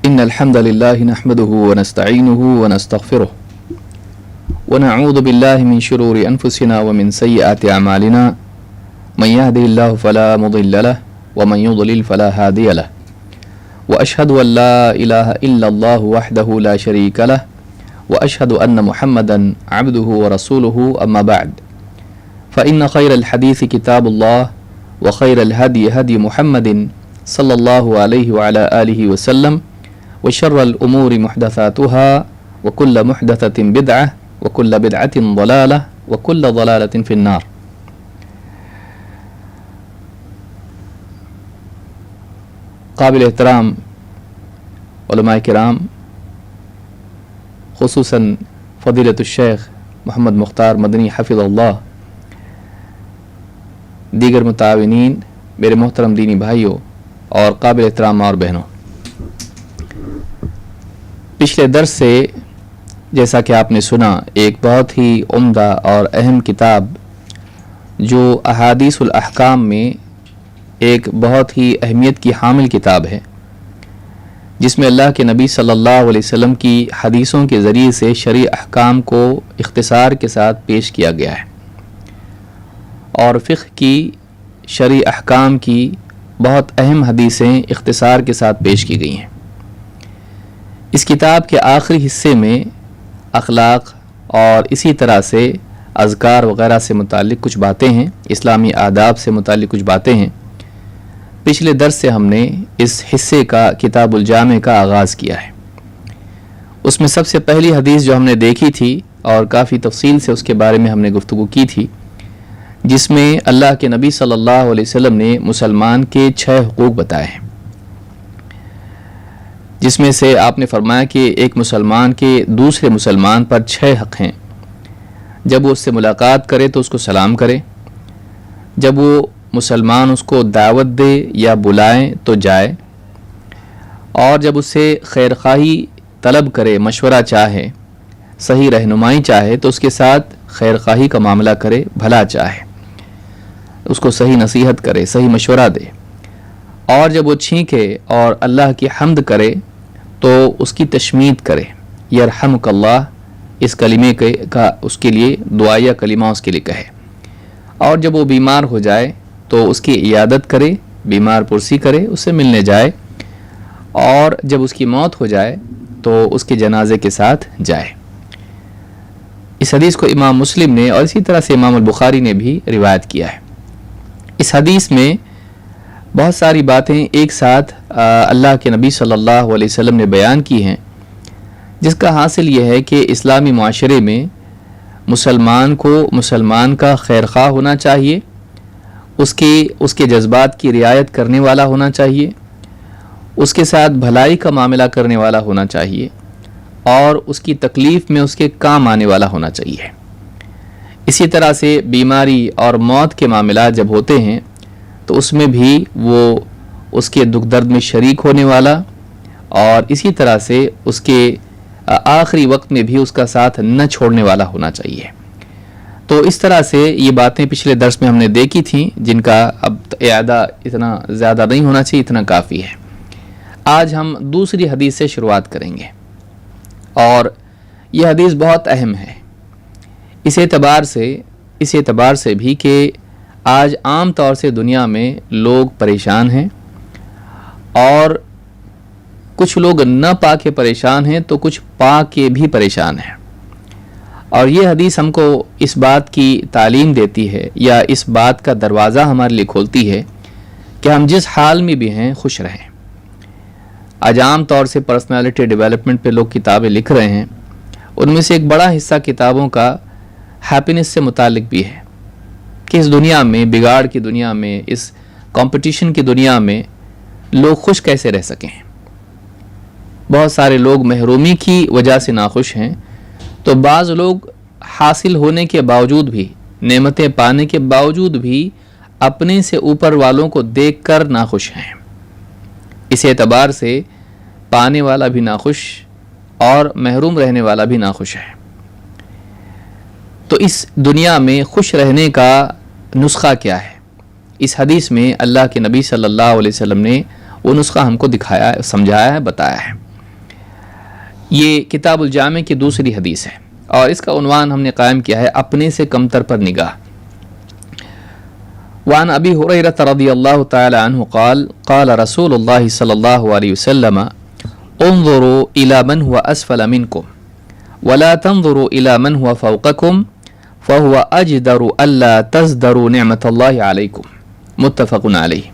إن الحمد لله نحمده ونستعينه ونستغفره ونعوذ بالله من شرور أنفسنا ومن سيئات أعمالنا من يهده الله فلا مضل له ومن يضلل فلا هادي له وأشهد أن لا إله إلا الله وحده لا شريك له وأشهد أن محمدا عبده ورسوله أما بعد فإن خير الحديث كتاب الله وخير الهدي هدي محمد صلى الله عليه وعلى آله وسلم وشر الأمور محدثاتها وكل محدثة بدعة وكل بدعة ضلالة وكل ضلالة في النار. قابل احترام علماء کرام، خصوصاً فضیلۃ الشیخ محمد مختار مدنی حفظ اللہ، دیگر متعاونین، میرے محترم دینی بھائیوں اور قابل احترام اور بہنوں، پچھلے درس سے جیسا کہ آپ نے سنا، ایک بہت ہی عمدہ اور اہم کتاب جو احادیث الاحکام میں ایک بہت ہی اہمیت کی حامل کتاب ہے، جس میں اللہ کے نبی صلی اللہ علیہ وسلم کی حدیثوں کے ذریعے سے شرعی احکام کو اختصار کے ساتھ پیش کیا گیا ہے، اور فقہ کی شرعی احکام کی بہت اہم حدیثیں اختصار کے ساتھ پیش کی گئی ہیں۔ اس کتاب کے آخری حصے میں اخلاق اور اسی طرح سے اذکار وغیرہ سے متعلق کچھ باتیں ہیں، اسلامی آداب سے متعلق کچھ باتیں ہیں۔ پچھلے درس سے ہم نے اس حصے کا کتاب الجامع کا آغاز کیا ہے۔ اس میں سب سے پہلی حدیث جو ہم نے دیکھی تھی اور کافی تفصیل سے اس کے بارے میں ہم نے گفتگو کی تھی، جس میں اللہ کے نبی صلی اللہ علیہ وسلم نے مسلمان کے 6 حقوق بتائے ہیں، جس میں سے آپ نے فرمایا کہ ایک مسلمان کے دوسرے مسلمان پر 6 حق ہیں۔ جب وہ اس سے ملاقات کرے تو اس کو سلام کرے، جب وہ مسلمان اس کو دعوت دے یا بلائیں تو جائے، اور جب اس سے خیر خواہی طلب کرے، مشورہ چاہے، صحیح رہنمائی چاہے تو اس کے ساتھ خیر خواہی کا معاملہ کرے، بھلا چاہے، اس کو صحیح نصیحت کرے، صحیح مشورہ دے، اور جب وہ چھینکے اور اللہ کی حمد کرے تو اس کی تشمید کرے، یرحمک اللہ، اس کلمے کا اس کے لیے دعائیہ کلمہ اس کے لیے کہے، اور جب وہ بیمار ہو جائے تو اس کی عیادت کرے، بیمار پرسی کرے، اس سے ملنے جائے، اور جب اس کی موت ہو جائے تو اس کے جنازے کے ساتھ جائے۔ اس حدیث کو امام مسلم نے اور اسی طرح سے امام البخاری نے بھی روایت کیا ہے۔ اس حدیث میں بہت ساری باتیں ایک ساتھ اللہ کے نبی صلی اللہ علیہ وسلم نے بیان کی ہیں، جس کا حاصل یہ ہے کہ اسلامی معاشرے میں مسلمان کو مسلمان کا خیر خواہ ہونا چاہیے، اس کے جذبات کی رعایت کرنے والا ہونا چاہیے، اس کے ساتھ بھلائی کا معاملہ کرنے والا ہونا چاہیے، اور اس کی تکلیف میں اس کے کام آنے والا ہونا چاہیے۔ اسی طرح سے بیماری اور موت کے معاملات جب ہوتے ہیں تو اس میں بھی وہ اس کے دکھ درد میں شریک ہونے والا، اور اسی طرح سے اس کے آخری وقت میں بھی اس کا ساتھ نہ چھوڑنے والا ہونا چاہیے۔ تو اس طرح سے یہ باتیں پچھلے درس میں ہم نے دیکھی تھیں، جن کا اب اعادہ اتنا زیادہ نہیں ہونا چاہیے، اتنا کافی ہے۔ آج ہم دوسری حدیث سے شروعات کریں گے، اور یہ حدیث بہت اہم ہے اس اعتبار سے بھی کہ آج عام طور سے دنیا میں لوگ پریشان ہیں، اور کچھ لوگ نہ پا کے پریشان ہیں تو کچھ پا کے بھی پریشان ہیں، اور یہ حدیث ہم کو اس بات کی تعلیم دیتی ہے، یا اس بات کا دروازہ ہمارے لیے کھولتی ہے کہ ہم جس حال میں بھی ہیں خوش رہیں۔ آج عام طور سے پرسنالٹی ڈیولپمنٹ پہ لوگ کتابیں لکھ رہے ہیں، ان میں سے ایک بڑا حصہ کتابوں کا ہیپینس سے متعلق بھی ہے کہ اس دنیا میں، بگاڑ کی دنیا میں، اس کمپٹیشن کی دنیا میں لوگ خوش کیسے رہ سکیں۔ بہت سارے لوگ محرومی کی وجہ سے ناخوش ہیں، تو بعض لوگ حاصل ہونے کے باوجود بھی، نعمتیں پانے کے باوجود بھی اپنے سے اوپر والوں کو دیکھ کر ناخوش ہیں۔ اس اعتبار سے پانے والا بھی ناخوش اور محروم رہنے والا بھی ناخوش ہے۔ تو اس دنیا میں خوش رہنے کا نسخہ کیا ہے؟ اس حدیث میں اللہ کے نبی صلی اللہ علیہ وسلم نے وہ نسخہ ہم کو دکھایا ہے، سمجھایا ہے، بتایا ہے۔ یہ کتاب الجامع کی دوسری حدیث ہے اور اس کا عنوان ہم نے قائم کیا ہے اپنے سے کمتر پر نگاہ۔ وعن ابی ہریرہ رضی اللہ تعالی عنہ قال قال رسول اللہ صلی اللہ علیہ وسلم انظروا الى من هو اسفل منکم ولا تنظروا الى من هو فوقکم فهو اجدر الا تزدروا نعمت اللہ علیکم، متفق علیہ۔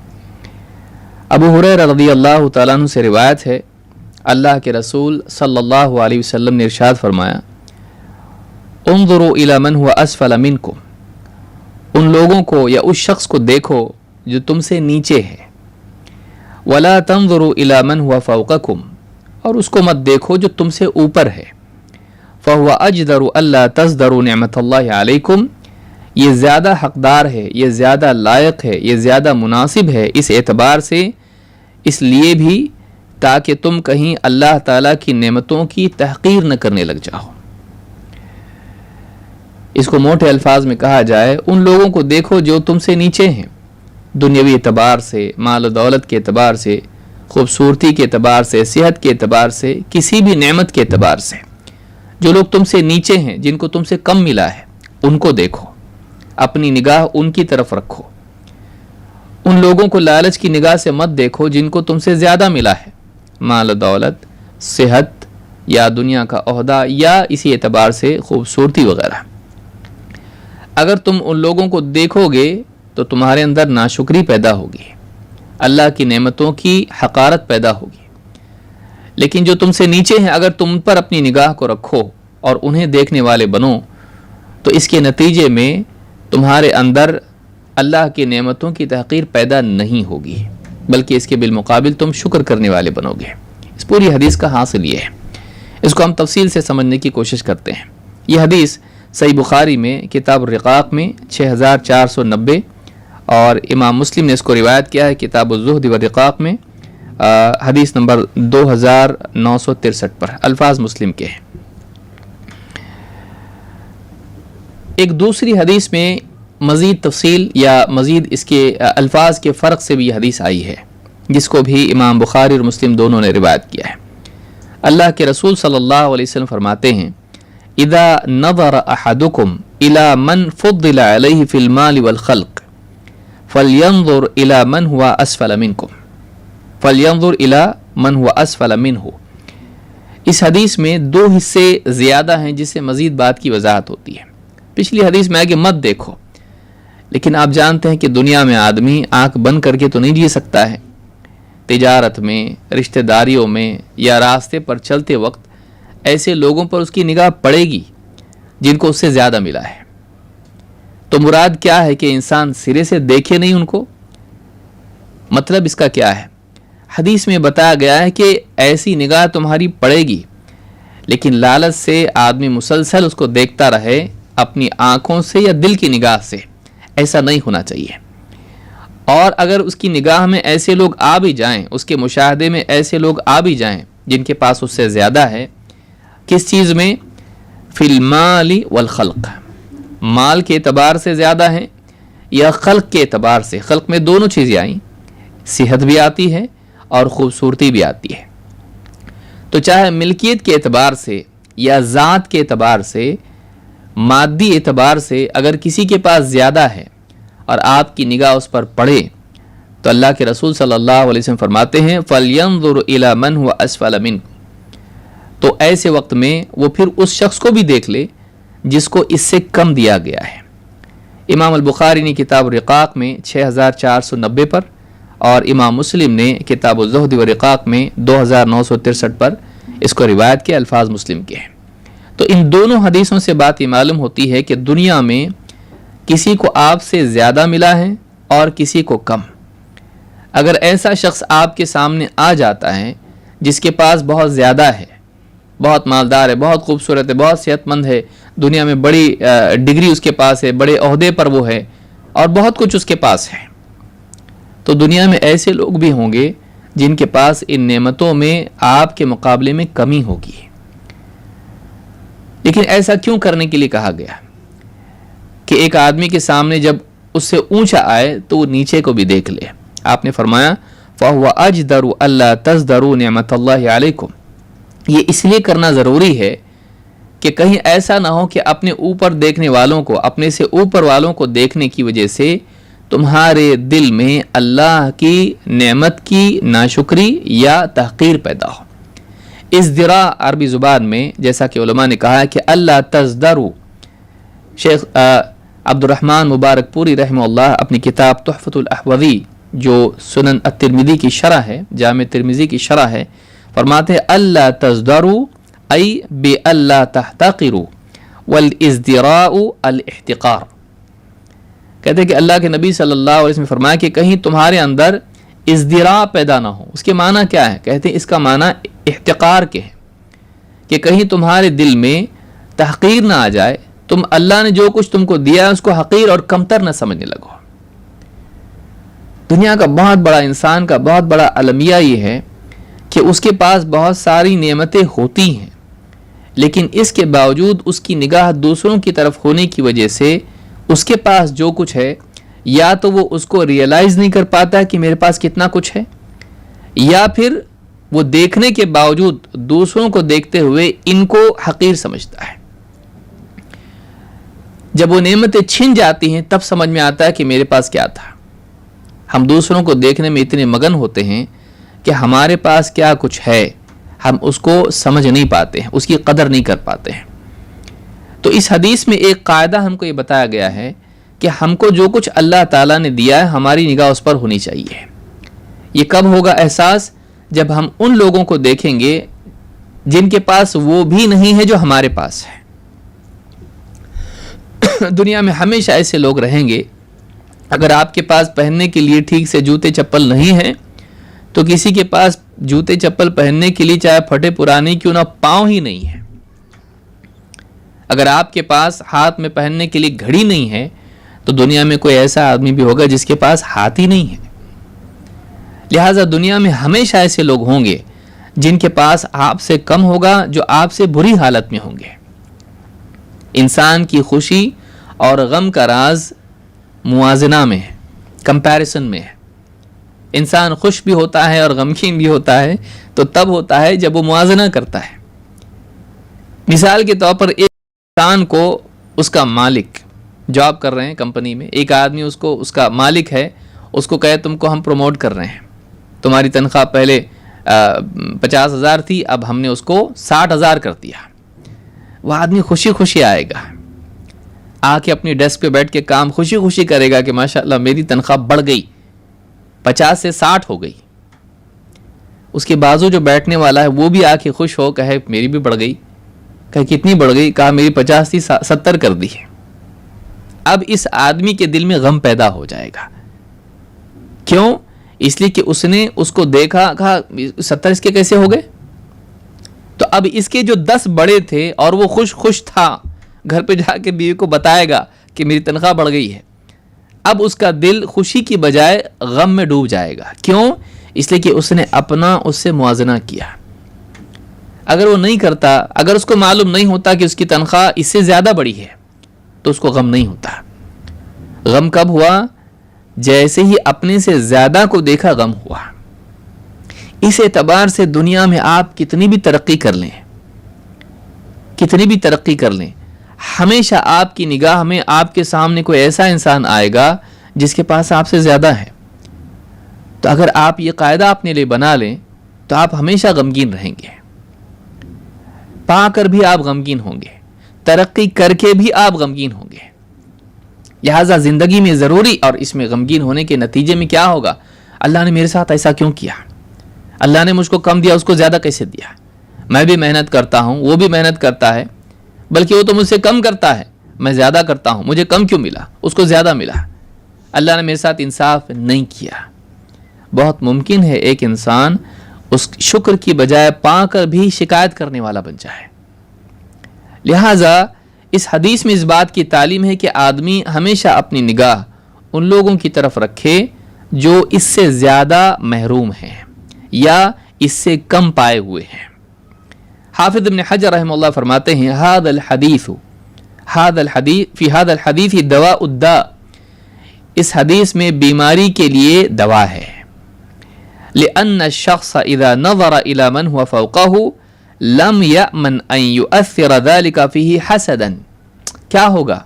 ابو ہریرہ رضی اللہ تعالیٰ عنہ سے روایت ہے، اللہ کے رسول صلی اللہ علیہ وسلم نے ارشاد فرمایا، انظروا الی من هو اسفل منکم، ان لوگوں کو یا اس شخص کو دیکھو جو تم سے نیچے ہے، ولا تنظروا الی من هو فوقکم، اور اس کو مت دیکھو جو تم سے اوپر ہے، فهو اجدر الا تزدروا نعمت اللہ علیکم، یہ زیادہ حقدار ہے، یہ زیادہ لائق ہے، یہ زیادہ مناسب ہے اس اعتبار سے، اس لیے بھی تاکہ تم کہیں اللہ تعالیٰ کی نعمتوں کی تحقیر نہ کرنے لگ جاؤ۔ اس کو موٹے الفاظ میں کہا جائے، ان لوگوں کو دیکھو جو تم سے نیچے ہیں، دنیاوی اعتبار سے، مال و دولت کے اعتبار سے، خوبصورتی کے اعتبار سے، صحت کے اعتبار سے، کسی بھی نعمت کے اعتبار سے، جو لوگ تم سے نیچے ہیں، جن کو تم سے کم ملا ہے، ان کو دیکھو، اپنی نگاہ ان کی طرف رکھو۔ ان لوگوں کو لالچ کی نگاہ سے مت دیکھو جن کو تم سے زیادہ ملا ہے، مال و دولت، صحت یا دنیا کا عہدہ یا اسی اعتبار سے خوبصورتی وغیرہ۔ اگر تم ان لوگوں کو دیکھو گے تو تمہارے اندر ناشکری پیدا ہوگی، اللہ کی نعمتوں کی حقارت پیدا ہوگی۔ لیکن جو تم سے نیچے ہیں، اگر تم پر اپنی نگاہ کو رکھو اور انہیں دیکھنے والے بنو تو اس کے نتیجے میں تمہارے اندر اللہ کی نعمتوں کی تحقیر پیدا نہیں ہوگی، بلکہ اس کے بالمقابل تم شکر کرنے والے بنو گے۔ اس پوری حدیث کا حاصل یہ ہے، اس کو ہم تفصیل سے سمجھنے کی کوشش کرتے ہیں۔ یہ حدیث صحیح بخاری میں کتاب الرقاق میں 6490 اور امام مسلم نے اس کو روایت کیا ہے کتاب الزہد والرقاق میں حدیث نمبر 2963 پر، الفاظ مسلم کے ہیں۔ ایک دوسری حدیث میں مزید تفصیل یا مزید اس کے الفاظ کے فرق سے بھی یہ حدیث آئی ہے، جس کو بھی امام بخاری اور مسلم دونوں نے روایت کیا ہے۔ اللہ کے رسول صلی اللہ علیہ وسلم فرماتے ہیں، اذا نظر احدکم الى من فضل علیہ فی المال والخلق فلینظر الى من هو اسفل منکم فلینظر الى من هو اسفل منہ۔ اس حدیث میں دو حصے زیادہ ہیں جس سے مزید بات کی وضاحت ہوتی ہے۔ پچھلی حدیث میں آگے مت دیکھو، لیکن آپ جانتے ہیں کہ دنیا میں آدمی آنکھ بند کر کے تو نہیں جی سکتا ہے، تجارت میں، رشتہ داریوں میں یا راستے پر چلتے وقت ایسے لوگوں پر اس کی نگاہ پڑے گی جن کو اس سے زیادہ ملا ہے۔ تو مراد کیا ہے کہ انسان سرے سے دیکھے نہیں ان کو؟ مطلب اس کا کیا ہے؟ حدیث میں بتایا گیا ہے کہ ایسی نگاہ تمہاری پڑے گی، لیکن لالچ سے آدمی مسلسل اس کو دیکھتا رہے اپنی آنکھوں سے یا دل کی نگاہ سے، ایسا نہیں ہونا چاہیے۔ اور اگر اس کی نگاہ میں ایسے لوگ آ بھی جائیں، اس کے مشاہدے میں ایسے لوگ آ بھی جائیں جن کے پاس اس سے زیادہ ہے، کس چیز میں؟ فی المال والخلق، مال کے اعتبار سے زیادہ ہیں یا خلق کے اعتبار سے؟ خلق میں دونوں چیزیں آئیں، صحت بھی آتی ہے اور خوبصورتی بھی آتی ہے۔ تو چاہے ملکیت کے اعتبار سے یا ذات کے اعتبار سے، مادی اعتبار سے اگر کسی کے پاس زیادہ ہے اور آپ کی نگاہ اس پر پڑے تو اللہ کے رسول صلی اللہ علیہ وسلم فرماتے ہیں فَلْيَنْظُرْ إِلَى مَنْ هُوَ أَسْفَلَ مِنْهُ، تو ایسے وقت میں وہ پھر اس شخص کو بھی دیکھ لے جس کو اس سے کم دیا گیا ہے۔ امام البخاری نے کتاب الرقاق میں 6490 پر اور امام مسلم نے کتاب الزہد والرقاق میں 2963 پر اس کو روایت کے الفاظ مسلم کے ہیں۔ تو ان دونوں حدیثوں سے بات یہ معلوم ہوتی ہے کہ دنیا میں کسی کو آپ سے زیادہ ملا ہے اور کسی کو کم۔ اگر ایسا شخص آپ کے سامنے آ جاتا ہے جس کے پاس بہت زیادہ ہے، بہت مالدار ہے، بہت خوبصورت ہے، بہت صحت مند ہے، دنیا میں بڑی ڈگری اس کے پاس ہے، بڑے عہدے پر وہ ہے اور بہت کچھ اس کے پاس ہے، تو دنیا میں ایسے لوگ بھی ہوں گے جن کے پاس ان نعمتوں میں آپ کے مقابلے میں کمی ہوگی۔ لیکن ایسا کیوں کرنے کے لیے کہا گیا کہ ایک آدمی کے سامنے جب اس سے اونچا آئے تو وہ نیچے کو بھی دیکھ لے؟ آپ نے فرمایا فَهُوَ أَجْدَرُ أَلَّا تَزْدَرُوا نِعْمَةَ اللَّهِ عَلَيْكُمْ، یہ اس لیے کرنا ضروری ہے کہ کہیں ایسا نہ ہو کہ اپنے اوپر دیکھنے والوں کو، اپنے سے اوپر والوں کو دیکھنے کی وجہ سے تمہارے دل میں اللہ کی نعمت کی ناشکری یا تحقیر پیدا ہو۔ ازدراء عربی زبان میں جیسا کہ علماء نے کہا ہے کہ اللہ تزدرو، شیخ عبد الرحمن مبارک پوری رحمہ اللہ اپنی کتاب تحفۃ الاحوذی جو سنن الترمذی کی شرح ہے، جامع ترمذی کی شرح ہے، فرماتے ہیں اللہ تزدرو ای بے اللہ تحتقروا والازدراء الاحتقار۔ کہتے ہیں کہ اللہ کے نبی صلی اللہ علیہ وسلم نے فرمایا کہ کہیں تمہارے اندر ازدراء پیدا نہ ہو۔ اس کے معنی کیا ہے؟ کہتے ہیں اس کا معنی احتقار کے ہے کہ کہیں تمہارے دل میں تحقیر نہ آ جائے، تم اللہ نے جو کچھ تم کو دیا ہے اس کو حقیر اور کمتر نہ سمجھنے لگو۔ دنیا کا بہت بڑا، انسان کا بہت بڑا المیہ یہ ہے کہ اس کے پاس بہت ساری نعمتیں ہوتی ہیں، لیکن اس کے باوجود اس کی نگاہ دوسروں کی طرف ہونے کی وجہ سے اس کے پاس جو کچھ ہے یا تو وہ اس کو ریئلائز نہیں کر پاتا کہ میرے پاس کتنا کچھ ہے، یا پھر وہ دیکھنے کے باوجود دوسروں کو دیکھتے ہوئے ان کو حقیر سمجھتا ہے۔ جب وہ نعمتیں چھن جاتی ہیں تب سمجھ میں آتا ہے کہ میرے پاس کیا تھا۔ ہم دوسروں کو دیکھنے میں اتنے مگن ہوتے ہیں کہ ہمارے پاس کیا کچھ ہے ہم اس کو سمجھ نہیں پاتے ہیں، اس کی قدر نہیں کر پاتے ہیں۔ تو اس حدیث میں ایک قاعدہ ہم کو یہ بتایا گیا ہے کہ ہم کو جو کچھ اللہ تعالیٰ نے دیا ہے ہماری نگاہ اس پر ہونی چاہیے۔ یہ کب ہوگا احساس؟ جب ہم ان لوگوں کو دیکھیں گے جن کے پاس وہ بھی نہیں ہے جو ہمارے پاس ہے۔ دنیا میں ہمیشہ ایسے لوگ رہیں گے، اگر آپ کے پاس پہننے کے لیے ٹھیک سے جوتے چپل نہیں ہیں تو کسی کے پاس جوتے چپل پہننے کے لیے چاہے پھٹے پرانے کیوں نہ پاؤں ہی نہیں ہے۔ اگر آپ کے پاس ہاتھ میں پہننے کے لیے گھڑی نہیں ہے تو دنیا میں کوئی ایسا آدمی بھی ہوگا جس کے پاس ہاتھ ہی نہیں ہے۔ لہٰذا دنیا میں ہمیشہ ایسے لوگ ہوں گے جن کے پاس آپ سے کم ہوگا، جو آپ سے بری حالت میں ہوں گے۔ انسان کی خوشی اور غم کا راز موازنہ میں ہے، کمپیریزن میں ہے۔ انسان خوش بھی ہوتا ہے اور غمگین بھی ہوتا ہے تو تب ہوتا ہے جب وہ موازنہ کرتا ہے۔ مثال کے طور پر ایک انسان کو اس کا مالک، جاب کر رہے ہیں کمپنی میں، ایک آدمی اس کا مالک ہے، اس کو کہے تم کو ہم پروموٹ کر رہے ہیں، تمہاری تنخواہ پہلے 50,000 تھی، اب ہم نے اس کو 60,000 کر دیا۔ وہ آدمی خوشی خوشی آئے گا، آ کے اپنی ڈیسک پہ بیٹھ کے کام خوشی خوشی کرے گا کہ ماشاءاللہ میری تنخواہ بڑھ گئی، 50 سے 60 ہو گئی۔ اس کے بازو جو بیٹھنے والا ہے وہ بھی آ کے خوش ہو، کہے میری بھی بڑھ گئی، کہے کتنی بڑھ گئی، کہا میری 50 تھی 70 کر دی ہے۔ اب اس آدمی کے دل میں غم پیدا ہو جائے گا۔ کیوں؟ اس لیے کہ اس نے اس کو دیکھا، کہا 70 اس کے کیسے ہو گئے؟ تو اب اس کے جو 10 بڑے تھے اور وہ خوش تھا، گھر پہ جا کے بیوی کو بتائے گا کہ میری تنخواہ بڑھ گئی ہے، اب اس کا دل خوشی کی بجائے غم میں ڈوب جائے گا۔ کیوں؟ اس لیے کہ اس نے اپنا اس سے موازنہ کیا۔ اگر وہ نہیں کرتا، اگر اس کو معلوم نہیں ہوتا کہ اس کی تنخواہ اس سے زیادہ بڑی ہے تو اس کو غم نہیں ہوتا۔ غم کب ہوا؟ جیسے ہی اپنے سے زیادہ کو دیکھا غم ہوا۔ اس اعتبار سے دنیا میں آپ کتنی بھی ترقی کر لیں، ہمیشہ آپ کی نگاہ میں آپ کے سامنے کوئی ایسا انسان آئے گا جس کے پاس آپ سے زیادہ ہے۔ تو اگر آپ یہ قاعدہ اپنے لیے بنا لیں تو آپ ہمیشہ غمگین رہیں گے، پا کر بھی آپ غمگین ہوں گے، ترقی کر کے بھی آپ غمگین ہوں گے۔ لہٰذا زندگی میں ضروری، اور اس میں غمگین ہونے کے نتیجے میں کیا ہوگا؟ اللہ نے میرے ساتھ ایسا کیوں کیا؟ اللہ نے مجھ کو کم دیا، اس کو زیادہ کیسے دیا؟ میں بھی محنت کرتا ہوں، وہ بھی محنت کرتا ہے، بلکہ وہ تو مجھ سے کم کرتا ہے، میں زیادہ کرتا ہوں، مجھے کم کیوں ملا، اس کو زیادہ ملا؟ اللہ نے میرے ساتھ انصاف نہیں کیا۔ بہت ممکن ہے ایک انسان اس شکر کی بجائے پا کر بھی شکایت کرنے والا بن جائے۔ لہٰذا اس حدیث میں اس بات کی تعلیم ہے کہ آدمی ہمیشہ اپنی نگاہ ان لوگوں کی طرف رکھے جو اس سے زیادہ محروم ہیں یا اس سے کم پائے ہوئے ہیں۔ حافظ ابن حجر رحمہ اللہ فرماتے ہیں فی هذا الحدیث دواء الداء، اس حدیث میں بیماری کے لیے دوا ہے۔ لأن الشخص اذا نظر الى من هو فوقه لم یأمن ان یؤثر ذلک فیہ حسدا. کیا ہوگا؟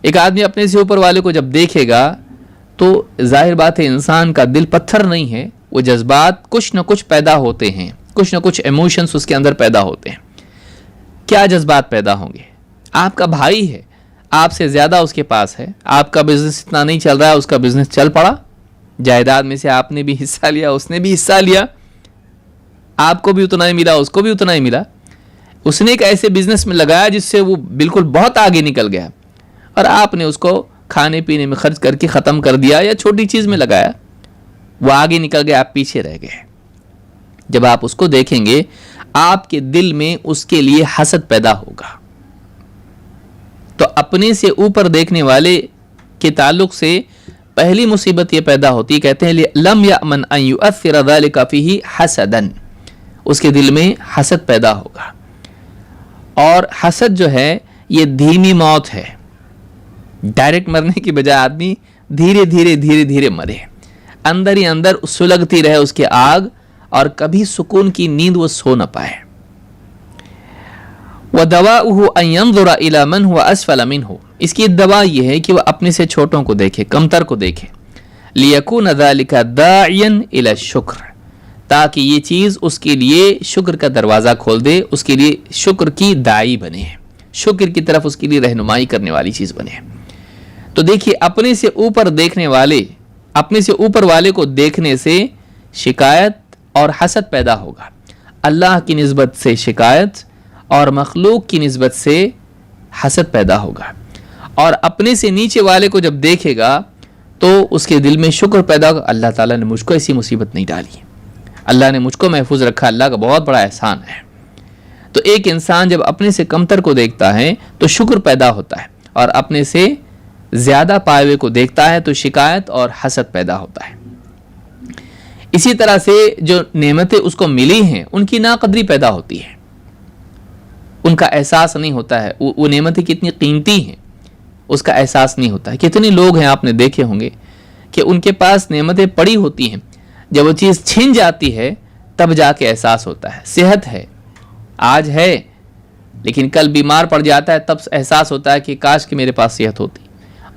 ایک آدمی اپنے سے اوپر والے کو جب دیکھے گا تو ظاہر بات ہے انسان کا دل پتھر نہیں ہے، وہ جذبات کچھ نہ کچھ پیدا ہوتے ہیں، کچھ نہ کچھ ایموشنز اس کے اندر پیدا ہوتے ہیں. کیا جذبات پیدا ہوں گے؟ آپ کا بھائی ہے، آپ سے زیادہ اس کے پاس ہے، آپ کا بزنس اتنا نہیں چل رہا ہے، اس کا بزنس چل پڑا، جائیداد میں سے آپ نے بھی حصہ لیا، اس نے بھی حصہ لیا، آپ کو بھی اتنا ہی ملا، اس کو بھی اتنا ہی ملا. اس نے ایک ایسے بزنس میں لگایا جس سے وہ بالکل بہت آگے نکل گیا، اور آپ نے اس کو کھانے پینے میں خرچ کر کے ختم کر دیا، یا چھوٹی چیز میں لگایا، وہ آگے نکل گیا، آپ پیچھے رہ گئے. جب آپ اس کو دیکھیں گے آپ کے دل میں اس کے لیے حسد پیدا ہوگا. تو اپنے سے اوپر دیکھنے والے کے تعلق سے پہلی مصیبت یہ پیدا ہوتی ہے، کہتے ہیں لم یأمن ان یؤثر ذلک فیہ حسدا، اس کے دل میں حسد پیدا ہوگا. اور حسد جو ہے یہ دھیمی موت ہے، ڈائریکٹ مرنے کی بجائے آدمی دھیرے دھیرے دھیرے دھیرے مرے، اندر ہی اندر سلگتی رہے اس کے آگ، اور کبھی سکون کی نیند وہ سو نہ پائے. وَدَوَاؤُهُ أَن يَنظُرَ إِلَى مَنْ هُوَ أَسْفَلَ مِنْهُ، اس کی دوا یہ ہے کہ وہ اپنے سے چھوٹوں کو دیکھے، کمتر کو دیکھے. لِيَكُونَ ذَلِكَ دَاعِيًا إِلَى الشُّكْرِ، تاکہ یہ چیز اس کے لیے شکر کا دروازہ کھول دے، اس کے لیے شکر کی داعی بنے، شکر کی طرف اس کے لیے رہنمائی کرنے والی چیز بنے. تو دیکھیے اپنے سے اوپر دیکھنے والے، اپنے سے اوپر والے کو دیکھنے سے شکایت اور حسد پیدا ہوگا. اللہ کی نسبت سے شکایت اور مخلوق کی نسبت سے حسد پیدا ہوگا. اور اپنے سے نیچے والے کو جب دیکھے گا تو اس کے دل میں شکر پیدا ہوگا، اللہ تعالیٰ نے مجھ کو ایسی مصیبت نہیں ڈالی، اللہ نے مجھ کو محفوظ رکھا، اللہ کا بہت بڑا احسان ہے. تو ایک انسان جب اپنے سے کمتر کو دیکھتا ہے تو شکر پیدا ہوتا ہے، اور اپنے سے زیادہ پائے ہوئے کو دیکھتا ہے تو شکایت اور حسد پیدا ہوتا ہے. اسی طرح سے جو نعمتیں اس کو ملی ہیں ان کی ناقدری پیدا ہوتی ہے، ان کا احساس نہیں ہوتا ہے، وہ نعمتیں کتنی قیمتی ہیں اس کا احساس نہیں ہوتا ہے. کتنے لوگ ہیں آپ نے دیکھے ہوں گے کہ ان کے پاس نعمتیں پڑی ہوتی ہیں، جب وہ چیز چھن جاتی ہے تب جا کے احساس ہوتا ہے. صحت ہے، آج ہے لیکن کل بیمار پڑ جاتا ہے، تب احساس ہوتا ہے کہ کاش کہ میرے پاس صحت ہوتی.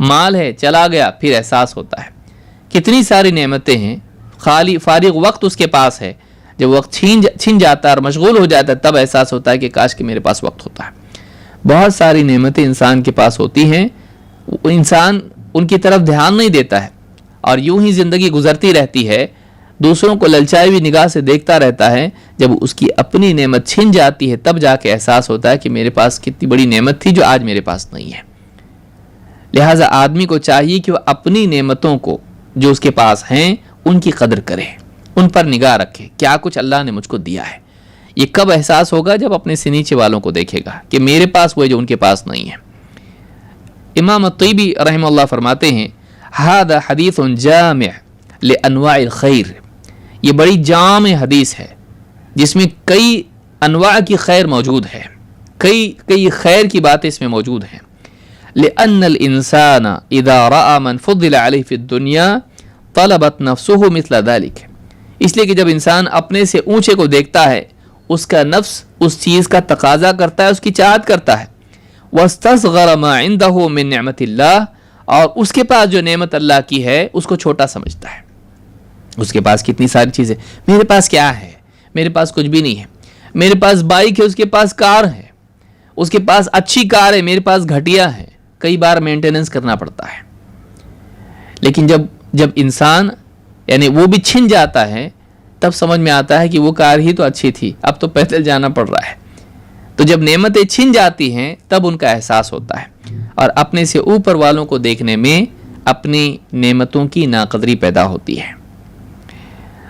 مال ہے، چلا گیا، پھر احساس ہوتا ہے. کتنی ساری نعمتیں ہیں، خالی فارغ وقت اس کے پاس ہے، جب وقت چھن جاتا ہے اور مشغول ہو جاتا ہے تب احساس ہوتا ہے کہ کاش کہ میرے پاس وقت ہوتا ہے. بہت ساری نعمتیں انسان کے پاس ہوتی ہیں، انسان ان کی طرف دھیان نہیں دیتا ہے، اور یوں ہی زندگی گزرتی رہتی ہے، دوسروں کو للچائی ہوئی نگاہ سے دیکھتا رہتا ہے. جب اس کی اپنی نعمت چھن جاتی ہے تب جا کے احساس ہوتا ہے کہ میرے پاس کتنی بڑی نعمت تھی جو آج میرے پاس نہیں ہے. لہٰذا آدمی کو چاہیے کہ وہ اپنی نعمتوں کو جو اس کے پاس ہیں ان کی قدر کرے، ان پر نگاہ رکھے، کیا کچھ اللہ نے مجھ کو دیا ہے. یہ کب احساس ہوگا؟ جب اپنے سے نیچے والوں کو دیکھے گا کہ میرے پاس وہ ہے جو ان کے پاس نہیں ہے. امام الطیبی رحمہ اللہ فرماتے ہیں ھذا حدیث جامع لانواع الخیر، یہ بڑی جامع حدیث ہے جس میں کئی انواع کی خیر موجود ہے، کئی خیر کی باتیں اس میں موجود ہیں. لأن الانسان اذا رأى من فضل عليه في الدنيا طلبت نفسه مثل ذلك، اس لیے کہ جب انسان اپنے سے اونچے کو دیکھتا ہے اس کا نفس اس چیز کا تقاضا کرتا ہے، اس کی چاہت کرتا ہے. واستصغر ما عنده من نعمت اللہ، اور اس کے پاس جو نعمت اللہ کی ہے اس کو چھوٹا سمجھتا ہے. اس کے پاس کتنی ساری چیزیں، میرے پاس کیا ہے؟ میرے پاس کچھ بھی نہیں ہے. میرے پاس بائک ہے، اس کے پاس کار ہے، اس کے پاس اچھی کار ہے، میرے پاس گھٹیا ہے، کئی بار مینٹیننس کرنا پڑتا ہے. لیکن جب انسان یعنی وہ بھی چھن جاتا ہے تب سمجھ میں آتا ہے کہ وہ کار ہی تو اچھی تھی، اب تو پیدل جانا پڑ رہا ہے. تو جب نعمتیں چھن جاتی ہیں تب ان کا احساس ہوتا ہے، اور اپنے سے اوپر والوں کو دیکھنے میں اپنی نعمتوں کی ناقدری پیدا ہوتی ہے.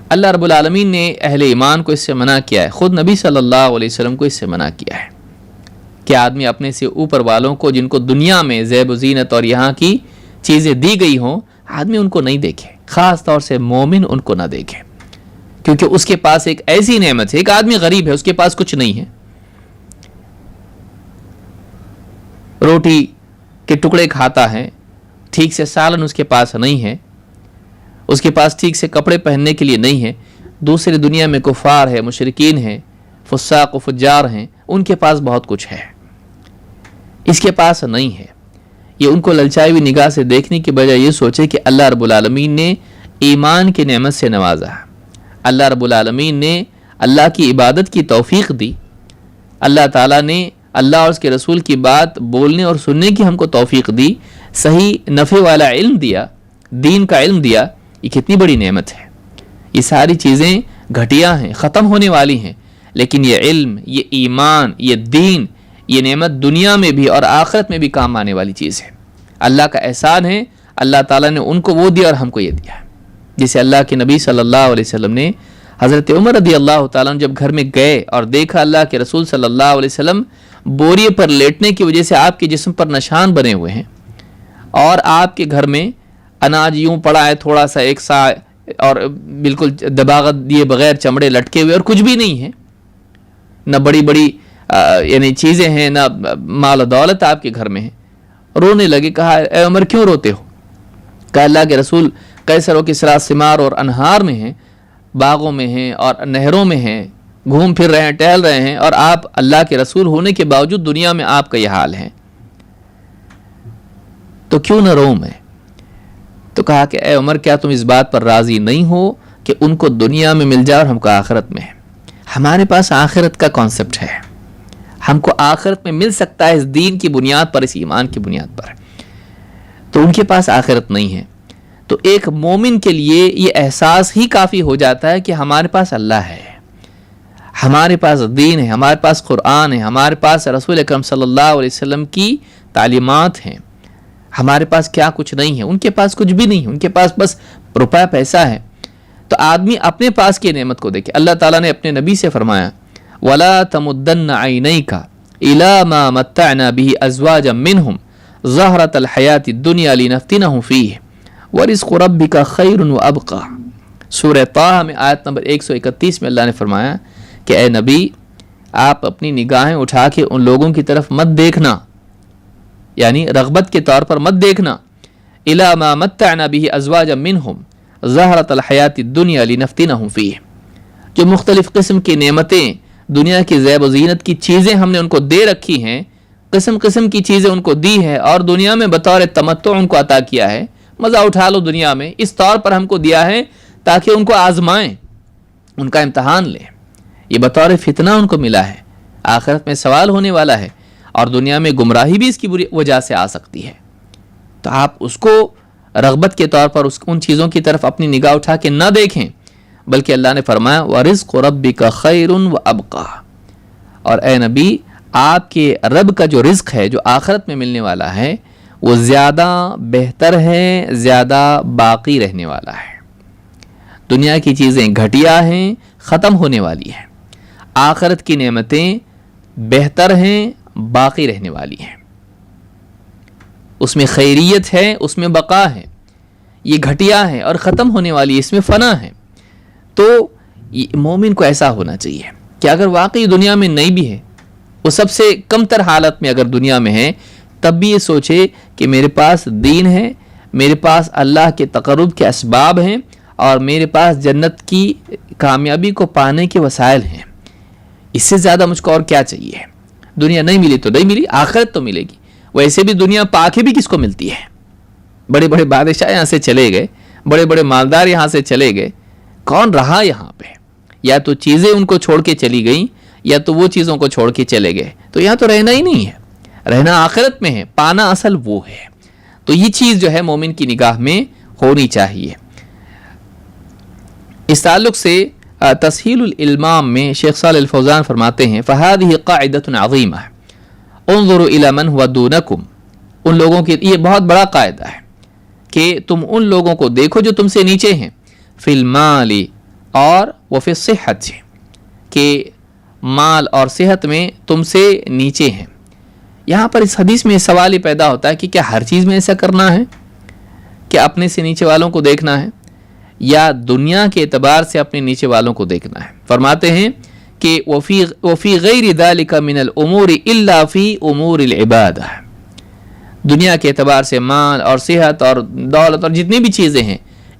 اللہ رب العالمین نے اہل ایمان کو اس سے منع کیا ہے، خود نبی صلی اللہ علیہ وسلم کو اس سے منع کیا ہے کہ آدمی اپنے سے اوپر والوں کو جن کو دنیا میں زیب و زینت اور یہاں کی چیزیں دی گئی ہوں، آدمی ان کو نہیں دیکھے، خاص طور سے مومن ان کو نہ دیکھے، کیونکہ اس کے پاس ایک ایسی نعمت ہے. ایک آدمی غریب ہے، اس کے پاس کچھ نہیں ہے، روٹی کے ٹکڑے کھاتا ہے، ٹھیک سے سالن اس کے پاس نہیں ہے، اس کے پاس ٹھیک سے کپڑے پہننے کے لیے نہیں ہے. دوسری دنیا میں کفار ہے، مشرکین ہیں، فساق و فجار ہیں، ان کے پاس بہت کچھ ہے، اس کے پاس نہیں ہے۔ یہ ان کو للچائی ہوئی نگاہ سے دیکھنے کی بجائے یہ سوچے کہ اللہ رب العالمین نے ایمان کی نعمت سے نوازا، اللہ رب العالمین نے اللہ کی عبادت کی توفیق دی، اللہ تعالیٰ نے اللہ اور اس کے رسول کی بات بولنے اور سننے کی ہم کو توفیق دی، صحیح نفع والا علم دیا، دین کا علم دیا، یہ کتنی بڑی نعمت ہے۔ یہ ساری چیزیں گھٹیا ہیں، ختم ہونے والی ہیں، لیکن یہ علم، یہ ایمان، یہ دین، یہ نعمت دنیا میں بھی اور آخرت میں بھی کام آنے والی چیز ہے۔ اللہ کا احسان ہے، اللہ تعالیٰ نے ان کو وہ دیا اور ہم کو یہ دیا ہے۔ جسے اللہ کے نبی صلی اللہ علیہ وسلم نے حضرت عمر رضی اللہ تعالیٰ جب گھر میں گئے اور دیکھا اللہ کے رسول صلی اللہ علیہ وسلم بوریے پر لیٹنے کی وجہ سے آپ کے جسم پر نشان بنے ہوئے ہیں، اور آپ کے گھر میں اناج یوں پڑا ہے تھوڑا سا ایک سا، اور بالکل دباغت دیے بغیر چمڑے لٹکے ہوئے، اور کچھ بھی نہیں ہے، نہ بڑی بڑی یعنی چیزیں ہیں، نہ مال و دولت آپ کے گھر میں ہے۔ رونے لگے، کہا اے عمر کیوں روتے ہو؟ کہا اللہ کے رسول قیصر و کسریٰ ثمار اور انہار میں ہیں، باغوں میں ہیں اور نہروں میں ہیں، گھوم پھر رہے ہیں، ٹہل رہے ہیں، اور آپ اللہ کے رسول ہونے کے باوجود دنیا میں آپ کا یہ حال ہے، تو کیوں نہ روؤں میں؟ تو کہا کہ اے عمر کیا تم اس بات پر راضی نہیں ہو کہ ان کو دنیا میں مل جائے اور ہم کو آخرت میں ہے؟ ہمارے پاس آخرت کا کانسیپٹ ہے، ہم کو آخرت میں مل سکتا ہے اس دین کی بنیاد پر، اس ایمان کی بنیاد پر، تو ان کے پاس آخرت نہیں ہے۔ تو ایک مومن کے لیے یہ احساس ہی کافی ہو جاتا ہے کہ ہمارے پاس اللہ ہے، ہمارے پاس دین ہے، ہمارے پاس قرآن ہے، ہمارے پاس رسول اکرم صلی اللہ علیہ وسلم کی تعلیمات ہیں، ہمارے پاس کیا کچھ نہیں ہے، ان کے پاس کچھ بھی نہیں ہے، ان کے پاس بس روپے پیسہ ہے۔ تو آدمی اپنے پاس کی نعمت کو دیکھے۔ اللہ تعالیٰ نے اپنے نبی سے فرمایا وَلَا تَمُدَّنَّ عَيْنَيْكَ إِلَى مَا مَتَّعْنَا بِهِ أَزْوَاجًا مِّنْهُمْ زَهْرَةَ الْحَيَاةِ الدُّنْيَا لِنَفْتِنَهُمْ فِيهِ وَرِزْقُ رَبِّكَ خَيْرٌ وَأَبْقَىٰ۔ سورہ طٰہٰ میں آیت نمبر 131 میں اللہ نے فرمایا کہ اے نبی آپ اپنی نگاہیں اٹھا کے ان لوگوں کی طرف مت دیکھنا، یعنی رغبت کے طور پر مت دیکھنا، إِلَى مَا مَتَّعْنَا بِهِ أَزْوَاجًا مِّنْهُمْ زَهْرَةَ الْحَيَاةِ الدُّنْيَا لِنَفْتِنَهُمْ فِيهِ، جو مختلف قسم کی نعمتیں، دنیا کی زیب و زینت کی چیزیں ہم نے ان کو دے رکھی ہیں، قسم قسم کی چیزیں ان کو دی ہے، اور دنیا میں بطور تمتع ان کو عطا کیا ہے، مزہ اٹھا لو دنیا میں، اس طور پر ہم کو دیا ہے تاکہ ان کو آزمائیں، ان کا امتحان لیں۔ یہ بطور فتنہ ان کو ملا ہے، آخرت میں سوال ہونے والا ہے، اور دنیا میں گمراہی بھی اس کی وجہ سے آ سکتی ہے۔ تو آپ اس کو رغبت کے طور پر ان چیزوں کی طرف اپنی نگاہ اٹھا کے نہ دیکھیں، بلکہ اللہ نے فرمایا وَرِزْقُ رَبِّكَ خَيْرٌ وَأَبْقَىٰ، اور اے نبی آپ کے رب کا جو رزق ہے جو آخرت میں ملنے والا ہے وہ زیادہ بہتر ہے، زیادہ باقی رہنے والا ہے۔ دنیا کی چیزیں گھٹیا ہیں، ختم ہونے والی ہیں، آخرت کی نعمتیں بہتر ہیں، باقی رہنے والی ہیں، اس میں خیریت ہے، اس میں بقا ہے۔ یہ گھٹیا ہے اور ختم ہونے والی، اس میں فنا ہے۔ تو مومن کو ایسا ہونا چاہیے کہ اگر واقعی دنیا میں نہیں بھی ہے، وہ سب سے کم تر حالت میں اگر دنیا میں ہے، تب بھی یہ سوچے کہ میرے پاس دین ہے، میرے پاس اللہ کے تقرب کے اسباب ہیں، اور میرے پاس جنت کی کامیابی کو پانے کے وسائل ہیں۔ اس سے زیادہ مجھ کو اور کیا چاہیے؟ دنیا نہیں ملی تو نہیں ملی، آخرت تو ملے گی۔ ویسے بھی دنیا پا کے بھی کس کو ملتی ہے؟ بڑے بڑے بادشاہ یہاں سے چلے گئے، بڑے بڑے مالدار یہاں سے چلے گئے، کون رہا یہاں پہ؟ یا تو چیزیں ان کو چھوڑ کے چلی گئیں، یا تو وہ چیزوں کو چھوڑ کے چلے گئے، تو یہاں تو رہنا ہی نہیں ہے، رہنا آخرت میں ہے، پانا اصل وہ ہے۔ تو یہ چیز جو ہے مومن کی نگاہ میں ہونی چاہیے۔ اس تعلق سے تسہیل الالمام میں شیخ صالح الفوزان فرماتے ہیں فَهَذِهِ قَاعِدَةٌ عَظِيمَةٌ انظروا إِلَى مَنْ هُوَ دُونَكُمْ، ان لوگوں کی یہ بہت بڑا قاعدہ ہے کہ تم ان لوگوں کو دیکھو جو تم سے نیچے ہیں، فی المال اور وفی الصحت، کہ مال اور صحت میں تم سے نیچے ہیں۔ یہاں پر اس حدیث میں سوال ہی پیدا ہوتا ہے کہ کیا ہر چیز میں ایسا کرنا ہے کہ اپنے سے نیچے والوں کو دیکھنا ہے، یا دنیا کے اعتبار سے اپنے نیچے والوں کو دیکھنا ہے؟ فرماتے ہیں کہ وفی غیر ذالک من الامور الا فی امور العبادہ، دنیا کے اعتبار سے مال اور صحت اور دولت اور جتنی بھی چیزیں ہیں،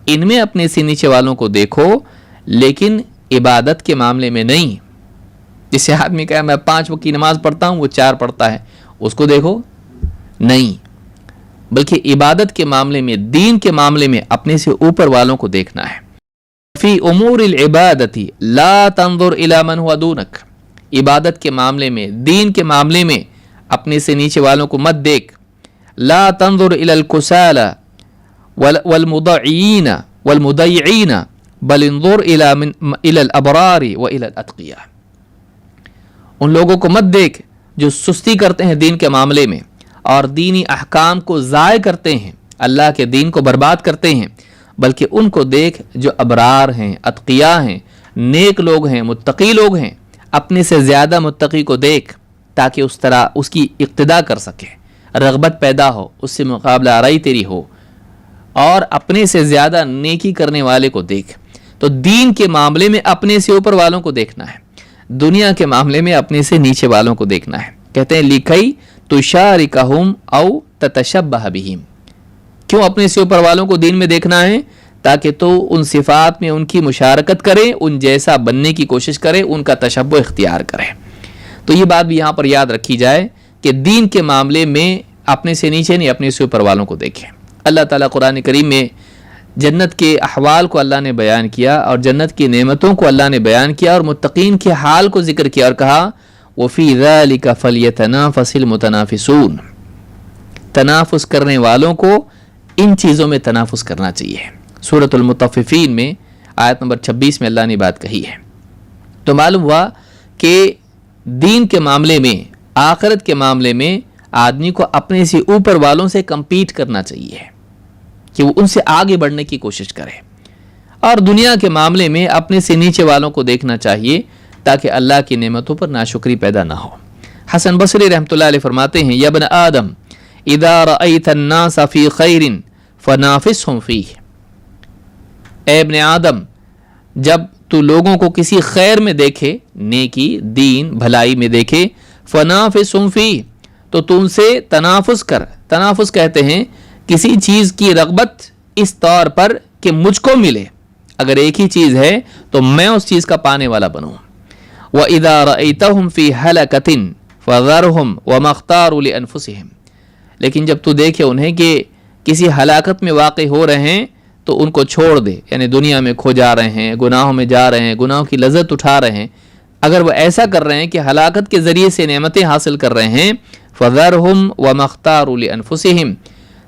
ان میں اپنے سے نیچے والوں کو دیکھو، لیکن عبادت کے معاملے میں نہیں۔ جسے آدمی کہا میں 5 وقت کی نماز پڑھتا ہوں، وہ 4 پڑھتا ہے، اس کو دیکھو نہیں، بلکہ عبادت کے معاملے میں، دین کے معاملے میں اپنے سے اوپر والوں کو دیکھنا ہے۔ فی امور العبادت لا تنظر الی من هو دونک، عبادت کے معاملے میں، دین کے معاملے میں اپنے سے نیچے والوں کو مت دیکھ۔ لا تنظر الی الکسالى والمضيعین والمضيعین بل انظر الی الابرار والی الاتقیاء، ان لوگوں کو مت دیکھ جو سستی کرتے ہیں دین کے معاملے میں اور دینی احکام کو ضائع کرتے ہیں، اللہ کے دین کو برباد کرتے ہیں، بلکہ ان کو دیکھ جو ابرار ہیں، اتقیاء ہیں، نیک لوگ ہیں، متقی لوگ ہیں۔ اپنے سے زیادہ متقی کو دیکھ تاکہ اس طرح اس کی اقتداء کر سکے، رغبت پیدا ہو، اس سے مقابلہ آرائی تیری ہو، اور اپنے سے زیادہ نیکی کرنے والے کو دیکھ۔ تو دین کے معاملے میں اپنے سے اوپر والوں کو دیکھنا ہے، دنیا کے معاملے میں اپنے سے نیچے والوں کو دیکھنا ہے۔ کہتے ہیں لِكَيْ تُشَارِكَهُمْ أَوْ تَتَشَبَّهَ بِهِمْ، کیوں اپنے سے اوپر والوں کو دین میں دیکھنا ہے؟ تاکہ تو ان صفات میں ان کی مشارکت کرے، ان جیسا بننے کی کوشش کرے، ان کا تشبہ اختیار کرے۔ تو یہ بات بھی یہاں پر یاد رکھی جائے کہ دین کے معاملے میں اپنے سے نیچے نہیں، اپنے سے اوپر والوں کو دیکھیں۔ اللہ تعالیٰ قرآن کریم میں جنت کے احوال کو اللہ نے بیان کیا اور جنت کی نعمتوں کو اللہ نے بیان کیا اور متقین کے حال کو ذکر کیا اور کہا وَفِي ذَلِكَ فَلْيَتَنَافَسِ الْمُتَنَافِسُونَ، تنافس کرنے والوں کو ان چیزوں میں تنافس کرنا چاہیے۔ سورۃ المطففین میں آیت نمبر 26 میں اللہ نے بات کہی ہے۔ تو معلوم ہوا کہ دین کے معاملے میں، آخرت کے معاملے میں آدمی کو اپنے سے اوپر والوں سے کمپیٹ کرنا چاہیے کہ وہ ان سے آگے بڑھنے کی کوشش کرے، اور دنیا کے معاملے میں اپنے سے نیچے والوں کو دیکھنا چاہیے تاکہ اللہ کی نعمتوں پر ناشکری پیدا نہ ہو۔ حسن بصری رحمۃ اللہ علیہ فرماتے ہیں یا ابن آدم اذا رأیت الناس فی خیر فنافسهم فیہ، اے ابن آدم جب تو لوگوں کو کسی خیر میں دیکھے، نیکی، دین، بھلائی میں دیکھے، فنافسهم فیہ تو تم سے تنافس کر۔ تنافس کہتے ہیں کسی چیز کی رغبت اس طور پر کہ مجھ کو ملے، اگر ایک ہی چیز ہے تو میں اس چیز کا پانے والا بنوں۔ وَإِذَا رَأَيْتَهُمْ فِي هَلَكَةٍ فَذَرْهُمْ وَمَا اخْتَارُوا لِأَنفُسِهِمْ، لیکن جب تو دیکھے انہیں کہ کسی ہلاکت میں واقع ہو رہے ہیں تو ان کو چھوڑ دے، یعنی دنیا میں کھو جا رہے ہیں، گناہوں میں جا رہے ہیں، گناہوں کی لذت اٹھا رہے ہیں، اگر وہ ایسا کر رہے ہیں کہ ہلاکت کے ذریعے سے نعمتیں حاصل کر رہے ہیں، فَذَرْهُمْ وَمَا اخْتَارُوا لِأَنفُسِهِمْ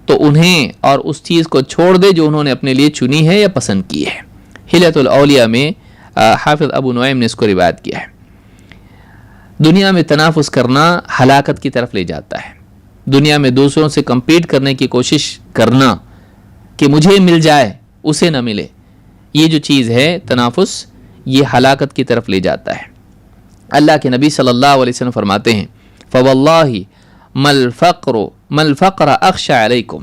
تو انہیں اور اس چیز کو چھوڑ دے جو انہوں نے اپنے لیے چنی ہے یا پسند کی ہے۔ حلیۃ الاولیاء میں حافظ ابو نعیم نے اس کو روایت کیا ہے۔ دنیا میں تنافس کرنا ہلاکت کی طرف لے جاتا ہے، دنیا میں دوسروں سے کمپیٹ کرنے کی کوشش کرنا کہ مجھے مل جائے اسے نہ ملے، یہ جو چیز ہے تنافس، یہ ہلاکت کی طرف لے جاتا ہے۔ اللہ کے نبی صلی اللہ علیہ وسلم فرماتے ہیں فَوَاللَّهِ مَا الْفَقْرَ أَخْشَى عَلَيْكُمْ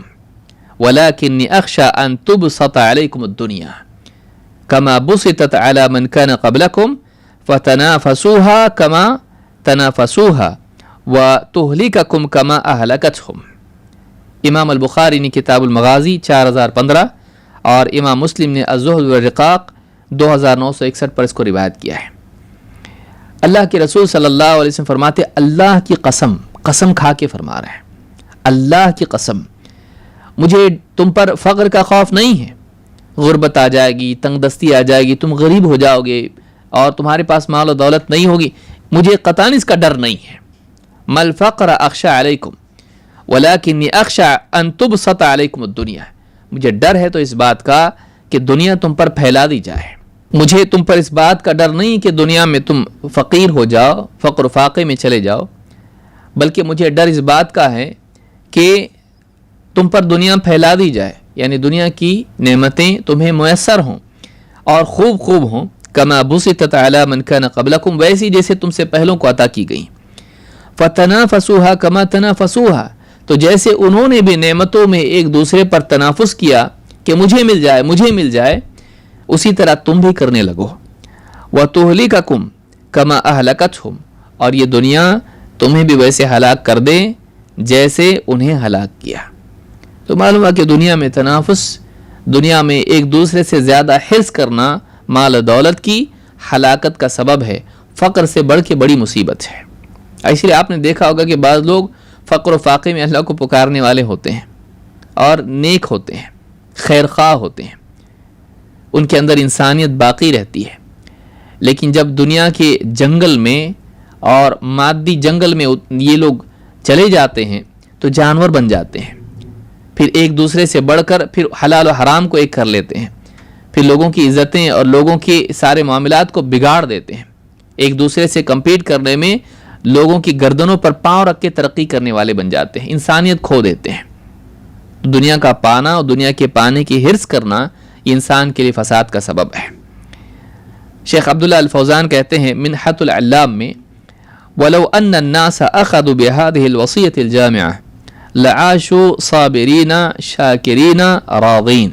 وَلَكِنِّي أَخْشَى أَن تُبْسَطَ عَلَيْكُمُ الدُّنْيَا كَمَا بُسِطَتْ عَلَى مَنْ كَانَ قَبْلَكُمْ فَتَنَافَسُوهَا كَمَا تَنَافَسُوهَا وَتُهْلِكَكُمْ كَمَا أَهْلَكَتْهُمْ۔ امام البخاری نے کتاب المغازی 4015 اور امام مسلم نے الزہد والرقاق 2961 پر اس کو روایت کیا ہے۔ اللہ کے رسول صلی اللہ علیہ وسلم فرماتے اللہ کی قسم، قسم کھا کے فرما رہے ہیں، اللہ کی قسم مجھے تم پر فقر کا خوف نہیں ہے، غربت آ جائے گی، تنگ دستی آ جائے گی، تم غریب ہو جاؤ گے اور تمہارے پاس مال و دولت نہیں ہوگی، مجھے قطعاً اس کا ڈر نہیں ہے۔ ما الفقر اخشى علیکم ولکنی اخشى ان تبسط علیکم الدنیا، مجھے ڈر ہے تو اس بات کا کہ دنیا تم پر پھیلا دی جائے، مجھے تم پر اس بات کا ڈر نہیں کہ دنیا میں تم فقیر ہو جاؤ، فقر و فاقے میں چلے جاؤ، بلکہ مجھے ڈر اس بات کا ہے کہ تم پر دنیا پھیلا دی جائے، یعنی دنیا کی نعمتیں تمہیں میسر ہوں اور خوب خوب ہوں، کما بسطت علی من کان قبلکم، ویسی جیسے تم سے پہلوں کو عطا کی گئیں، فتنافسوها کما تنافسوها، تو جیسے انہوں نے بھی نعمتوں میں ایک دوسرے پر تنافس کیا کہ مجھے مل جائے مجھے مل جائے، اسی طرح تم بھی کرنے لگو۔ وَتُهْلِكَكُمْ كَمَا أَهْلَكَتْهُمْ، اور یہ دنیا تمہیں بھی ویسے ہلاک کر دے جیسے انہیں ہلاک کیا۔ تو معلوم ہے کہ دنیا میں تنافس، دنیا میں ایک دوسرے سے زیادہ حرص کرنا مال و دولت کی ہلاکت کا سبب ہے، فقر سے بڑھ کے بڑی مصیبت ہے. اس لیے آپ نے دیکھا ہوگا کہ بعض لوگ فقر و فاقے میں اللہ کو پکارنے والے ہوتے ہیں اور نیک ہوتے ہیں, خیر خواہ ہوتے ہیں, ان کے اندر انسانیت باقی رہتی ہے, لیکن جب دنیا کے جنگل میں اور مادی جنگل میں یہ لوگ چلے جاتے ہیں تو جانور بن جاتے ہیں, پھر ایک دوسرے سے بڑھ کر پھر حلال و حرام کو ایک کر لیتے ہیں, پھر لوگوں کی عزتیں اور لوگوں کے سارے معاملات کو بگاڑ دیتے ہیں, ایک دوسرے سے کمپیٹ کرنے میں لوگوں کی گردنوں پر پاؤں رکھ کے ترقی کرنے والے بن جاتے ہیں, انسانیت کھو دیتے ہیں. دنیا کا پانا اور دنیا کے پانے کی حرص کرنا یہ انسان کے لیے فساد کا سبب ہے. شیخ عبداللہ الفوزان کہتے ہیں منحۃ العلام میں وَلَوْ أَنَّ النَّاسَ أَخَذُوا بِهَذِهِ الْوَصِيَّةِ الْجَامِعَةِ لَعَاشُوا صَابِرِينَ شَاكِرِينَ رَاضِينَ.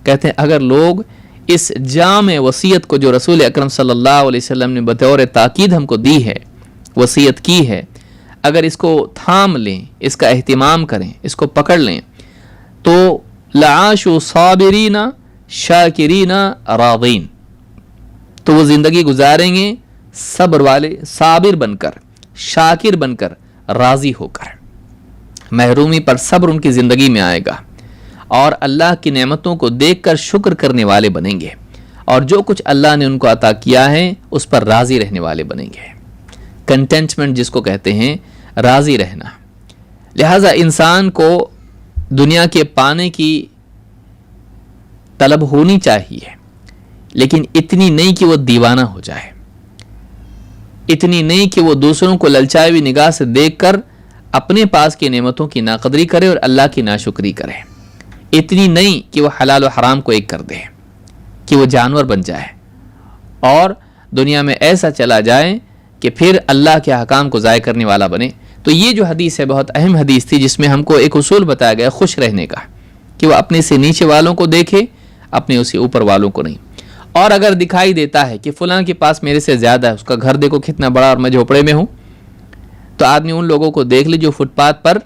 کہتے ہیں اگر لوگ اس جامع وصیت کو جو رسول اکرم صلی اللہ علیہ وسلم نے بطور تاکید ہم کو دی ہے, وصیت کی ہے, اگر اس کو تھام لیں, اس کا اہتمام کریں, اس کو پکڑ لیں, تو لعاشوا صابرین شاکرین راضین, تو وہ زندگی گزاریں گے صبر والے, صابر بن کر, شاکر بن کر, راضی ہو کر. محرومی پر صبر ان کی زندگی میں آئے گا اور اللہ کی نعمتوں کو دیکھ کر شکر کرنے والے بنیں گے, اور جو کچھ اللہ نے ان کو عطا کیا ہے اس پر راضی رہنے والے بنیں گے. کنٹینٹمنٹ جس کو کہتے ہیں, راضی رہنا. لہذا انسان کو دنیا کے پانے کی طلب ہونی چاہیے, لیکن اتنی نہیں کہ وہ دیوانہ ہو جائے, اتنی نہیں کہ وہ دوسروں کو للچائی ہوئی نگاہ سے دیکھ کر اپنے پاس کی نعمتوں کی ناقدری کرے اور اللہ کی ناشکری کرے, اتنی نہیں کہ وہ حلال و حرام کو ایک کر دے, کہ وہ جانور بن جائے اور دنیا میں ایسا چلا جائے کہ پھر اللہ کے احکام کو ضائع کرنے والا بنے. تو یہ جو حدیث ہے بہت اہم حدیث تھی, جس میں ہم کو ایک اصول بتایا گیا خوش رہنے کا, کہ وہ اپنے سے نیچے والوں کو دیکھے, اپنے اسے اوپر والوں کو نہیں. اور اگر دکھائی دیتا ہے کہ فلاں کے پاس میرے سے زیادہ ہے, اس کا گھر دیکھو کتنا بڑا اور میں جھوپڑے میں ہوں, تو آدمی ان لوگوں کو دیکھ لے جو فٹ پاتھ پر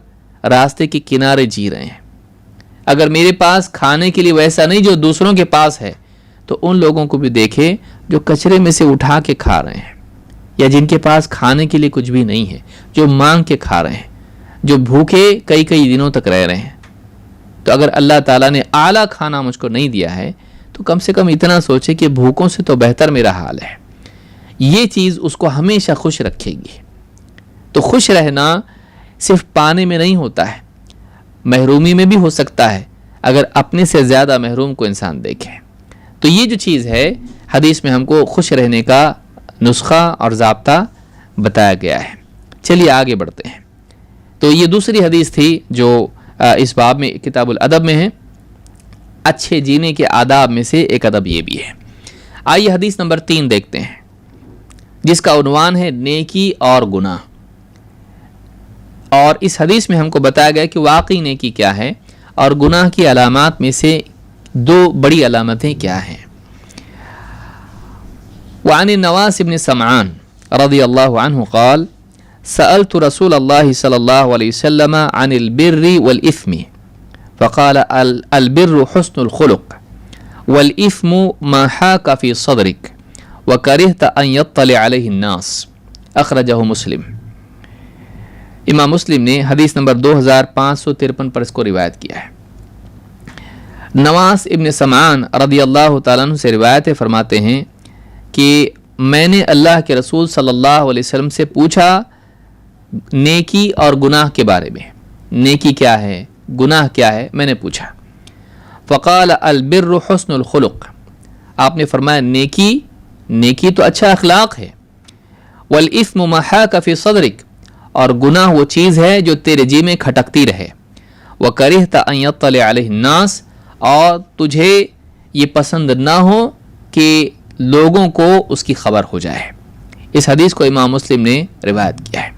راستے کے کنارے جی رہے ہیں. اگر میرے پاس کھانے کے لیے ویسا نہیں جو دوسروں کے پاس ہے, تو ان لوگوں کو بھی دیکھے جو کچرے میں سے اٹھا کے کھا رہے ہیں, یا جن کے پاس کھانے کے لیے کچھ بھی نہیں ہے, جو مانگ کے کھا رہے ہیں, جو بھوکے کئی کئی دنوں تک رہ رہے ہیں. تو اگر اللہ تعالیٰ نے اعلیٰ کھانا مجھ کو نہیں دیا ہے, تو کم سے کم اتنا سوچے کہ بھوکوں سے تو بہتر میرا حال ہے. یہ چیز اس کو ہمیشہ خوش رکھے گی. تو خوش رہنا صرف پانے میں نہیں ہوتا ہے, محرومی میں بھی ہو سکتا ہے, اگر اپنے سے زیادہ محروم کو انسان دیکھے. تو یہ جو چیز ہے حدیث میں ہم کو خوش رہنے کا نسخہ اور ضابطہ بتایا گیا ہے. چلیے آگے بڑھتے ہیں. تو یہ دوسری حدیث تھی جو اس باب میں کتاب الادب میں ہے. اچھے جینے کے آداب میں سے ایک ادب یہ بھی ہے. آئیے حدیث نمبر 3 دیکھتے ہیں, جس کا عنوان ہے نیکی اور گناہ. اور اس حدیث میں ہم کو بتایا گیا کہ واقعی نیکی کیا ہے اور گناہ کی علامات میں سے 2 بڑی علامتیں کیا ہیں. وعن النواس بن سمعان رضی اللہ عنہ قال سألت رسول اللہ صلی اللہ علیہ وسلم عن البر والإثم فقال البر حسن الخلق والإثم ما حاك في صدرك وكرهت أن يطلع عليه الناس. اخرجہ مسلم. امام مسلم نے حدیث نمبر 2553 پر اس کو روایت کیا ہے. نواس ابن سمعان رضی اللہ تعالیٰ عنہ سے روایت فرماتے ہیں کہ میں نے اللہ کے رسول صلی اللہ علیہ وسلم سے پوچھا نیکی اور گناہ کے بارے میں. نیکی کیا ہے, گناہ کیا ہے, میں نے پوچھا. فقال البر حسن الخلق, آپ نے فرمایا نیکی تو اچھا اخلاق ہے. والاثم ما حاك في صدرك, اور گناہ وہ چیز ہے جو تیرے جی میں کھٹکتی رہے. وکرہت ان یطلع علیہ الناس, اور تجھے یہ پسند نہ ہو کہ لوگوں کو اس کی خبر ہو جائے. اس حدیث کو امام مسلم نے روایت کیا ہے.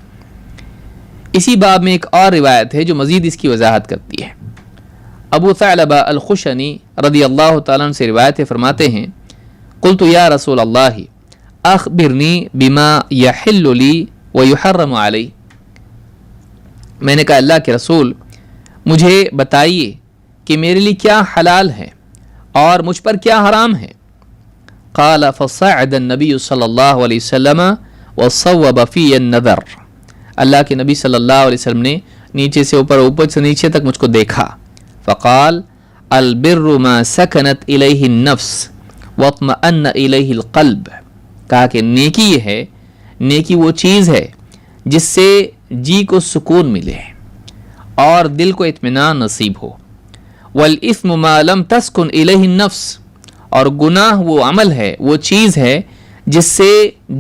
اسی باب میں ایک اور روایت ہے جو مزید اس کی وضاحت کرتی ہے. ابو ثعلبہ الخشنی رضی اللہ تعالیٰ عنہ سے روایت فرماتے ہیں قلت یا رسول اللہ اخبرنی بما یحل لی ویحرم علی. میں نے کہا اللہ کے رسول مجھے بتائیے کہ میرے لیے کیا حلال ہے اور مجھ پر کیا حرام ہے. قال فصعد النبی صلی اللہ علیہ وسلم وصوب فی النظر. اللہ کے نبی صلی اللہ علیہ وسلم نے نیچے سے اوپر، اوپر سے نیچے تک مجھ کو دیکھا. فقال البر ما سکنت الیہ النفس واطمأن الیہ القلب. کہا کہ نیکی یہ ہے، نیکی وہ چیز ہے جس سے جی کو سکون ملے اور دل کو اطمینان نصیب ہو. والاثم ما لم تسکن الیہ النفس. اور گناہ وہ عمل ہے، وہ چیز ہے جس سے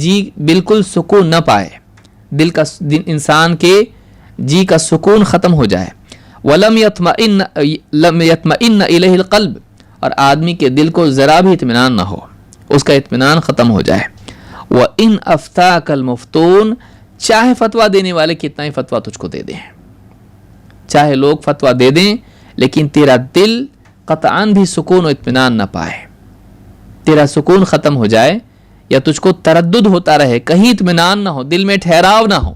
جی بالکل سکون نہ پائے، انسان کے جی کا سکون ختم ہو جائے. ولم یطمئن الیہ القلب. اور آدمی کے دل کو ذرا بھی اطمینان نہ ہو، اس کا اطمینان ختم ہو جائے. وَإِنْ أَفْتَاكَ الْمُفْتُونَ. چاہے فتویٰ دینے والے کتنا ہی فتویٰ تجھ کو دے دیں، چاہے لوگ فتویٰ دے دیں، لیکن تیرا دل قطعاً بھی سکون و اطمینان نہ پائے، تیرا سکون ختم ہو جائے یا تجھ کو تردد ہوتا رہے، کہیں اطمینان نہ ہو، دل میں ٹھہراؤ نہ ہو،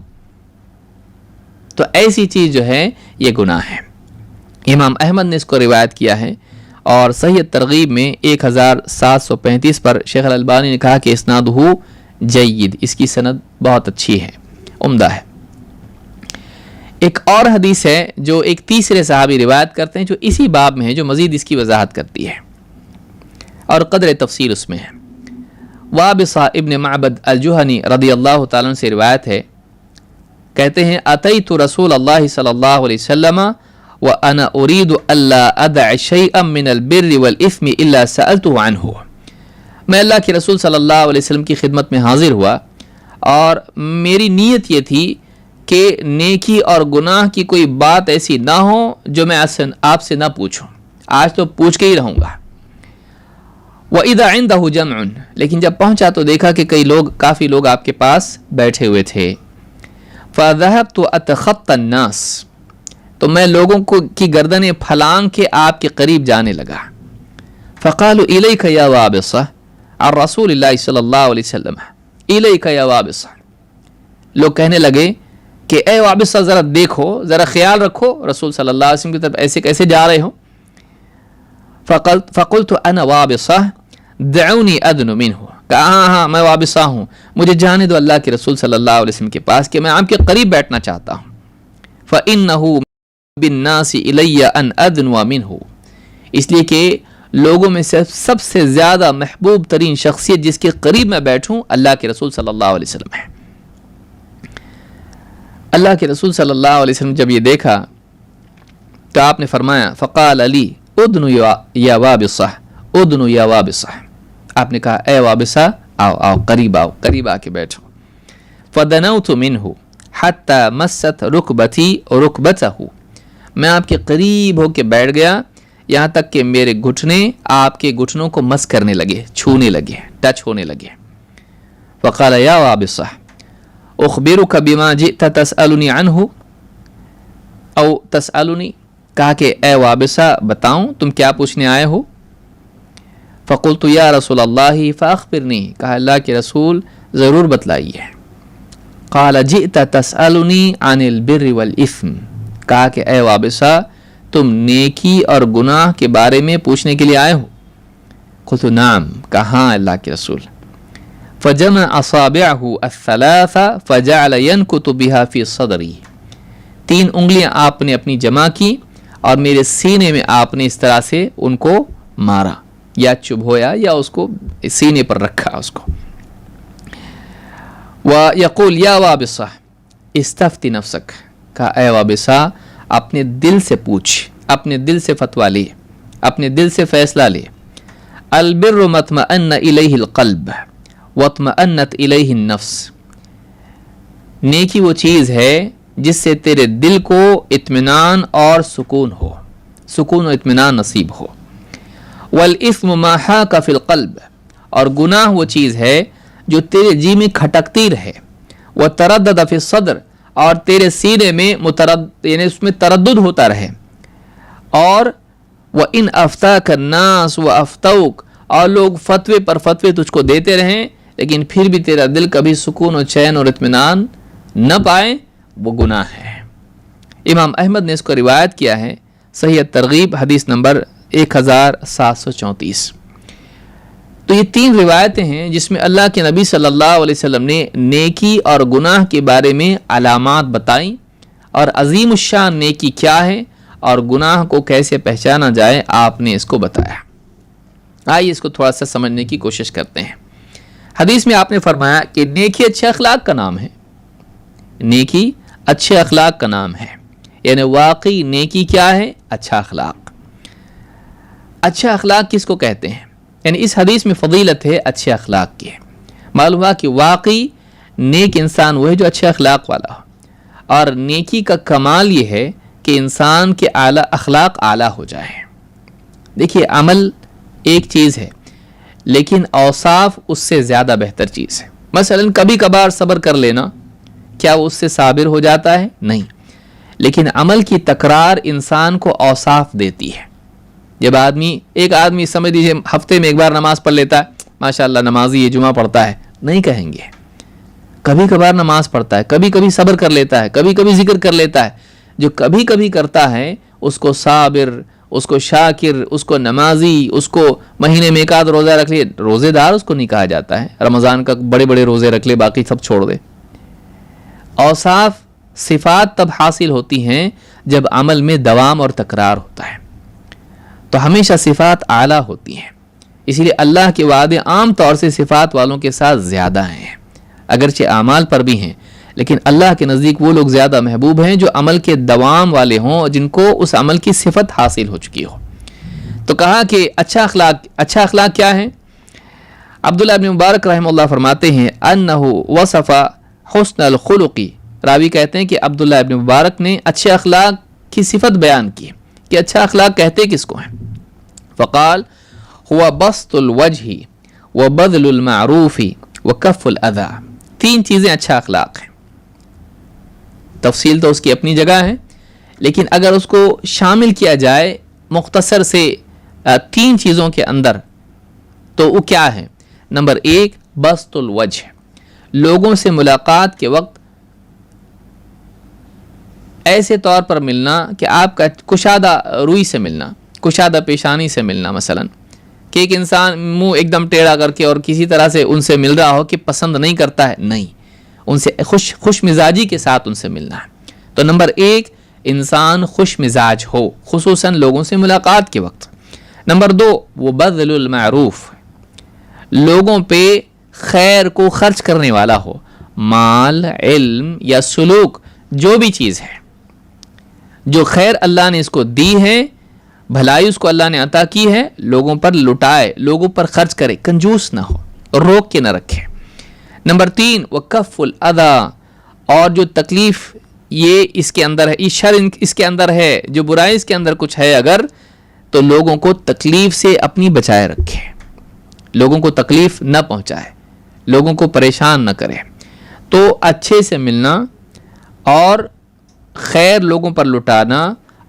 تو ایسی چیز جو ہے یہ گناہ ہے. امام احمد نے اس کو روایت کیا ہے، اور صحیح ترغیب میں 1735 پر شیخ الالبانی نے کہا کہ اسنادہ جید، اس کی سند بہت اچھی ہے، عمدہ ہے. ایک اور حدیث ہے جو ایک تیسرے صحابی روایت کرتے ہیں، جو اسی باب میں ہے، جو مزید اس کی وضاحت کرتی ہے اور قدر تفصیل اس میں ہے. وابصہ ابن معبد الجہنی رضی اللہ تعالیٰ عنہ سے روایت ہے، کہتے ہیں اتیت رسول اللہ صلی اللہ علیہ وسلم وانا اريد الا ادع شيئا من البر والاثم الا سالته عنه. میں اللہ کے رسول صلی اللہ علیہ وسلم کی خدمت میں حاضر ہوا اور میری نیت یہ تھی کہ نیکی اور گناہ کی کوئی بات ایسی نہ ہو جو میں آپ سے نہ پوچھوں، آج تو پوچھ کے ہی رہوں گا. وَإِذَا عِنْدَهُ جَمْعٌ. لیکن جب پہنچا تو دیکھا کہ کافی لوگ آپ کے پاس بیٹھے ہوئے تھے. فَذَهَبْتُ أَتَخَطَّ النَّاسِ. تو میں لوگوں کی گردنیں پھلانگ کے آپ کے قریب جانے لگا. فَقَالُوا إِلَيْكَ يَا وَابِصَةَ عن رسول اللہ صلی اللہ علیہ وسلم إِلَيْكَ يَا وَابِصَةَ. لوگ کہنے لگے کہ اے وابصہ ذرا دیکھو، ذرا خیال رکھو، رسول صلی اللہ علیہ وسلم کی طرف ایسے کیسے جا رہے ہو. فقلت انا وابصہ دعونی ادن منہ. کہا ہاں میں وابصہ ہوں، مجھے جانے دو اللہ کے رسول صلی اللہ علیہ وسلم کے پاس کہ میں آپ کے قریب بیٹھنا چاہتا ہوں. فإنہ بالناس الی ان ادنو منہ. اس لیے کہ لوگوں میں سے سب سے زیادہ محبوب ترین شخصیت جس کے قریب میں بیٹھوں اللہ کے رسول صلی اللہ علیہ وسلم ہے. اللہ کے رسول صلی اللہ علیہ وسلم جب یہ دیکھا تو آپ نے فرمایا فقال علی ادنو یا وابصہ ادنو یا وابصہ. آپ نے کہا اے وابصہ آؤ آؤ قریب آؤ، قریب آ کے بیٹھو. فدنوت منہ حتی مست رکبتی رکبتہ. میں آپ کے قریب ہو کے بیٹھ گیا یہاں تک کہ میرے گھٹنے آپ کے گھٹنوں کو مس کرنے لگے، چھونے لگے، ٹچ ہونے لگے. فقال یا وابصہ اخبرک بما جئت تسألنی عنہ او تسألنی. کہا کہ اے وابصہ بتاؤں تم کیا پوچھنے آئے ہو. فقلت یا رسول اللہ فاخبرنی. کہا اللہ کے رسول ضرور بتلائیے. قال جئت تسألنی عن البر والاثم. کہا کہ اے وابصہ تم نیکی اور گناہ کے بارے میں پوچھنے کے لیے آئے ہو. قلت نعم. کہا ہاں اللہ کے رسول. فجمع اصابعه الثلاث فجعل ينكت بها في صدري. 3 انگلیاں آپ نے اپنی جمع کی اور میرے سینے میں آپ نے اس طرح سے ان کو مارا یا چبھویا یا اس کو سینے پر رکھا اس کو. ويقول يا وابصة استفت نفسك. کہا اے وابصہ اپنے دل سے پوچھ، اپنے دل سے فتویٰ لے، اپنے دل سے فیصلہ لے. البر ما اطمأن الیہ القلب واطمأنت الیہ النفس. نیکی وہ چیز ہے جس سے تیرے دل کو اطمینان اور سکون ہو، سکون و اطمینان نصیب ہو. والاثم ما حاک فی القلب. اور گناہ وہ چیز ہے جو تیرے جی میں کھٹکتی رہے. وتردد فی الصدر. اور تیرے سینے میں یعنی اس میں تردد ہوتا رہے. اور وَإِنْ أَفْتَاكَ النَّاسُ وَأَفْتَوْكَ. اور لوگ فتوے پر فتوے تجھ کو دیتے رہیں لیکن پھر بھی تیرا دل کبھی سکون و چین اور اطمینان نہ پائے، وہ گناہ ہے. امام احمد نے اس کو روایت کیا ہے، صحیح ترغیب حدیث نمبر 1734. تو یہ 3 روایتیں ہیں جس میں اللہ کے نبی صلی اللہ علیہ وسلم نے نیکی اور گناہ کے بارے میں علامات بتائیں اور عظیم الشان نیکی کیا ہے اور گناہ کو کیسے پہچانا جائے آپ نے اس کو بتایا. آئیے اس کو تھوڑا سا سمجھنے کی کوشش کرتے ہیں. حدیث میں آپ نے فرمایا کہ نیکی اچھے اخلاق کا نام ہے. نیکی اچھے اخلاق کا نام ہے. یعنی واقعی نیکی کیا ہے؟ اچھا اخلاق. اچھا اخلاق کس کو کہتے ہیں؟ یعنی اس حدیث میں فضیلت ہے اچھے اخلاق کی. معلوم ہوا کہ واقعی نیک انسان وہ ہے جو اچھے اخلاق والا ہو. اور نیکی کا کمال یہ ہے کہ انسان کے اعلیٰ اخلاق اعلیٰ ہو جائے. دیکھیے عمل ایک چیز ہے لیکن اوصاف اس سے زیادہ بہتر چیز ہے. مثلا کبھی کبھار صبر کر لینا کیا وہ اس سے صابر ہو جاتا ہے؟ نہیں. لیکن عمل کی تکرار انسان کو اوصاف دیتی ہے. جب ایک آدمی سمجھ لیجیے ہفتے میں ایک بار نماز پڑھ لیتا ہے، ماشاءاللہ نمازی یہ جمعہ پڑھتا ہے، نہیں کہیں گے. کبھی کبھار نماز پڑھتا ہے، کبھی کبھی صبر کر لیتا ہے، کبھی کبھی ذکر کر لیتا ہے. جو کبھی کبھی کرتا ہے اس کو صابر، اس کو شاکر، اس کو نمازی، اس کو مہینے میں 1 آدھ روزہ رکھ لے، روزے دار اس کو نہیں کہا جاتا ہے. رمضان کا بڑے بڑے روزے رکھ لے باقی سب چھوڑ دے. اوصاف صفات تب حاصل ہوتی ہیں جب عمل میں دوام اور تکرار ہوتا ہے. تو ہمیشہ صفات اعلیٰ ہوتی ہیں. اسی لیے اللہ کے وعدے عام طور سے صفات والوں کے ساتھ زیادہ ہیں، اگرچہ اعمال پر بھی ہیں لیکن اللہ کے نزدیک وہ لوگ زیادہ محبوب ہیں جو عمل کے دوام والے ہوں اور جن کو اس عمل کی صفت حاصل ہو چکی ہو. تو کہا کہ اچھا اخلاق کیا ہے؟ عبداللہ ابن مبارک رحمہ اللہ فرماتے ہیں انہ وصف حسن الخلقی. راوی کہتے ہیں کہ عبداللہ ابن مبارک نے اچھے اخلاق کی صفت بیان کی کہ اچھا اخلاق کہتے کس کو ہیں. فقال هو بسط الوجہ وبذل المعروف وکف الاذى. 3 چیزیں اچھا اخلاق ہیں. تفصیل تو اس کی اپنی جگہ ہے لیکن اگر اس کو شامل کیا جائے مختصر سے 3 چیزوں کے اندر تو وہ کیا ہے؟ نمبر 1 بسط الوجہ. لوگوں سے ملاقات کے وقت ایسے طور پر ملنا کہ آپ کا کشادہ روئی سے ملنا، کشادہ پیشانی سے ملنا. مثلا کہ ایک انسان منہ ایک دم ٹیڑھا کر کے اور کسی طرح سے ان سے مل رہا ہو کہ پسند نہیں کرتا ہے، نہیں، ان سے خوش مزاجی کے ساتھ ان سے ملنا ہے. تو نمبر 1 انسان خوش مزاج ہو خصوصاً لوگوں سے ملاقات کے وقت. نمبر 2 وہ بذل المعروف، لوگوں پہ خیر کو خرچ کرنے والا ہو. مال، علم یا سلوک جو بھی چیز ہے، جو خیر اللہ نے اس کو دی ہے، بھلائی اس کو اللہ نے عطا کی ہے، لوگوں پر لٹائے، لوگوں پر خرچ کرے، کنجوس نہ ہو، روک کے نہ رکھے. نمبر 3 وکف الاذی، اور جو تکلیف یہ اس کے اندر ہے، یہ شر اس کے اندر ہے، جو برائی اس کے اندر کچھ ہے اگر، تو لوگوں کو تکلیف سے اپنی بچائے رکھے، لوگوں کو تکلیف نہ پہنچائے، لوگوں کو پریشان نہ کرے. تو اچھے سے ملنا اور خیر لوگوں پر لٹانا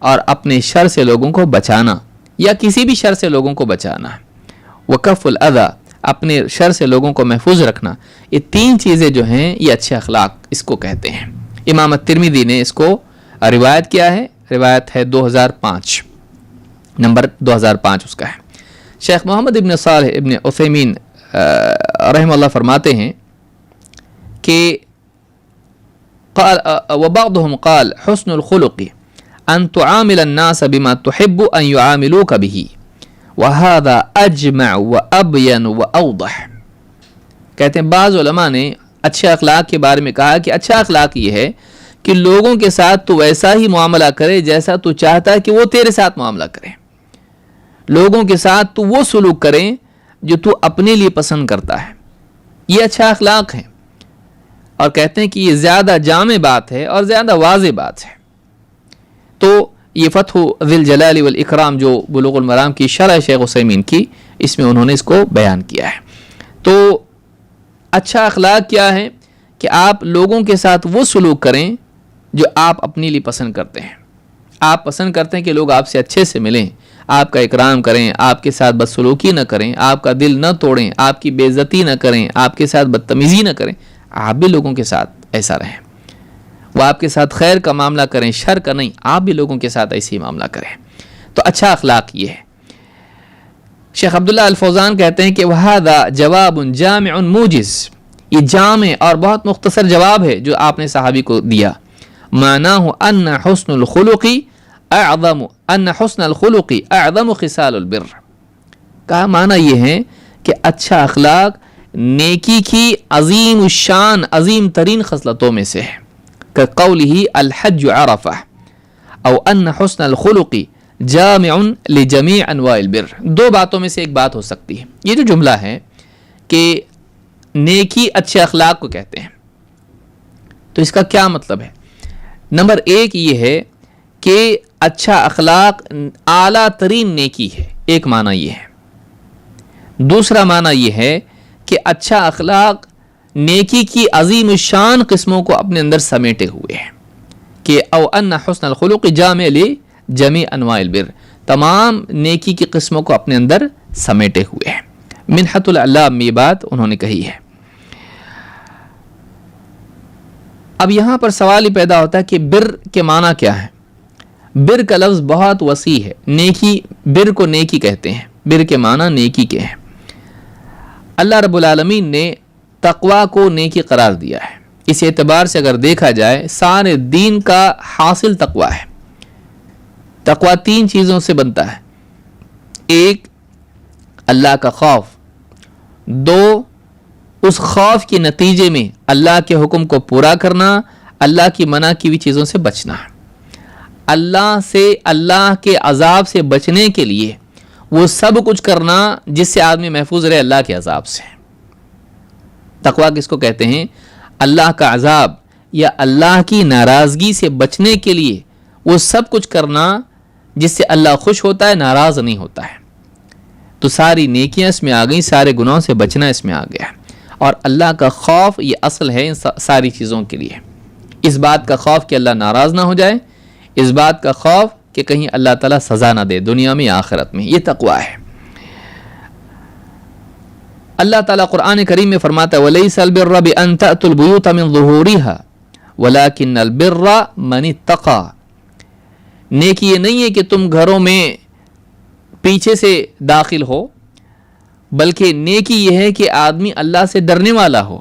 اور اپنے شر سے لوگوں کو بچانا یا کسی بھی شر سے لوگوں کو بچانا. وکف الاذی، اپنے شر سے لوگوں کو محفوظ رکھنا. یہ 3 چیزیں جو ہیں یہ اچھے اخلاق اس کو کہتے ہیں. امام الترمذی نے اس کو روایت کیا ہے، روایت ہے 2005، نمبر 2005 اس کا ہے. شیخ محمد ابن صالح ابن عثیمین رحمہ اللہ فرماتے ہیں کہ قال وبعضهم قال حسن الخلق ان تعامل الناس بما تحب ان يعاملوك به وهذا اجمع وابين واوضح. کہتے ہیں بعض علماء نے اچھے اخلاق کے بارے میں کہا کہ اچھا اخلاق یہ ہے کہ لوگوں کے ساتھ تو ویسا ہی معاملہ کرے جیسا تو چاہتا ہے کہ وہ تیرے ساتھ معاملہ کریں. لوگوں کے ساتھ تو وہ سلوک کریں جو تو اپنے لیے پسند کرتا ہے. یہ اچھا اخلاق ہے. اور کہتے ہیں کہ یہ زیادہ جامع بات ہے اور زیادہ واضح بات ہے. تو یہ فتح ذی الجلال والاکرام جو بلوغ المرام کی شرح شیخ عثیمین کی، اس میں انہوں نے اس کو بیان کیا ہے. تو اچھا اخلاق کیا ہے کہ آپ لوگوں کے ساتھ وہ سلوک کریں جو آپ اپنے لیے پسند کرتے ہیں. آپ پسند کرتے ہیں کہ لوگ آپ سے اچھے سے ملیں، آپ کا اکرام کریں، آپ کے ساتھ بدسلوکی نہ کریں، آپ کا دل نہ توڑیں، آپ کی بے عزتی نہ کریں، آپ کے ساتھ بدتمیزی نہ کریں. آپ بھی لوگوں کے ساتھ ایسا رہیں. وہ آپ کے ساتھ خیر کا معاملہ کریں، شر کا نہیں. آپ بھی لوگوں کے ساتھ ایسے ہی معاملہ کریں. تو اچھا اخلاق یہ ہے. شیخ عبداللہ الفوزان کہتے ہیں کہ وَهَذَا جَوَابٌ جَامِعٌ مُوجِزٌ، یہ جامع اور بہت مختصر جواب ہے جو آپ نے صحابی کو دیا. معناہ ان حسن الخلق اعظم خصال البر، کہا معنی یہ ہے کہ اچھا اخلاق نیکی کی عظیم الشان عظیم ترین خصلتوں میں سے ہے. كقوله الحج عرفہ او ان حسن الخلق جامع لجمیع انواع البر. دو باتوں میں سے ایک بات ہو سکتی ہے. یہ جو جملہ ہے کہ نیکی اچھے اخلاق کو کہتے ہیں، تو اس کا کیا مطلب ہے؟ نمبر ایک یہ ہے کہ اچھا اخلاق اعلیٰ ترین نیکی ہے، ایک معنی یہ ہے. دوسرا معنی یہ ہے کہ اچھا اخلاق نیکی کی عظیم الشان قسموں کو اپنے اندر سمیٹے ہوئے ہیں، کہ او ان حسن الخلق جامع لجمیع انواع البر، تمام نیکی کی قسموں کو اپنے اندر سمیٹے ہوئے ہیں. منحت العلام میں یہ بات انہوں نے کہی ہے. اب یہاں پر سوال ہی پیدا ہوتا ہے کہ بر کے معنی کیا ہے؟ بر کا لفظ بہت وسیع ہے. نیکی، بر کو نیکی کہتے ہیں، بر کے معنی نیکی کے ہیں. اللہ رب العالمین نے تقوی کو نیکی قرار دیا ہے. اس اعتبار سے اگر دیکھا جائے سارے دین کا حاصل تقوی ہے. تقوی تین چیزوں سے بنتا ہے. ایک، اللہ کا خوف. دو، اس خوف کے نتیجے میں اللہ کے حکم کو پورا کرنا، اللہ کی منع کی ہوئی چیزوں سے بچنا. اللہ کے عذاب سے بچنے کے لیے وہ سب کچھ کرنا جس سے آدمی محفوظ رہے اللہ کے عذاب سے. تقوی کس کو کہتے ہیں؟ اللہ کا عذاب یا اللہ کی ناراضگی سے بچنے کے لیے وہ سب کچھ کرنا جس سے اللہ خوش ہوتا ہے، ناراض نہیں ہوتا ہے. تو ساری نیکیاں اس میں آ گئیں، سارے گناہوں سے بچنا اس میں آ گیا. اور اللہ کا خوف یہ اصل ہے ان ساری چیزوں کے لیے. اس بات کا خوف کہ اللہ ناراض نہ ہو جائے، اس بات کا خوف کہ کہیں اللہ تعالیٰ سزا نہ دے دنیا میں یا آخرت میں. یہ تقوی ہے. اللہ تعالیٰ قرآن کریم میں فرماتا ہے وَلَيْسَ الْبِرَّ بِأَن تَأْتُوا الْبُيُوتَ مِن ظُهُورِهَا وَلَكِنَّ الْبِرَّ مَنِ اتَّقَى. نیکی یہ نہیں ہے کہ تم گھروں میں پیچھے سے داخل ہو، بلکہ نیکی یہ ہے کہ آدمی اللہ سے ڈرنے والا ہو.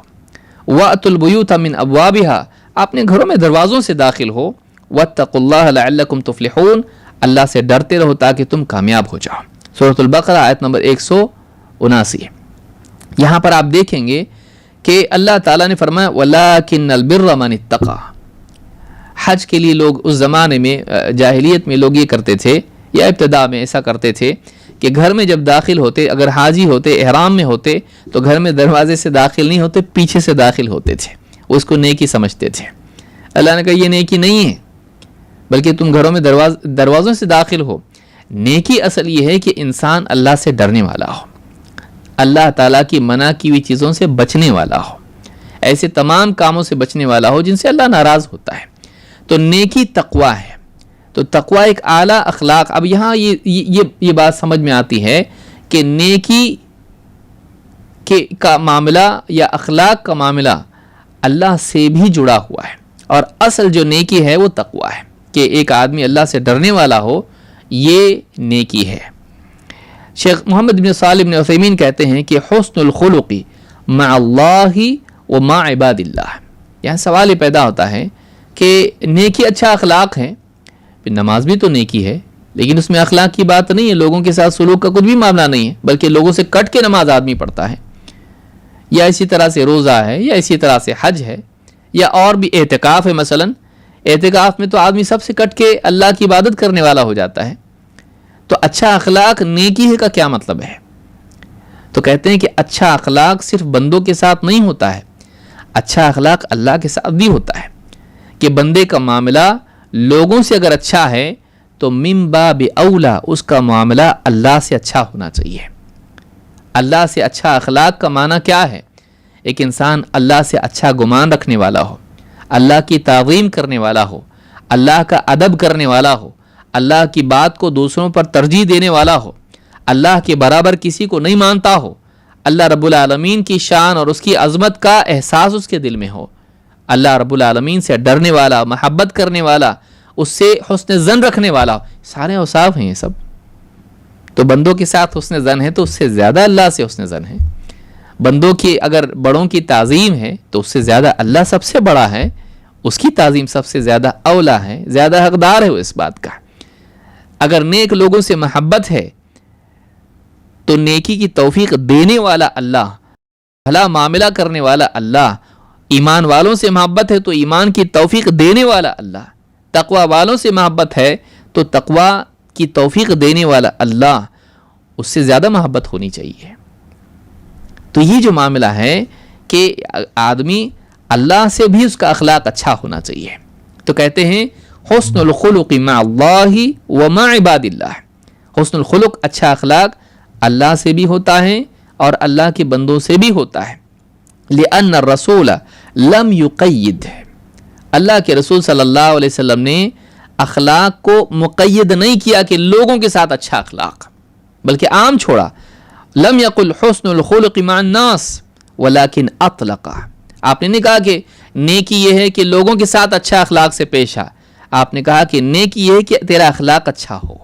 وَأْتُوا الْبُيُوتَ مِنْ أَبْوَابِهَا، اپنے گھروں میں دروازوں سے داخل ہو. وَاتَّقُوا اللَّهَ لَعَلَّكُمْ تُفْلِحُونَ، اللہ سے ڈرتے رہو تاکہ تم کامیاب ہو جاؤ. سورۃ البقرہ آیت نمبر 179. یہاں پر آپ دیکھیں گے کہ اللہ تعالیٰ نے فرمایا وَلَكِنَّ الْبِرَّ مَنِ اتَّقَى. حج کے لیے لوگ اس زمانے میں جاہلیت میں لوگ یہ کرتے تھے یا ابتدا میں ایسا کرتے تھے کہ گھر میں جب داخل ہوتے، اگر حاجی ہوتے، احرام میں ہوتے، تو گھر میں دروازے سے داخل نہیں ہوتے، پیچھے سے داخل ہوتے تھے. اس کو نیکی سمجھتے تھے. اللہ نے کہا یہ نیکی نہیں ہے، بلکہ تم گھروں میں دروازوں سے داخل ہو. نیکی اصل یہ ہے کہ انسان اللہ سے ڈرنے والا ہو، اللہ تعالیٰ کی منع کی ہوئی چیزوں سے بچنے والا ہو، ایسے تمام کاموں سے بچنے والا ہو جن سے اللہ ناراض ہوتا ہے. تو نیکی تقوی ہے. تو تقوی ایک اعلیٰ اخلاق. اب یہاں یہ بات سمجھ میں آتی ہے کہ نیکی کا معاملہ یا اخلاق کا معاملہ اللہ سے بھی جڑا ہوا ہے، اور اصل جو نیکی ہے وہ تقوی ہے کہ ایک آدمی اللہ سے ڈرنے والا ہو. یہ نیکی ہے. شیخ محمد بن صالح بن عثیمین کہتے ہیں کہ حسن الخلق مع اللہ و مع عباد اللہ. یہاں سوال یہ پیدا ہوتا ہے کہ نیکی اچھا اخلاق ہے، نماز بھی تو نیکی ہے، لیکن اس میں اخلاق کی بات نہیں ہے، لوگوں کے ساتھ سلوک کا کچھ بھی معاملہ نہیں ہے، بلکہ لوگوں سے کٹ کے نماز آدمی پڑھتا ہے، یا اسی طرح سے روزہ ہے، یا اسی طرح سے حج ہے، یا اور بھی اعتکاف ہے. مثلا اعتکاف میں تو آدمی سب سے کٹ کے اللہ کی عبادت کرنے والا ہو جاتا ہے. تو اچھا اخلاق نیکی ہے کا کیا مطلب ہے؟ تو کہتے ہیں کہ اچھا اخلاق صرف بندوں کے ساتھ نہیں ہوتا ہے، اچھا اخلاق اللہ کے ساتھ بھی ہوتا ہے. کہ بندے کا معاملہ لوگوں سے اگر اچھا ہے تو من باب اولا اس کا معاملہ اللہ سے اچھا ہونا چاہیے. اللہ سے اچھا اخلاق کا معنی کیا ہے؟ ایک انسان اللہ سے اچھا گمان رکھنے والا ہو، اللہ کی تعظیم کرنے والا ہو، اللہ کا ادب کرنے والا ہو، اللہ کی بات کو دوسروں پر ترجیح دینے والا ہو، اللہ کے برابر کسی کو نہیں مانتا ہو، اللہ رب العالمین کی شان اور اس کی عظمت کا احساس اس کے دل میں ہو، اللہ رب العالمین سے ڈرنے والا، محبت کرنے والا، اس سے حسن ظن رکھنے والا. سارے اوصاف ہیں یہ سب. تو بندوں کے ساتھ حسن زن ہے تو اس سے زیادہ اللہ سے حسن زن ہے. بندوں کی اگر بڑوں کی تعظیم ہے تو اس سے زیادہ اللہ سب سے بڑا ہے, اس کی تعظیم سب سے زیادہ اولا ہے, زیادہ حقدار ہے وہ اس بات کا. اگر نیک لوگوں سے محبت ہے تو نیکی کی توفیق دینے والا اللہ, بھلا معاملہ کرنے والا اللہ. ایمان والوں سے محبت ہے تو ایمان کی توفیق دینے والا اللہ. تقوی والوں سے محبت ہے تو تقوی کی توفیق دینے والا اللہ. اس سے زیادہ محبت ہونی چاہیے. تو یہ جو معاملہ ہے کہ آدمی اللہ سے بھی اس کا اخلاق اچھا ہونا چاہیے. تو کہتے ہیں حسن الخلق مع اللہ و مع عباد اللہ. حسن الخلق, اچھا اخلاق اللہ سے بھی ہوتا ہے اور اللہ کے بندوں سے بھی ہوتا ہے. لأن الرسول لم یقید, اللہ کے رسول صلی اللہ علیہ وسلم نے اخلاق کو مقید نہیں کیا کہ لوگوں کے ساتھ اچھا اخلاق, بلکہ عام چھوڑا. لم یقل حسن الخلق مع الناس ولكن اطلق. آپ نے نہیں کہا کہ نیکی یہ ہے کہ لوگوں کے ساتھ اچھا اخلاق سے پیش آ, آپ نے کہا کہ نیکی یہ ہے کہ تیرا اخلاق اچھا ہو,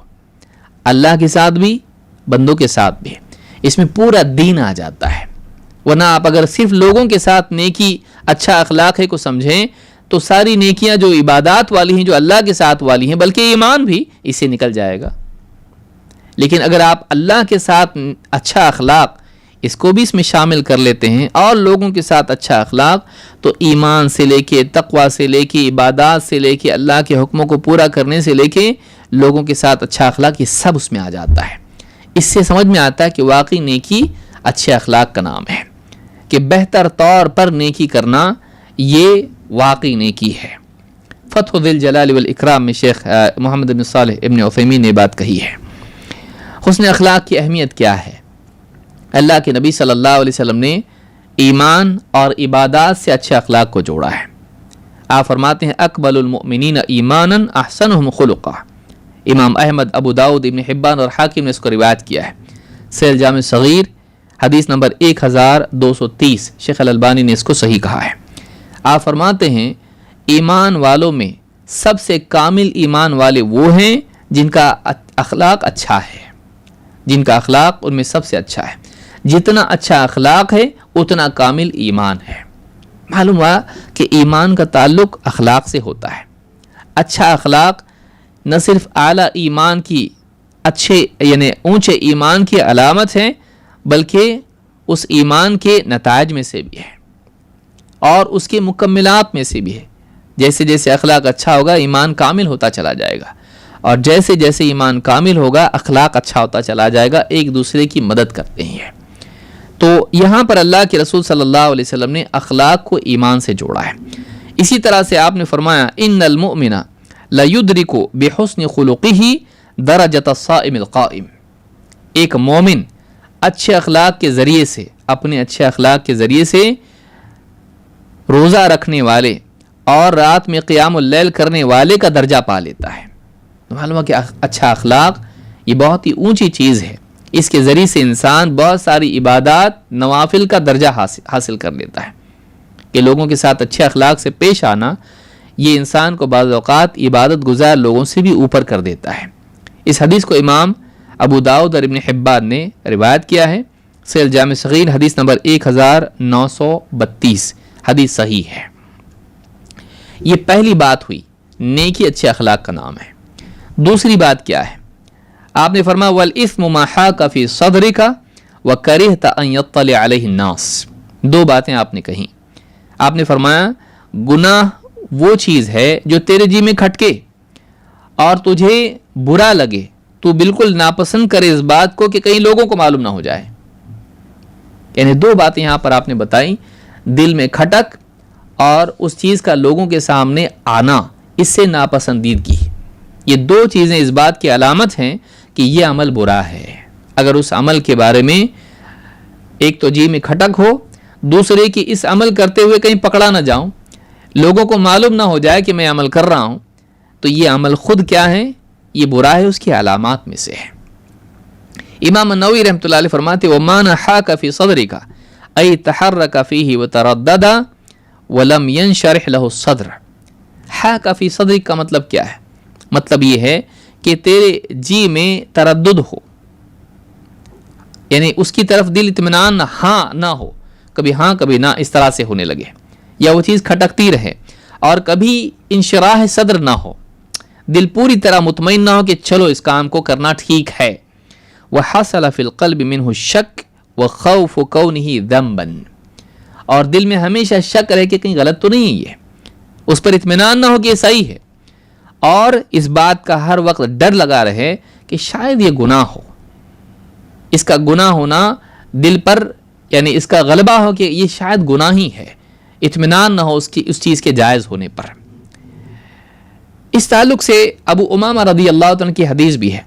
اللہ کے ساتھ بھی بندوں کے ساتھ بھی. اس میں پورا دین آ جاتا ہے. ورنہ آپ اگر صرف لوگوں کے ساتھ نیکی اچھا اخلاق ہے کو سمجھیں تو ساری نیکیاں جو عبادات والی ہیں, جو اللہ کے ساتھ والی ہیں, بلکہ ایمان بھی اس سے نکل جائے گا. لیکن اگر آپ اللہ کے ساتھ اچھا اخلاق اس کو بھی اس میں شامل کر لیتے ہیں اور لوگوں کے ساتھ اچھا اخلاق, تو ایمان سے لے کے تقوی سے لے کے عبادات سے لے کے اللہ کے حکموں کو پورا کرنے سے لے کے لوگوں کے ساتھ اچھا اخلاق, یہ سب اس میں آ جاتا ہے. اس سے سمجھ میں آتا ہے کہ واقعی نیکی اچھے اخلاق کا نام ہے, کہ بہتر طور پر نیکی کرنا یہ واقعی نیکی ہے. فتح ذی الجلال والاکرام میں شیخ محمد بن صالح ابن عثیمین نے بات کہی ہے. حسن اخلاق کی اہمیت کیا ہے؟ اللہ کے نبی صلی اللہ علیہ وسلم نے ایمان اور عبادات سے اچھے اخلاق کو جوڑا ہے. آپ فرماتے ہیں اکمل المؤمنین ایمانا احسنهم خلقا. امام احمد, ابو داؤد, ابن حبان اور حاکم نے اس کو روایت کیا ہے. سیل جامع صغیر حدیث نمبر 1230. شیخ الالبانی نے اس کو صحیح کہا ہے. آپ فرماتے ہیں ایمان والوں میں سب سے کامل ایمان والے وہ ہیں جن کا اخلاق اچھا ہے, جن کا اخلاق ان میں سب سے اچھا ہے. جتنا اچھا اخلاق ہے اتنا کامل ایمان ہے. معلوم ہوا کہ ایمان کا تعلق اخلاق سے ہوتا ہے. اچھا اخلاق نہ صرف اعلیٰ ایمان کی اچھے یعنی اونچے ایمان کی علامت ہے, بلکہ اس ایمان کے نتائج میں سے بھی ہے اور اس کے مکملات میں سے بھی ہے. جیسے جیسے اخلاق اچھا ہوگا ایمان کامل ہوتا چلا جائے گا, اور جیسے جیسے ایمان کامل ہوگا اخلاق اچھا ہوتا چلا جائے گا. ایک دوسرے کی مدد کرتے ہیں. تو یہاں پر اللہ کے رسول صلی اللہ علیہ وسلم نے اخلاق کو ایمان سے جوڑا ہے. اسی طرح سے آپ نے فرمایا ان المؤمن لیدرک بحسن خلقہ درجۃ الصائم القائم. ایک مومن اچھے اخلاق کے ذریعے سے, اپنے اچھے اخلاق کے ذریعے سے روزہ رکھنے والے اور رات میں قیام اللیل کرنے والے کا درجہ پا لیتا ہے. معلوم ہے کہ اچھا اخلاق یہ بہت ہی اونچی چیز ہے. اس کے ذریعے سے انسان بہت ساری عبادات نوافل کا درجہ حاصل کر لیتا ہے. کہ لوگوں کے ساتھ اچھے اخلاق سے پیش آنا یہ انسان کو بعض اوقات عبادت گزار لوگوں سے بھی اوپر کر دیتا ہے. اس حدیث کو امام ابو داؤد اور ابن حبان نے روایت کیا ہے. سیل جامع صغیر حدیث نمبر 1932. حدیث صحیح ہے. یہ پہلی بات ہوئی, نیکی اچھے اخلاق کا نام ہے. دوسری بات کیا ہے؟ آپ نے فرمایا والاسم ما حاک فی صدرک وکرہت ان یطلع علیہ الناس. دو باتیں آپ نے کہیں. آپ نے فرمایا گناہ وہ چیز ہے جو تیرے جی میں کھٹکے اور تجھے برا لگے, تو بالکل ناپسند کرے اس بات کو کہ کئی لوگوں کو معلوم نہ ہو جائے. یعنی دو باتیں یہاں پر آپ نے بتائی, دل میں کھٹک اور اس چیز کا لوگوں کے سامنے آنا, اس سے ناپسندیدگی. یہ دو چیزیں اس بات کی علامت ہیں کہ یہ عمل برا ہے. اگر اس عمل کے بارے میں ایک تو جی میں کھٹک ہو, دوسرے کہ اس عمل کرتے ہوئے کہیں پکڑا نہ جاؤں, لوگوں کو معلوم نہ ہو جائے کہ میں عمل کر رہا ہوں, تو یہ عمل خود کیا ہے؟ یہ برا ہے, اس کی علامات میں سے ہے. امام النووی رحمۃ اللہ علیہ فرماتے وَمَا نَحَاكَ فِي صَدْرِكَ أَيْ تَحَرَّكَ فِيهِ وَتَرَدَّدَ وَلَمْ يَنْشَرِحْ لَهُ الصَّدْرُ. حَاكَ فِي صَدْرِكَ کا مطلب کیا ہے؟ مطلب یہ ہے کہ تیرے جی میں تردد ہو, یعنی اس کی طرف دل اطمینان ہاں نہ ہو، کبھی ہاں کبھی نہ، اس طرح سے ہونے لگے، یا وہ چیز کھٹکتی رہے، اور کبھی انشراح صدر نہ ہو، دل پوری طرح مطمئن نہ ہو کہ چلو اس کام کو کرنا ٹھیک ہے۔ وحصل فی القلب منہ الشک وخوف کونہ ذنبا، اور دل میں ہمیشہ شک رہے کہ کہیں غلط تو نہیں ہے، یہ اس پر اطمینان نہ ہو کہ یہ صحیح ہے، اور اس بات کا ہر وقت ڈر لگا رہے کہ شاید یہ گناہ ہو، اس کا گناہ ہونا دل پر، یعنی اس کا غلبہ ہو کہ یہ شاید گناہ ہی ہے، اطمینان نہ ہو اس چیز کے جائز ہونے پر۔ اس تعلق سے ابو امامہ رضی اللہ عنہ کی حدیث بھی ہے،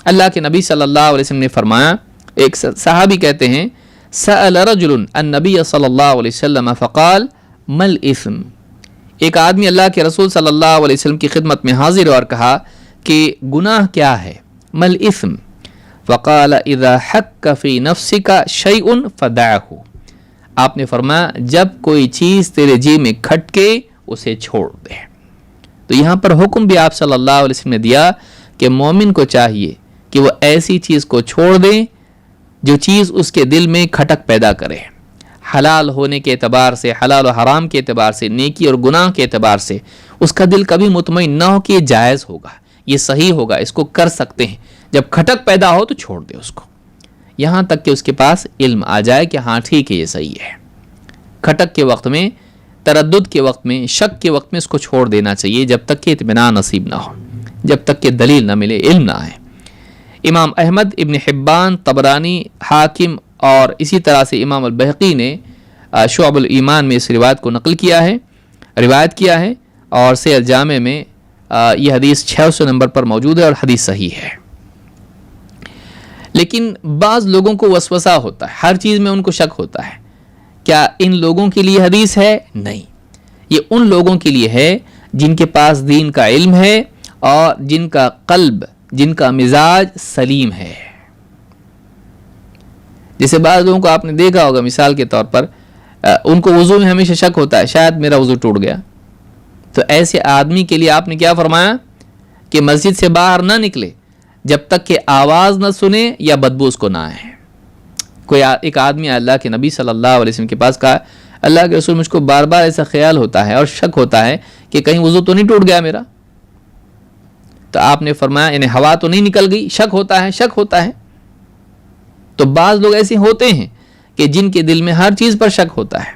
اللہ کے نبی صلی اللہ علیہ وسلم نے فرمایا، ایک صحابی کہتے ہیں سأل رجل النبی صلی اللہ علیہ وسلم فقال ما الاثم، ایک آدمی اللہ کے رسول صلی اللہ علیہ وسلم کی خدمت میں حاضر اور کہا کہ گناہ کیا ہے، ما الاثم، فقال اذا حک فی نفسک شیء فدعہ، آپ نے فرمایا جب کوئی چیز تیرے جی میں کھٹکے اسے چھوڑ دے۔ تو یہاں پر حکم بھی آپ صلی اللہ علیہ وسلم نے دیا کہ مومن کو چاہیے کہ وہ ایسی چیز کو چھوڑ دے جو چیز اس کے دل میں کھٹک پیدا کرے، حلال ہونے کے اعتبار سے، حلال و حرام کے اعتبار سے، نیکی اور گناہ کے اعتبار سے اس کا دل کبھی مطمئن نہ ہو کہ یہ جائز ہوگا، یہ صحیح ہوگا، اس کو کر سکتے ہیں، جب کھٹک پیدا ہو تو چھوڑ دے اس کو، یہاں تک کہ اس کے پاس علم آ جائے کہ ہاں ٹھیک ہے یہ صحیح ہے۔ کھٹک کے وقت میں، تردد کے وقت میں، شک کے وقت میں اس کو چھوڑ دینا چاہیے جب تک کہ اطمینان نصیب نہ ہو، جب تک کہ دلیل نہ ملے، علم نہ آئے۔ امام احمد، ابن حبان، طبرانی، حاکم اور اسی طرح سے امام البیہقی نے شعب الایمان میں اس روایت کو نقل کیا ہے، روایت کیا ہے، اور سیل الجامع میں یہ حدیث 600 نمبر پر موجود ہے اور حدیث صحیح ہے۔ لیکن بعض لوگوں کو وسوسہ ہوتا ہے، ہر چیز میں ان کو شک ہوتا ہے، کیا ان لوگوں کے لیے حدیث ہے؟ نہیں، یہ ان لوگوں کے لیے ہے جن کے پاس دین کا علم ہے اور جن کا قلب، جن کا مزاج سلیم ہے۔ جیسے بعض لوگوں کو آپ نے دیکھا ہوگا، مثال کے طور پر ان کو وضو میں ہمیشہ شک ہوتا ہے، شاید میرا وضو ٹوٹ گیا، تو ایسے آدمی کے لیے آپ نے کیا فرمایا کہ مسجد سے باہر نہ نکلے جب تک کہ آواز نہ سنے یا بدبو اس کو نہ آئے۔ کوئی ایک آدمی اللہ کے نبی صلی اللہ علیہ وسلم کے پاس کہا، اللہ کے رسول مجھ کو بار بار ایسا خیال ہوتا ہے اور شک ہوتا ہے کہ کہیں وضو تو نہیں ٹوٹ گیا میرا، تو آپ نے فرمایا یعنی ہوا تو نہیں نکل گئی، شک ہوتا ہے، شک ہوتا ہے۔ تو بعض لوگ ایسے ہوتے ہیں کہ جن کے دل میں ہر چیز پر شک ہوتا ہے،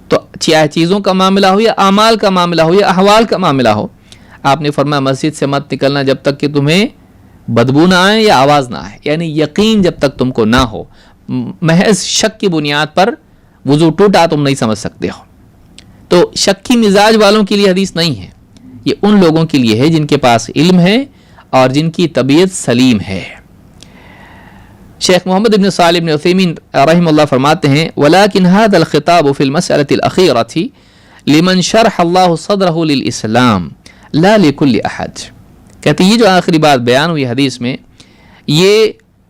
تو چاہے چیزوں کا معاملہ ہو یا اعمال کا معاملہ ہو یا احوال کا معاملہ ہو، آپ نے فرمایا مسجد سے مت نکلنا جب تک کہ تمہیں بدبو نہ آئے یا آواز نہ آئے، یعنی یقین جب تک تم کو نہ ہو، محض شک کی بنیاد پر وضو ٹوٹا تم نہیں سمجھ سکتے ہو۔ تو شکی مزاج والوں کے لیے حدیث نہیں ہے، یہ ان لوگوں کے لیے ہے جن کے پاس علم ہے اور جن کی طبیعت سلیم ہے۔ شیخ محمد بن صالح بن عثیمین رحمہ اللہ فرماتے ہیں وَلَكِنْ هَذَا الْخِطَابُ فِي الْمَسْأَلَةِ الْأَخِيرَةِ لِمَنْ شَرَحَ اللَّهُ صَدْرَهُ لِلْإِسْلَامِ لَا لِكُلِّ أَحَدٍ، کہتے ہیں یہ جو آخری بات بیان ہوئی حدیث میں، یہ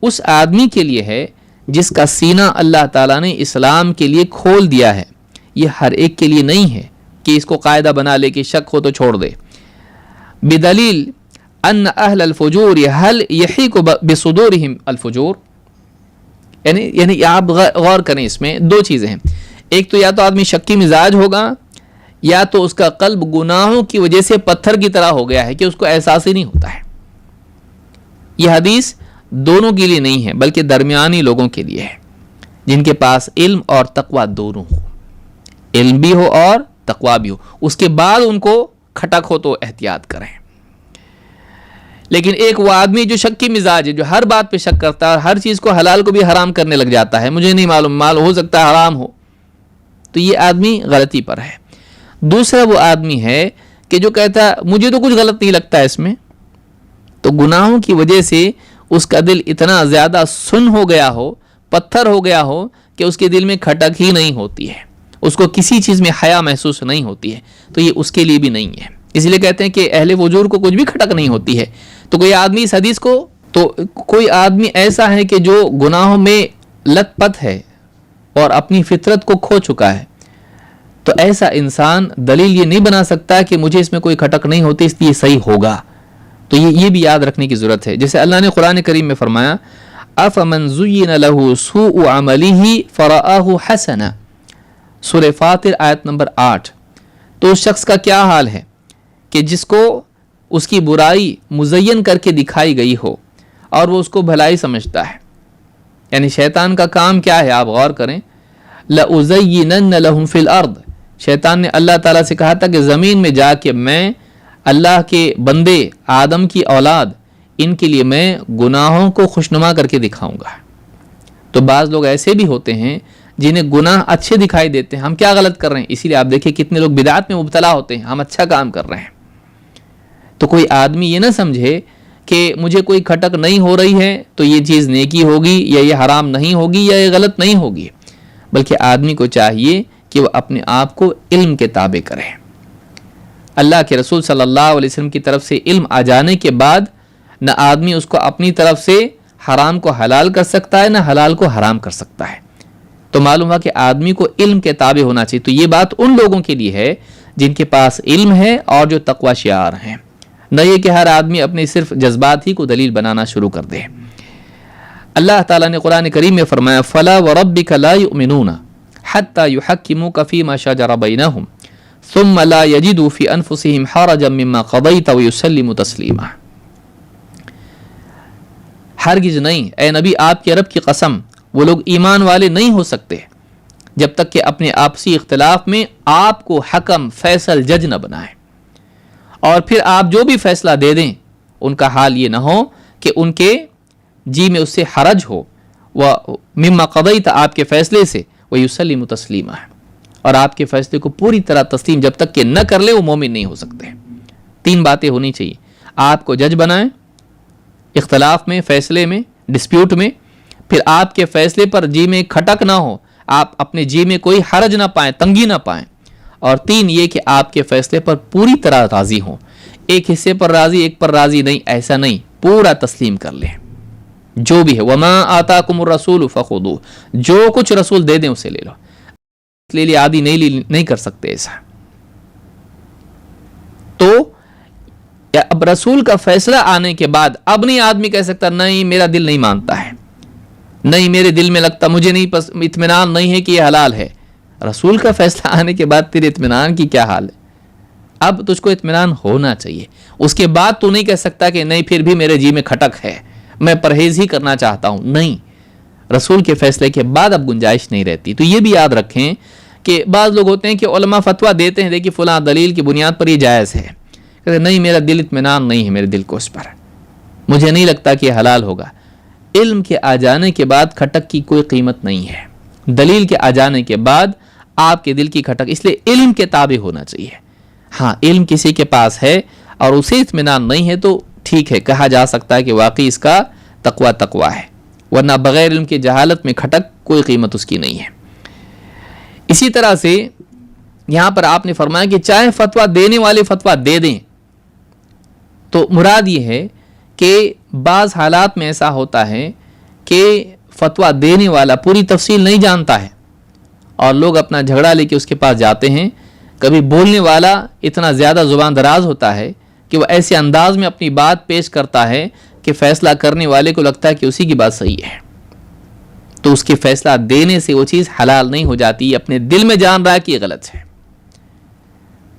اس آدمی کے لیے ہے جس کا سینہ اللہ تعالیٰ نے اسلام کے لیے کھول دیا ہے، یہ ہر ایک کے لیے نہیں ہے کہ اس کو قاعدہ بنا لے کہ شک ہو تو چھوڑ دے۔ بدلیل ان اہل الفجور هل يحيق بصدورهم الفجور، یعنی آپ غور کریں، اس میں دو چیزیں ہیں، ایک تو یا تو آدمی شکی مزاج ہوگا یا تو اس کا قلب گناہوں کی وجہ سے پتھر کی طرح ہو گیا ہے کہ اس کو احساس ہی نہیں ہوتا ہے۔ یہ حدیث دونوں کے لیے نہیں ہے بلکہ درمیانی لوگوں کے لیے ہے، جن کے پاس علم اور تقوی دونوں ہو، علم بھی ہو اور تقوی بھی ہو، اس کے بعد ان کو کھٹک ہو تو احتیاط کریں۔ لیکن ایک وہ آدمی جو شکی مزاج ہے، جو ہر بات پہ شک کرتا ہے، ہر چیز کو حلال کو بھی حرام کرنے لگ جاتا ہے، مجھے نہیں معلوم، مال ہو سکتا ہے حرام ہو، تو یہ آدمی غلطی پر ہے۔ دوسرا وہ آدمی ہے کہ جو کہتا ہے مجھے تو کچھ غلط نہیں لگتا ہے اس میں، تو گناہوں کی وجہ سے اس کا دل اتنا زیادہ سن ہو گیا ہو، پتھر ہو گیا ہو کہ اس کے دل میں کھٹک ہی نہیں ہوتی ہے، اس کو کسی چیز میں حیا محسوس نہیں ہوتی ہے، تو یہ اس کے لیے بھی نہیں ہے۔ اس لیے کہتے ہیں کہ اہل فجور کو کچھ بھی کھٹک نہیں ہوتی ہے۔ تو کوئی آدمی اس حدیث کو، تو کوئی آدمی ایسا ہے کہ جو گناہوں میں لت پت ہے اور اپنی فطرت کو کھو چکا ہے، تو ایسا انسان دلیل یہ نہیں بنا سکتا کہ مجھے اس میں کوئی کھٹک نہیں ہوتی اس لیے صحیح ہوگا۔ تو یہ بھی یاد رکھنے کی ضرورت ہے۔ جیسے اللہ نے قرآن کریم میں فرمایا افمن زین لہ سوء عملہ فرآہ حسنا، سورہ فاطر آیت نمبر 8۔ تو اس شخص کا کیا حال ہے کہ جس کو اس کی برائی مزین کر کے دکھائی گئی ہو اور وہ اس کو بھلائی سمجھتا ہے۔ یعنی شیطان کا کام کیا ہے، آپ غور کریں، لَأُزَيِّنَنَّ لَهُمْ فِي الْأَرْضِ، شیطان نے اللہ تعالیٰ سے کہا تھا کہ زمین میں جا کے میں اللہ کے بندے آدم کی اولاد ان کے لیے میں گناہوں کو خوشنما کر کے دکھاؤں گا۔ تو بعض لوگ ایسے بھی ہوتے ہیں جنہیں گناہ اچھے دکھائی دیتے ہیں، ہم کیا غلط کر رہے ہیں، اسی لیے آپ دیکھیں کتنے لوگ بدعات میں مبتلا ہوتے ہیں، ہم اچھا کام کر رہے ہیں۔ تو کوئی آدمی یہ نہ سمجھے کہ مجھے کوئی کھٹک نہیں ہو رہی ہے تو یہ چیز نیکی ہوگی یا یہ حرام نہیں ہوگی یا یہ غلط نہیں ہوگی، بلکہ آدمی کو چاہیے کہ وہ اپنے آپ کو علم کے تابع کرے۔ اللہ کے رسول صلی اللہ علیہ وسلم کی طرف سے علم آ جانے کے بعد نہ آدمی اس کو اپنی طرف سے حرام کو حلال کر سکتا ہے، نہ حلال کو حرام کر سکتا ہے۔ تو معلوم ہوا کہ آدمی کو علم کے تابع ہونا چاہیے۔ تو یہ بات ان لوگوں کے لیے ہے جن کے پاس علم ہے اور جو تقوی شعار ہیں، نہ یہ کہ ہر آدمی اپنے صرف جذبات ہی کو دلیل بنانا شروع کر دے۔ اللہ تعالیٰ نے قرآن کریم میں فرمایا فَلَا وَرَبِّكَ لَا يُؤْمِنُونَ حَتَّى يُحَكِّمُوكَ فِي مَا شَجَرَ بَيْنَهُمْ ثُمَّ لَا يَجِدُوا فِي أَنفُسِهِمْ حَرَجًا مِّمَّا قَضَيْتَ وَيُسَلِّمُوا تَسْلِيمًا۔ ہرگز نہیں، اے نبی آپ کے رب کی قسم، وہ لوگ ایمان والے نہیں ہو سکتے جب تک کہ اپنے آپسی اختلاف میں آپ کو حکم فیصل جج نہ بنائیں، اور پھر آپ جو بھی فیصلہ دے دیں ان کا حال یہ نہ ہو کہ ان کے جی میں اس سے حرج ہو، وہ مما قضیت آپ کے فیصلے سے، وہ یسلم تسلیما، اور آپ کے فیصلے کو پوری طرح تسلیم جب تک کہ نہ کر لے وہ مومن نہیں ہو سکتے۔ تین باتیں ہونی چاہیے، آپ کو جج بنائیں اختلاف میں، فیصلے میں، ڈسپیوٹ میں، پھر آپ کے فیصلے پر جی میں کھٹک نہ ہو، آپ اپنے جی میں کوئی حرج نہ پائیں، تنگی نہ پائیں، اور تین یہ کہ آپ کے فیصلے پر پوری طرح راضی ہوں، ایک حصے پر راضی ایک پر راضی نہیں، ایسا نہیں، پورا تسلیم کر لیں جو بھی ہے۔ وما آتاکم الرسول فخذوہ، جو کچھ رسول دے دیں اسے لے لو، لے لی آدھی نہیں کر سکتے ایسا۔ تو اب رسول کا فیصلہ آنے کے بعد اب نہیں آدمی کہہ سکتا نہیں میرا دل نہیں مانتا ہے، نہیں میرے دل میں لگتا، مجھے نہیں اطمینان نہیں ہے کہ یہ حلال ہے۔ رسول کا فیصلہ آنے کے بعد تیرے اطمینان کی کیا حال ہے؟ اب تجھ کو اطمینان ہونا چاہیے، اس کے بعد تو نہیں کہہ سکتا کہ نہیں پھر بھی میرے جی میں کھٹک ہے، میں پرہیز ہی کرنا چاہتا ہوں، نہیں، رسول کے فیصلے کے بعد اب گنجائش نہیں رہتی۔ تو یہ بھی یاد رکھیں کہ بعض لوگ ہوتے ہیں کہ علماء فتویٰ دیتے ہیں دیکھیے فلاں دلیل کی بنیاد پر یہ جائز ہے، کہتے ہیں نہیں میرا دل اطمینان نہیں ہے میرے دل کو اس پر، مجھے نہیں لگتا کہ یہ حلال ہوگا۔ علم کے آ جانے کے بعد کھٹک کی کوئی قیمت نہیں ہے، دلیل کے آ جانے کے بعد آپ کے دل کی کھٹک، اس لیے علم کے تابع ہونا چاہیے۔ ہاں علم کسی کے پاس ہے اور اسے اطمینان نہیں ہے تو ٹھیک ہے، کہا جا سکتا ہے کہ واقعی اس کا تقوی ہے، ورنہ بغیر علم کے جہالت میں کھٹک کوئی قیمت اس کی نہیں ہے۔ اسی طرح سے یہاں پر آپ نے فرمایا کہ چاہے فتویٰ دینے والے فتویٰ دے دیں، تو مراد یہ ہے کہ بعض حالات میں ایسا ہوتا ہے کہ فتویٰ دینے والا پوری تفصیل نہیں جانتا ہے اور لوگ اپنا جھگڑا لے کے اس کے پاس جاتے ہیں، کبھی بولنے والا اتنا زیادہ زبان دراز ہوتا ہے کہ وہ ایسے انداز میں اپنی بات پیش کرتا ہے کہ فیصلہ کرنے والے کو لگتا ہے کہ اسی کی بات صحیح ہے، تو اس کے فیصلہ دینے سے وہ چیز حلال نہیں ہو جاتی، اپنے دل میں جان رہا ہے کہ یہ غلط ہے۔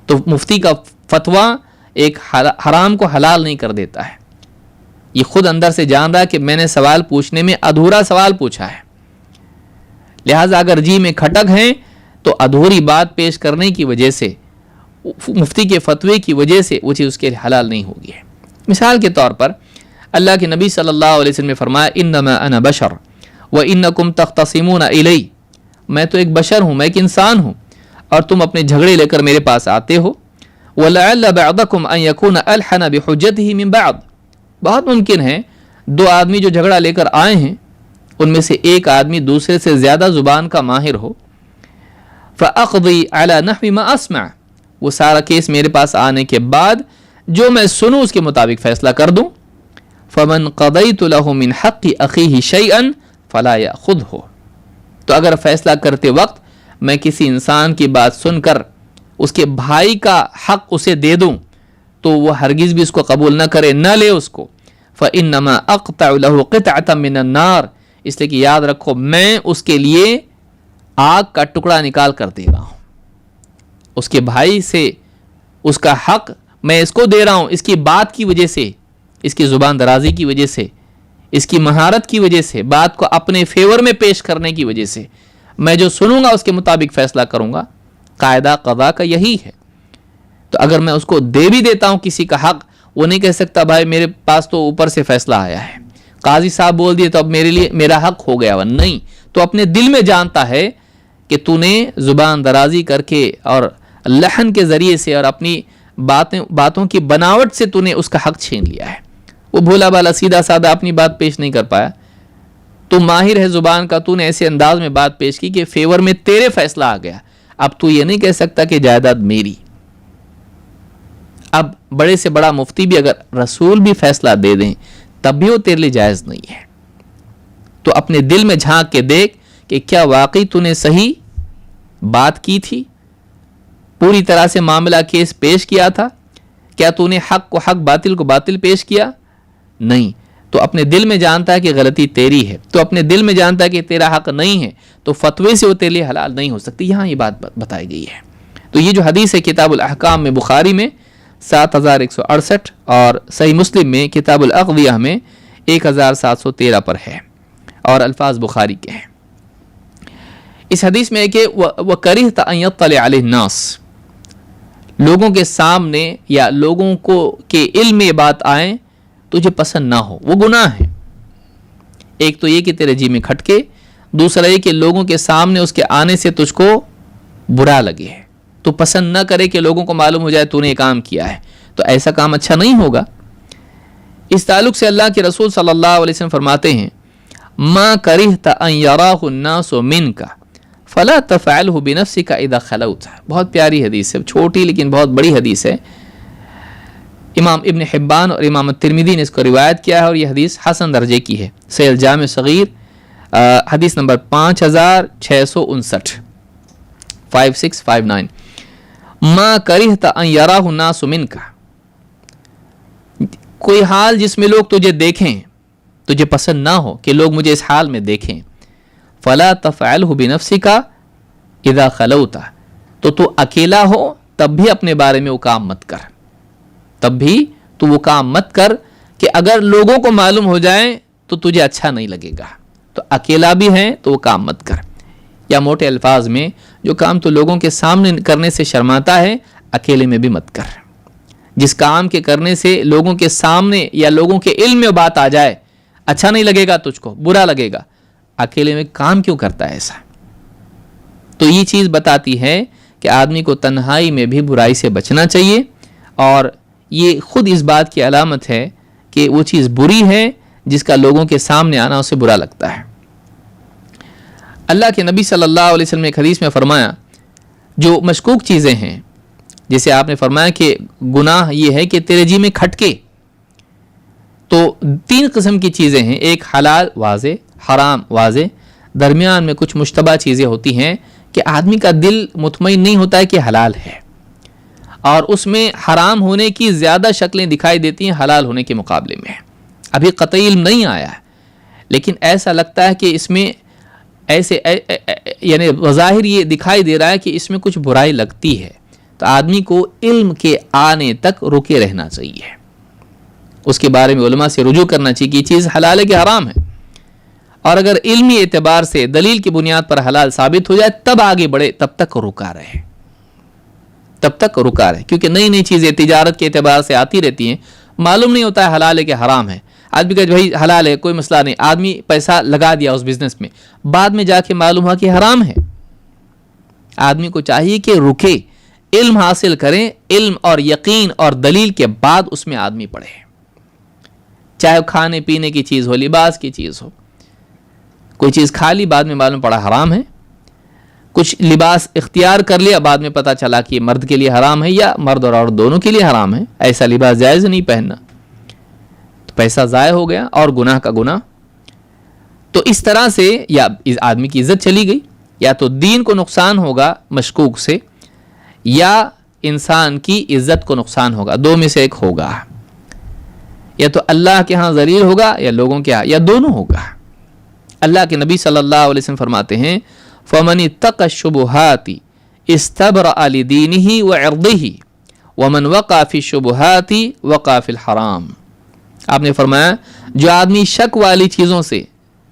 تو مفتی کا فتویٰ ایک حرام کو حلال نہیں کر دیتا ہے، یہ خود اندر سے جان رہا ہے کہ میں نے سوال پوچھنے میں ادھورا سوال پوچھا ہے، لہٰذا اگر جی میں کھٹک ہیں تو ادھوری بات پیش کرنے کی وجہ سے، مفتی کے فتوے کی وجہ سے وہ چیز اس کے حلال نہیں ہوگی۔ مثال کے طور پر اللہ کے نبی صلی اللہ علیہ وسلم نے فرمایا انما انا بشر وانکم تختصمون الی، میں تو ایک بشر ہوں، میں ایک انسان ہوں اور تم اپنے جھگڑے لے کر میرے پاس آتے ہو۔ ولعل بعضکم ان یکون الحن بحجته من بعض، بہت ممکن ہے دو آدمی جو جھگڑا لے کر آئے ہیں ان میں سے ایک آدمی دوسرے سے زیادہ زبان کا ماہر ہو، فاقضی علی نحو ما اسمع، وہ سارا کیس میرے پاس آنے کے بعد جو میں سنوں اس کے مطابق فیصلہ کر دوں، فمن قضیت له من حق اخیہ شیئا فلا یاخذہ، تو اگر فیصلہ کرتے وقت میں کسی انسان کی بات سن کر اس کے بھائی کا حق اسے دے دوں تو وہ ہرگز بھی اس کو قبول نہ کرے، نہ لے اس کو۔ فإنما أقطع له قطعة من النار، اس لیے کہ یاد رکھو میں اس کے لیے آگ کا ٹکڑا نکال کر دے رہا ہوں، اس کے بھائی سے اس کا حق میں اس کو دے رہا ہوں، اس کی بات کی وجہ سے، اس کی زبان درازی کی وجہ سے، اس کی مہارت کی وجہ سے، بات کو اپنے فیور میں پیش کرنے کی وجہ سے، میں جو سنوں گا اس کے مطابق فیصلہ کروں گا۔ قاعدہ قضا کا یہی ہے۔ تو اگر میں اس کو دے بھی دیتا ہوں کسی کا حق، وہ نہیں کہہ سکتا بھائی میرے پاس تو اوپر سے فیصلہ آیا ہے، قاضی صاحب بول دیے تو اب میرے لیے میرا حق ہو گیا۔ نہیں، تو اپنے دل میں جانتا ہے کہ تو نے زبان درازی کر کے اور لحن کے ذریعے سے اور اپنی باتوں کی بناوٹ سے تو نے اس کا حق چھین لیا ہے۔ وہ بھولا بالا سیدھا سادہ اپنی بات پیش نہیں کر پایا، تو ماہر ہے زبان کا، تو نے ایسے انداز میں بات پیش کی کہ فیور میں تیرے فیصلہ آ گیا۔ اب تو یہ نہیں کہہ سکتا کہ جائیداد میری۔ اب بڑے سے بڑا مفتی بھی اگر رسول بھی فیصلہ دے دیں تب بھی وہ تیرے لیے جائز نہیں ہے۔ تو اپنے دل میں جھانک کے دیکھ کہ کیا واقعی تو نے صحیح بات کی تھی، پوری طرح سے معاملہ کیس پیش کیا تھا، کیا تو نے حق کو حق باطل کو باطل پیش کیا؟ نہیں، تو اپنے دل میں جانتا ہے کہ غلطی تیری ہے، تو اپنے دل میں جانتا ہے کہ تیرا حق نہیں ہے، تو فتوے سے وہ تیرے لیے حلال نہیں ہو سکتی۔ یہاں یہ بات بتائی گئی ہے۔ تو یہ جو حدیث ہے کتاب الاحکام میں بخاری میں 7168 اور صحیح مسلم میں کتاب الاقضیہ میں 1713 پر ہے اور الفاظ بخاری کے ہیں۔ اس حدیث میں ہے کہ وَكَرِهْتَ أَن يَطَّلِعَ عَلَيْهِ النَّاسِ، لوگوں کے سامنے یا لوگوں کو کے علم میں بات آئیں تجھے پسند نہ ہو، وہ گناہ ہے۔ ایک تو یہ کہ تیرے جی میں کھٹکے، دوسرا یہ کہ لوگوں کے سامنے اس کے آنے سے تجھ کو برا لگے، تو پسند نہ کرے کہ لوگوں کو معلوم ہو جائے تو نے یہ کام کیا ہے، تو ایسا کام اچھا نہیں ہوگا۔ اس تعلق سے اللہ کے رسول صلی اللہ علیہ وسلم فرماتے ہیں مَا كَرِهْتَ أَن يَرَاهُ النَّاسُ مِنْكَ فَلَا تَفْعَلْهُ بِنَفْسِكَ إِذَا خَلَوْتَ۔ بہت پیاری حدیث ہے، چھوٹی لیکن بہت بڑی حدیث ہے۔ امام ابن حبان اور امام الترمذی نے اس کو روایت کیا ہے اور یہ حدیث حسن درجے کی ہے۔ صحیح الجامع صغیر حدیث نمبر 5659 5659 مَا كَرِهْتَ أَن يَرَاهُ النَّاسُ مِنْكَ، کوئی حال جس میں لوگ تجھے دیکھیں، تجھے پسند نہ ہو کہ لوگ مجھے اس حال میں دیکھیں، فَلَا تَفْعَلْهُ بِنَفْسِكَ إِذَا خَلَوْتَ، تو اکیلا ہو تب بھی اپنے بارے میں وہ کام مت کر، تب بھی تو وہ کام مت کر کہ اگر لوگوں کو معلوم ہو جائے تو تجھے اچھا نہیں لگے گا، تو اکیلا بھی ہے تو وہ کام مت کر۔ یا موٹے الفاظ میں جو کام تو لوگوں کے سامنے کرنے سے شرماتا ہے اکیلے میں بھی مت کر۔ جس کام کے کرنے سے لوگوں کے سامنے یا لوگوں کے علم میں بات آ جائے اچھا نہیں لگے گا، تجھ کو برا لگے گا، اکیلے میں کام کیوں کرتا ہے ایسا؟ تو یہ چیز بتاتی ہے کہ آدمی کو تنہائی میں بھی برائی سے بچنا چاہیے، اور یہ خود اس بات کی علامت ہے کہ وہ چیز بری ہے جس کا لوگوں کے سامنے آنا اسے برا لگتا ہے۔ اللہ کے نبی صلی اللہ علیہ وسلم نے ایک حدیث میں فرمایا جو مشکوک چیزیں ہیں، جیسے آپ نے فرمایا کہ گناہ یہ ہے کہ تیرے جی میں کھٹکے، تو 3 قسم کی چیزیں ہیں، ایک حلال واضح، حرام واضح، درمیان میں کچھ مشتبہ چیزیں ہوتی ہیں کہ آدمی کا دل مطمئن نہیں ہوتا ہے کہ حلال ہے، اور اس میں حرام ہونے کی زیادہ شکلیں دکھائی دیتی ہیں حلال ہونے کے مقابلے میں۔ ابھی قطعی علم نہیں آیا ہے لیکن ایسا لگتا ہے کہ اس میں ایسے یعنی بظاہر یہ دکھائی دے رہا ہے کہ اس میں کچھ برائی لگتی ہے، تو آدمی کو علم کے آنے تک رکے رہنا چاہیے، اس کے بارے میں علماء سے رجوع کرنا چاہیے کہ یہ چیز حلال ہے کہ حرام ہے، اور اگر علمی اعتبار سے دلیل کی بنیاد پر حلال ثابت ہو جائے تب آگے بڑھے، تب تک رکا رہے، کیونکہ نئی نئی چیزیں تجارت کے اعتبار سے آتی رہتی ہیں، معلوم نہیں ہوتا ہے حلال ہے کہ حرام ہے۔ آدمی کہا بھائی حلال ہے کوئی مسئلہ نہیں، آدمی پیسہ لگا دیا اس بزنس میں، بعد میں جا کے معلوم ہوا کہ حرام ہے۔ آدمی کو چاہیے کہ رکے، علم حاصل کریں، علم اور یقین اور دلیل کے بعد اس میں آدمی پڑھے، چاہے کھانے پینے کی چیز ہو، لباس کی چیز ہو، کوئی چیز کھا لی بعد میں معلوم پڑا حرام ہے، کچھ لباس اختیار کر لیا بعد میں پتہ چلا کہ یہ مرد کے لیے حرام ہے یا مرد اور عورت دونوں کے لیے حرام ہے، ایسا لباس جائز نہیں پہننا، تو پیسہ ضائع ہو گیا اور گناہ کا گناہ۔ تو اس طرح سے یا اس آدمی کی عزت چلی گئی، یا تو دین کو نقصان ہوگا مشکوک سے، یا انسان کی عزت کو نقصان ہوگا، دو میں سے ایک ہوگا۔ یا تو اللہ کے ہاں ذلیل ہوگا یا لوگوں کے ہاں، یا دونوں ہوگا۔ اللہ کے نبی صلی اللہ علیہ وسلم فرماتے ہیں فَمَنِ اتَّقَى الشُّبُهَاتِ اسْتَبْرَأَ لِدِينِهِ وَعِرْضِهِ وَمَنْ وَقَعَ فِي الشُّبُهَاتِ وَقَعَ فِي الْحَرَامِ۔ آپ نے فرمایا جو آدمی شک والی چیزوں سے،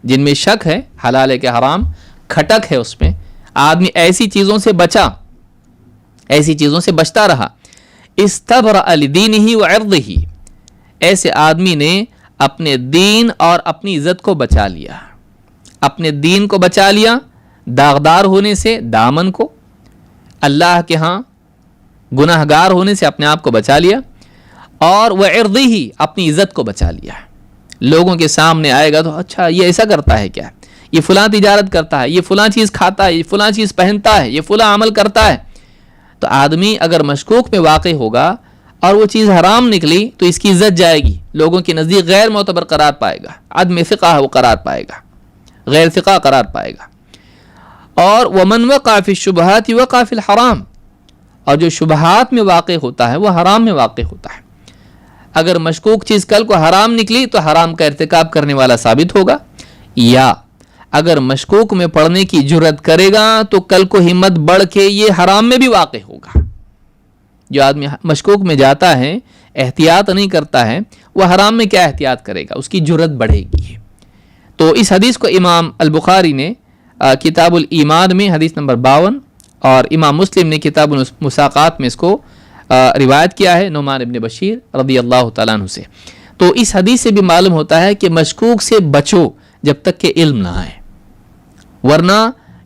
جن میں شک ہے حلال ہے کہ حرام، کھٹک ہے اس میں، آدمی ایسی چیزوں سے بچا، ایسی چیزوں سے بچتا رہا، اسْتَبْرَأَ لِدِينِهِ وَعِرْضِهِ، ایسے آدمی نے اپنے دین اور اپنی عزت کو بچا لیا، اپنے دین کو بچا لیا داغدار ہونے سے، دامن کو، اللہ کے ہاں گناہ گار ہونے سے اپنے آپ کو بچا لیا، اور وعرضہ، اپنی عزت کو بچا لیا۔ لوگوں کے سامنے آئے گا تو اچھا یہ ایسا کرتا ہے کیا، یہ فلاں تجارت کرتا ہے، یہ فلاں چیز کھاتا ہے، یہ فلاں چیز پہنتا ہے، یہ فلاں عمل کرتا ہے، تو آدمی اگر مشکوک میں واقع ہوگا اور وہ چیز حرام نکلی تو اس کی عزت جائے گی، لوگوں کے نزدیک غیر معتبر قرار پائے گا، عدم ثقہ وہ قرار پائے گا، غیر ثقہ قرار پائے گا۔ اور وَمَنْ وَقَعَ فِي الشُّبُهَاتِ وَقَعَ فِي الْحَرَامِ، اور جو شبہات میں واقع ہوتا ہے وہ حرام میں واقع ہوتا ہے۔ اگر مشکوک چیز کل کو حرام نکلی تو حرام کا ارتکاب کرنے والا ثابت ہوگا، یا اگر مشکوک میں پڑنے کی جرت کرے گا تو کل کو ہمت بڑھ کے یہ حرام میں بھی واقع ہوگا۔ جو آدمی مشکوک میں جاتا ہے، احتیاط نہیں کرتا ہے، وہ حرام میں کیا احتیاط کرے گا، اس کی جرت بڑھے گی۔ تو اس حدیث کو امام البخاری نے کتاب الایمان میں حدیث نمبر 52 اور امام مسلم نے کتاب المساقات میں اس کو روایت کیا ہے نعمان ابن بشیر رضی اللہ تعالیٰ عنہ سے۔ تو اس حدیث سے بھی معلوم ہوتا ہے کہ مشکوک سے بچو جب تک کہ علم نہ آئے، ورنہ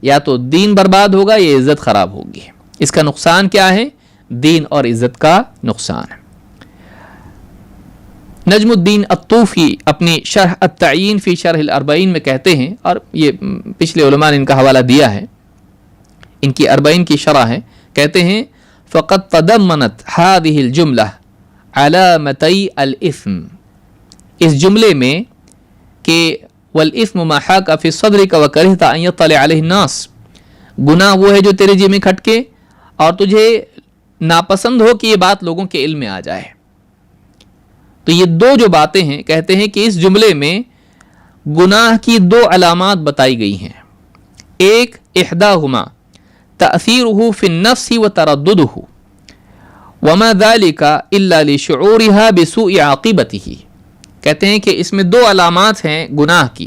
یا تو دین برباد ہوگا یا عزت خراب ہوگی۔ اس کا نقصان کیا ہے؟ دین اور عزت کا نقصان ہے۔ نجم الدین الطوفی اپنی شرح التعیین فی شرح الاربعین میں کہتے ہیں، اور یہ پچھلے علماء نے ان کا حوالہ دیا ہے، ان کی 40 کی شرح ہے، کہتے ہیں فقط تضمنت هذه الجملة علامتي الإثم، اس جملے میں کہ والإثم ما حاك في صدرك وكرهت أن يطلع عليه الناس، گناہ وہ ہے جو تیرے جی میں کھٹکے اور تجھے ناپسند ہو کہ یہ بات لوگوں کے علم میں آ جائے۔ تو یہ دو جو باتیں ہیں، کہتے ہیں کہ اس جملے میں گناہ کی 2 علامات بتائی گئی ہیں۔ ایک احداہما تأثیرہ فی النفس وترددہ وما ذلک الا لشعورها بسوء عاقبتہ، کہتے ہیں کہ اس میں 2 علامات ہیں گناہ کی۔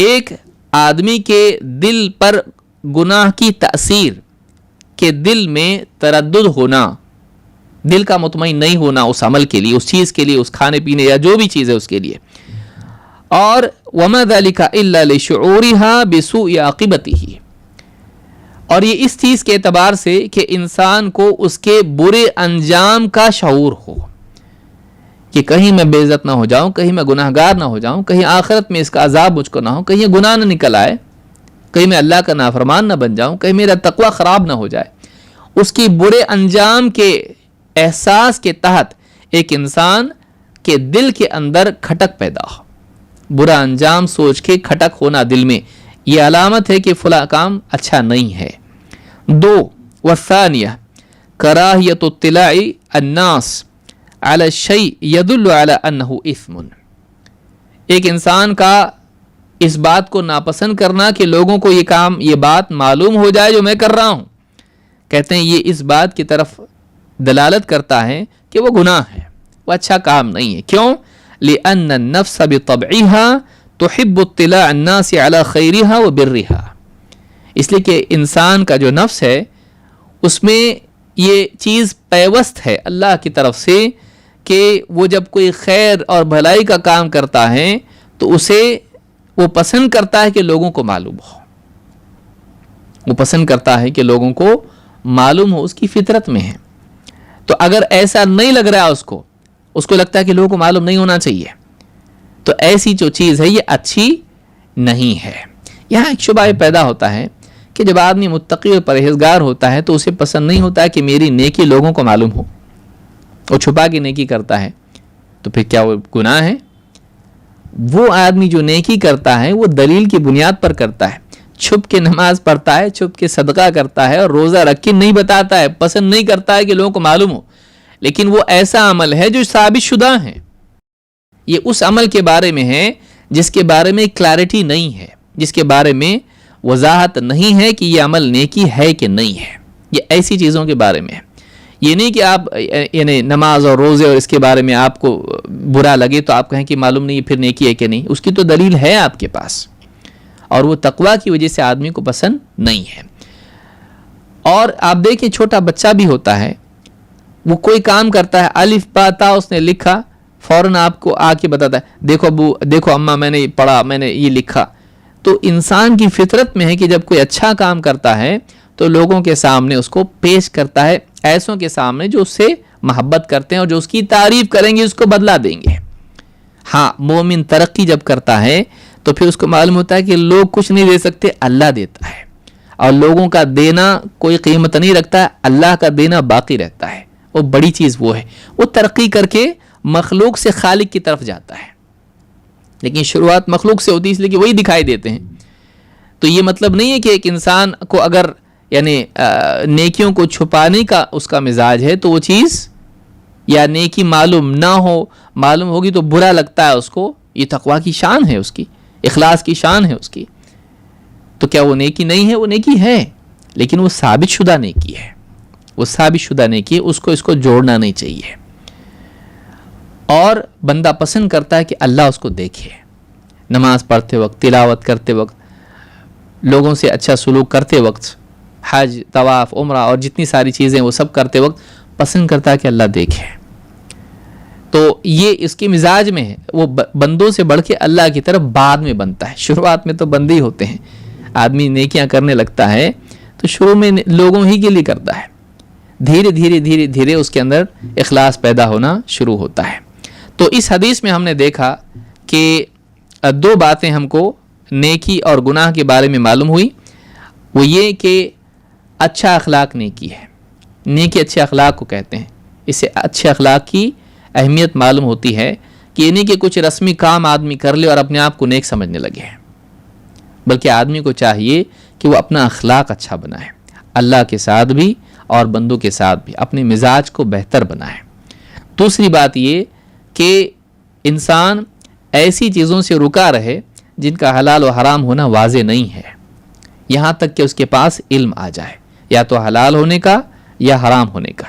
ایک آدمی کے دل پر گناہ کی تأثیر، کہ دل میں تردد ہونا، دل کا مطمئن نہیں ہونا اس عمل کے لیے، اس چیز کے لیے، اس کھانے پینے یا جو بھی چیز ہے اس کے لیے، اور وما ذلك الا لشعورها بسوء عاقبتہ، اور یہ اس چیز کے اعتبار سے کہ انسان کو اس کے برے انجام کا شعور ہو، کہ کہیں میں بے عزت نہ ہو جاؤں، کہیں میں گناہ گار نہ ہو جاؤں، کہیں آخرت میں اس کا عذاب مجھ کو نہ ہو، کہیں یہ گناہ نہ نکل آئے، کہیں میں اللہ کا نافرمان نہ بن جاؤں، کہیں میرا تقوی خراب نہ ہو جائے۔ اس کی برے انجام کے احساس کے تحت ایک انسان کے دل کے اندر کھٹک پیدا ہو، برا انجام سوچ کے کھٹک ہونا دل میں، یہ علامت ہے کہ فلاں کام اچھا نہیں ہے۔ 2 والثانیہ کراہیت اطلاع الناس علی الشیء یدل علی انہ اثم، ایک انسان کا اس بات کو ناپسند کرنا کہ لوگوں کو یہ کام، یہ بات معلوم ہو جائے جو میں کر رہا ہوں، کہتے ہیں یہ اس بات کی طرف دلالت کرتا ہے کہ وہ گناہ ہے، وہ اچھا کام نہیں ہے۔ کیوں؟ لأن النفس بطبعها تحب اطلاع الناس على خیرها وبرها، اس لیے کہ انسان کا جو نفس ہے اس میں یہ چیز پیوست ہے اللہ کی طرف سے کہ وہ جب کوئی خیر اور بھلائی کا کام کرتا ہے تو اسے وہ پسند کرتا ہے کہ لوگوں کو معلوم ہو، وہ پسند کرتا ہے کہ لوگوں کو معلوم ہو، اس کی فطرت میں ہے۔ تو اگر ایسا نہیں لگ رہا اس کو لگتا ہے کہ لوگوں کو معلوم نہیں ہونا چاہیے، تو ایسی جو چیز ہے یہ اچھی نہیں ہے۔ یہاں ایک شبہ پیدا ہوتا ہے کہ جب آدمی متقی اور پرہیزگار ہوتا ہے تو اسے پسند نہیں ہوتا ہے کہ میری نیکی لوگوں کو معلوم ہو، وہ چھپا کے نیکی کرتا ہے، تو پھر کیا وہ گناہ ہے؟ وہ آدمی جو نیکی کرتا ہے وہ دلیل کی بنیاد پر کرتا ہے، چھپ کے نماز پڑھتا ہے، چھپ کے صدقہ کرتا ہے اور روزہ رکھ کے نہیں بتاتا ہے، پسند نہیں کرتا ہے کہ لوگوں کو معلوم ہو، لیکن وہ ایسا عمل ہے جو ثابت شدہ ہے۔ یہ اس عمل کے بارے میں ہے جس کے بارے میں کلیئرٹی نہیں ہے، جس کے بارے میں وضاحت نہیں ہے کہ یہ عمل نیکی ہے کہ نہیں ہے. یہ ایسی چیزوں کے بارے میں ہے. یہ نہیں کہ آپ یعنی نماز اور روزے اور اس کے بارے میں آپ کو برا لگے تو آپ کہیں کہ معلوم نہیں پھر نیکی ہے کہ نہیں. اس کی تو دلیل ہے آپ کے پاس، اور وہ تقویٰ کی وجہ سے آدمی کو پسند نہیں ہے. اور آپ دیکھیں چھوٹا بچہ بھی ہوتا ہے، وہ کوئی کام کرتا ہے، الف با تا اس نے لکھا، فوراً آپ کو آ کے بتاتا ہے دیکھو ابو، دیکھو اماں، میں نے پڑھا، میں نے یہ لکھا. تو انسان کی فطرت میں ہے کہ جب کوئی اچھا کام کرتا ہے تو لوگوں کے سامنے اس کو پیش کرتا ہے، ایسوں کے سامنے جو اس سے محبت کرتے ہیں اور جو اس کی تعریف کریں گے اس کو بدلہ دیں گے. ہاں، مومن ترقی جب کرتا ہے تو پھر اس کو معلوم ہوتا ہے کہ لوگ کچھ نہیں دے سکتے، اللہ دیتا ہے، اور لوگوں کا دینا کوئی قیمت نہیں رکھتا ہے، اللہ کا دینا باقی رہتا ہے. وہ بڑی چیز وہ ہے، وہ ترقی کر کے مخلوق سے خالق کی طرف جاتا ہے. لیکن شروعات مخلوق سے ہوتی ہے اس لیے کہ وہی دکھائی دیتے ہیں. تو یہ مطلب نہیں ہے کہ ایک انسان کو اگر یعنی نیکیوں کو چھپانے کا اس کا مزاج ہے تو وہ چیز یا نیکی معلوم نہ ہو، معلوم ہوگی تو برا لگتا ہے اس کو. یہ تقویٰ کی شان ہے، اس کی اخلاص کی شان ہے اس کی. تو کیا وہ نیکی نہیں ہے؟ وہ نیکی ہے، لیکن وہ ثابت شدہ نیکی ہے. وہ ثابت شدہ نیکی ہے، اس کو جوڑنا نہیں چاہیے. اور بندہ پسند کرتا ہے کہ اللہ اس کو دیکھے، نماز پڑھتے وقت، تلاوت کرتے وقت، لوگوں سے اچھا سلوک کرتے وقت، حج، طواف، عمرہ اور جتنی ساری چیزیں وہ سب کرتے وقت پسند کرتا ہے کہ اللہ دیکھے. تو یہ اس کی مزاج میں ہے. وہ بندوں سے بڑھ کے اللہ کی طرف بعد میں بنتا ہے. شروعات میں تو بندے ہی ہوتے ہیں. آدمی نیکیاں کرنے لگتا ہے تو شروع میں لوگوں ہی کے لیے کرتا ہے. دھیرے دھیرے دھیرے دھیرے اس کے اندر اخلاص پیدا ہونا شروع ہوتا ہے. تو اس حدیث میں ہم نے دیکھا کہ دو باتیں ہم کو نیکی اور گناہ کے بارے میں معلوم ہوئی. وہ یہ کہ اچھا اخلاق نیکی ہے. نیکی اچھے اخلاق کو کہتے ہیں. اس سے اچھے اخلاق کی اہمیت معلوم ہوتی ہے کہ یہ نہیں کہ کچھ رسمی کام آدمی کر لے اور اپنے آپ کو نیک سمجھنے لگے، بلکہ آدمی کو چاہیے کہ وہ اپنا اخلاق اچھا بنائے، اللہ کے ساتھ بھی اور بندوں کے ساتھ بھی اپنے مزاج کو بہتر بنائے. دوسری بات یہ کہ انسان ایسی چیزوں سے رکا رہے جن کا حلال و حرام ہونا واضح نہیں ہے، یہاں تک کہ اس کے پاس علم آ جائے، یا تو حلال ہونے کا یا حرام ہونے کا.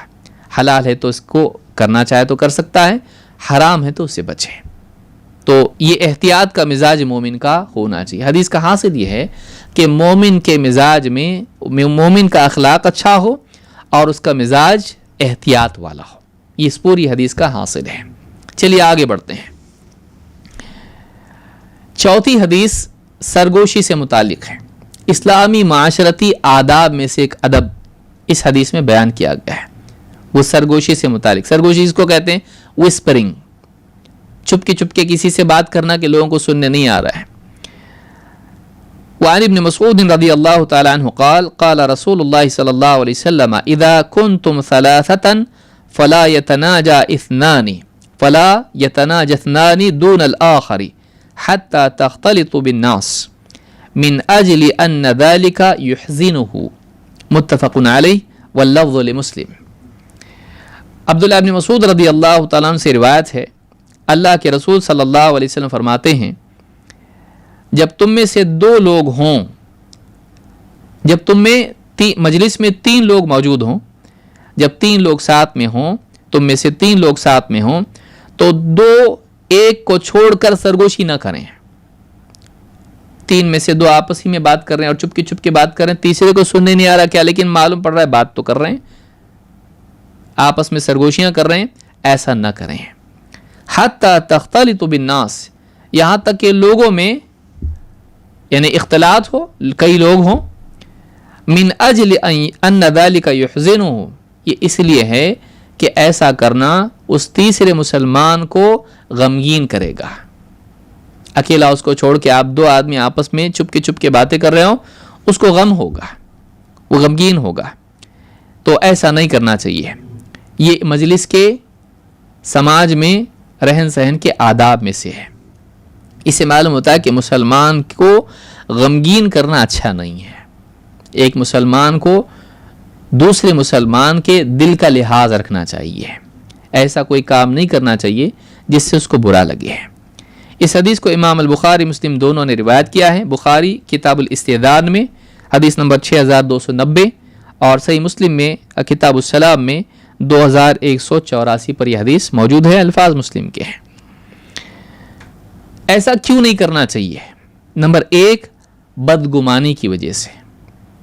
حلال ہے تو اس کو کرنا چاہے تو کر سکتا ہے، حرام ہے تو اس سے بچے. تو یہ احتیاط کا مزاج مومن کا ہونا چاہیے. حدیث کا حاصل یہ ہے کہ مومن کے مزاج میں مومن کا اخلاق اچھا ہو اور اس کا مزاج احتیاط والا ہو. یہ اس پوری حدیث کا حاصل ہے. چلیے آگے بڑھتے ہیں. چوتھی حدیث سرگوشی سے متعلق ہے. اسلامی معاشرتی آداب میں سے ایک ادب اس حدیث میں بیان کیا گیا ہے، وہ سرگوشی سے متعلق. سرگوشی اس کو کہتے ہیں وسپرنگ، چپکے چپکے کسی سے بات کرنا کہ لوگوں کو سننے نہیں آ رہا ہے. وعن ابن مسعود رضی اللہ تعالی عنہ قال قال رسول اللہ صلی اللہ علیہ وسلم اذا کنتم ثلاثة فلا يتناجى اثنان فلا يتناجى اثنان دون الآخر حتى تختلط بالناس من اجل ان ذلك يحزنه متفق علیہ واللفظ لمسلم. عبداللہ ابن مسعود رضی اللہ تعالیٰ عنہ سے روایت ہے، اللہ کے رسول صلی اللہ علیہ وسلم فرماتے ہیں جب تم میں سے دو لوگ ہوں، جب تم میں مجلس میں تین لوگ موجود ہوں، جب تین لوگ ساتھ میں ہوں، تم میں سے تین لوگ ساتھ میں ہوں تو دو ایک کو چھوڑ کر سرگوشی نہ کریں. تین میں سے دو آپس ہی میں بات کر رہے ہیں اور چپ کے بات کر رہے ہیں، تیسرے کو سننے نہیں آ رہا کیا، لیکن معلوم پڑ رہا ہے بات تو کر رہے ہیں، آپس میں سرگوشیاں کر رہے ہیں. ایسا نہ کریں. حتی تختلط بالناس، یہاں تک کہ لوگوں میں یعنی اختلاط ہو، کئی لوگ ہوں. من اجل ان ذلك يحزنه، یہ اس لیے ہے کہ ایسا کرنا اس تیسرے مسلمان کو غمگین کرے گا. اکیلا اس کو چھوڑ کے آپ دو آدمی آپس میں چپ کے باتیں کر رہے ہوں، اس کو غم ہوگا، وہ غمگین ہوگا. تو ایسا نہیں کرنا چاہیے. یہ مجلس کے سماج میں رہن سہن کے آداب میں سے ہے. اس سے معلوم ہوتا ہے کہ مسلمان کو غمگین کرنا اچھا نہیں ہے. ایک مسلمان کو دوسرے مسلمان کے دل کا لحاظ رکھنا چاہیے. ایسا کوئی کام نہیں کرنا چاہیے جس سے اس کو برا لگے ہے۔ اس حدیث کو امام البخاری مسلم دونوں نے روایت کیا ہے۔ بخاری کتاب الاستعداد میں حدیث نمبر 6290 اور صحیح مسلم میں کتاب السلام میں 2184 پر یہ حدیث موجود ہے، الفاظ مسلم کے ہیں۔ ایسا کیوں نہیں کرنا چاہیے؟ نمبر 1، بدگمانی کی وجہ سے۔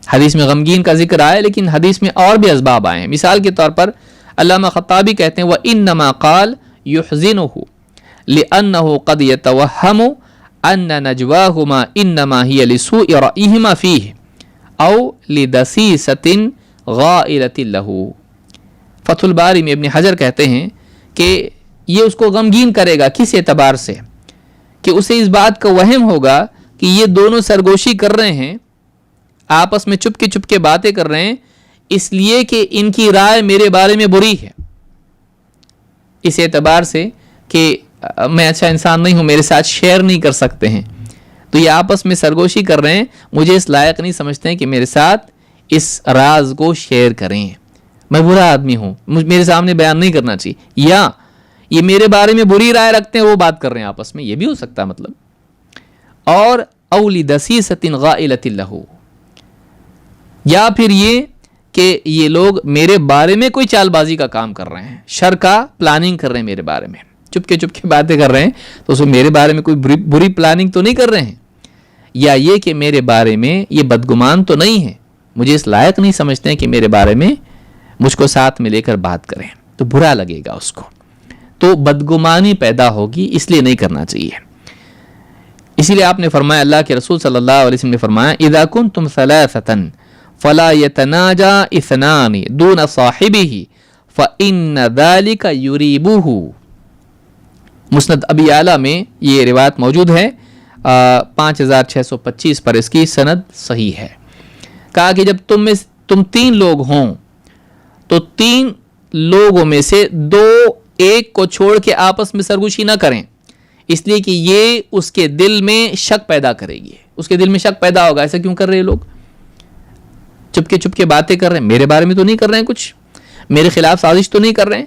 حدیث میں غمگین کا ذکر آیا، لیکن حدیث میں اور بھی اسباب آئے ہیں۔ مثال کے طور پر علامہ خطابی کہتے ہیں وَإِنَّمَا قَالْ يُحْزِنُهُ لِأَنَّهُ قَدْ يَتَوَهَّمُ أَنَّ نَجْوَاهُمَا إِنَّمَا هِيَ لِسُوءِ رَأْيِهِمَا فِيهِ أَوْ لِدَسِيسَةٍ غَائِلَةٍ لَهُ۔ فتح الباری میں ابن حجر کہتے ہیں کہ یہ اس کو غمگین کرے گا کس اعتبار سے کہ اسے اس بات کا وہم ہوگا کہ یہ دونوں سرگوشی کر رہے ہیں، آپس میں چپ کے باتیں کر رہے ہیں، اس لیے کہ ان کی رائے میرے بارے میں بری ہے، اس اعتبار سے کہ میں اچھا انسان نہیں ہوں، میرے ساتھ شیئر نہیں کر سکتے ہیں، تو یہ آپس میں سرگوشی کر رہے ہیں، مجھے اس لائق نہیں سمجھتے ہیں کہ میرے ساتھ اس راز کو شیئر کریں، میں برا آدمی ہوں، میرے سامنے بیان نہیں کرنا چاہیے، یا یہ میرے بارے میں بری رائے رکھتے ہیں، وہ بات کر رہے ہیں آپس میں، یہ بھی ہو سکتا ہے مطلب۔ اور اولی دسیسۃ غائلۃ لہ، یا پھر یہ کہ یہ لوگ میرے بارے میں کوئی چال بازی کا کام کر رہے ہیں، شر کا پلاننگ کر رہے ہیں میرے بارے میں، چپ کے باتیں کر رہے ہیں، تو اس میرے بارے میں کوئی بری پلاننگ تو نہیں کر رہے ہیں، یا یہ کہ میرے بارے میں یہ بدگمان تو نہیں ہے، مجھے اس لائق نہیں سمجھتے ہیں کہ میرے بارے میں مجھ کو ساتھ میں لے کر بات کریں، تو برا لگے گا اس کو، تو بدگمانی پیدا ہوگی، اس لیے نہیں کرنا چاہیے۔ اسی لیے آپ نے فرمایا، اللہ کے رسول صلی اللہ علیہ وسلم نے فرمایا اذا کنتم ثلاثة فلا يتناجى اثنان دون صاحبه فإن ذلك يريبه۔ مسند ابی اعلیٰ میں یہ روایت موجود ہے، 5625 پر اس کی سند صحیح ہے۔ کہا کہ جب تم 3 لوگ ہوں تو 3 لوگوں میں سے 2 ایک کو چھوڑ کے آپس میں سرگوشی نہ کریں، اس لیے کہ یہ اس کے دل میں شک پیدا کرے گی، اس کے دل میں شک پیدا ہوگا، ایسا کیوں کر رہے ہیں لوگ، چپ کے باتیں کر رہے ہیں، میرے بارے میں تو نہیں کر رہے ہیں، کچھ میرے خلاف سازش تو نہیں کر رہے ہیں،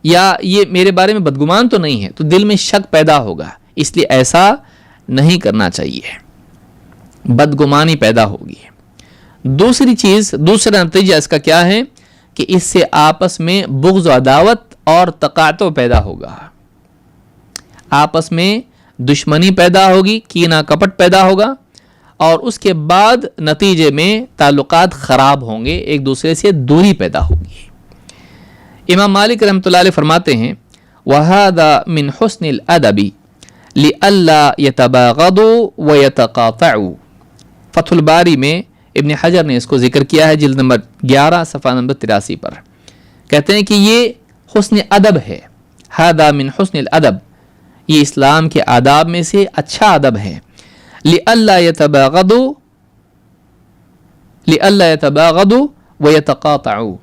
یا یہ میرے بارے میں بدگمان تو نہیں ہے، تو دل میں شک پیدا ہوگا، اس لیے ایسا نہیں کرنا چاہیے، بدگمانی پیدا ہوگی۔ دوسری چیز، دوسرا نتیجہ اس کا کیا ہے کہ اس سے آپس میں بغض و عداوت اور تقاطع پیدا ہوگا، آپس میں دشمنی پیدا ہوگی، کینہ کپٹ پیدا ہوگا، اور اس کے بعد نتیجے میں تعلقات خراب ہوں گے، ایک دوسرے سے دوری پیدا ہوگی۔ امام مالک رحمۃ اللہ علیہ فرماتے ہیں وَهَذَا مِنْ حُسْنِ الْأَدَبِ لِأَلَّا يَتَبَاغَضُوا وَيَتَقَاطَعُوا۔ فتح الباری میں ابن حجر نے اس کو ذکر کیا ہے، جلد نمبر 11 صفحہ نمبر 83 پر، کہتے ہیں کہ یہ حسن ادب ہے، هَذَا مِنْ حُسْنِ الْأَدَبِ، یہ اسلام کے آداب میں سے اچھا ادب ہے، لِأَلَّا يَتَبَاغَضُوا وَيَتَقَاطَعُوا۔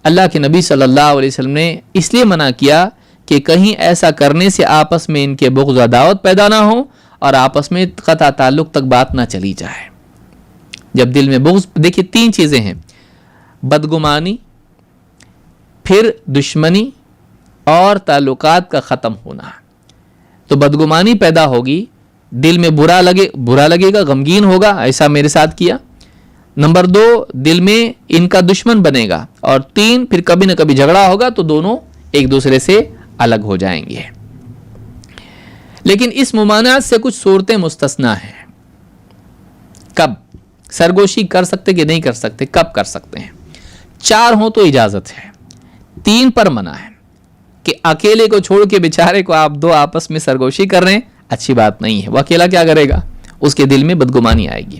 اللہ کے نبی صلی اللہ علیہ وسلم نے اس لیے منع کیا کہ کہیں ایسا کرنے سے آپس میں ان کے بغض و عداوت پیدا نہ ہو اور آپس میں قطع تعلق تک بات نہ چلی جائے۔ جب دل میں بغض، دیکھیے 3 چیزیں ہیں، بدگمانی، پھر دشمنی اور تعلقات کا ختم ہونا۔ تو بدگمانی پیدا ہوگی، دل میں برا لگے گا، غمگین ہوگا، ایسا میرے ساتھ کیا۔ نمبر 2، دل میں ان کا دشمن بنے گا، اور 3، پھر کبھی نہ کبھی جھگڑا ہوگا تو دونوں ایک دوسرے سے الگ ہو جائیں گے۔ لیکن اس ممانعت سے کچھ صورتیں مستثنا ہیں۔ کب سرگوشی کر سکتے کہ نہیں کر سکتے، کب کر سکتے ہیں؟ 4 ہوں تو اجازت ہے، 3 پر منع ہے کہ اکیلے کو چھوڑ کے بیچارے کو آپ 2 آپس میں سرگوشی کر رہے ہیں، اچھی بات نہیں ہے، وہ اکیلا کیا کرے گا، اس کے دل میں بدگمانی آئے گی۔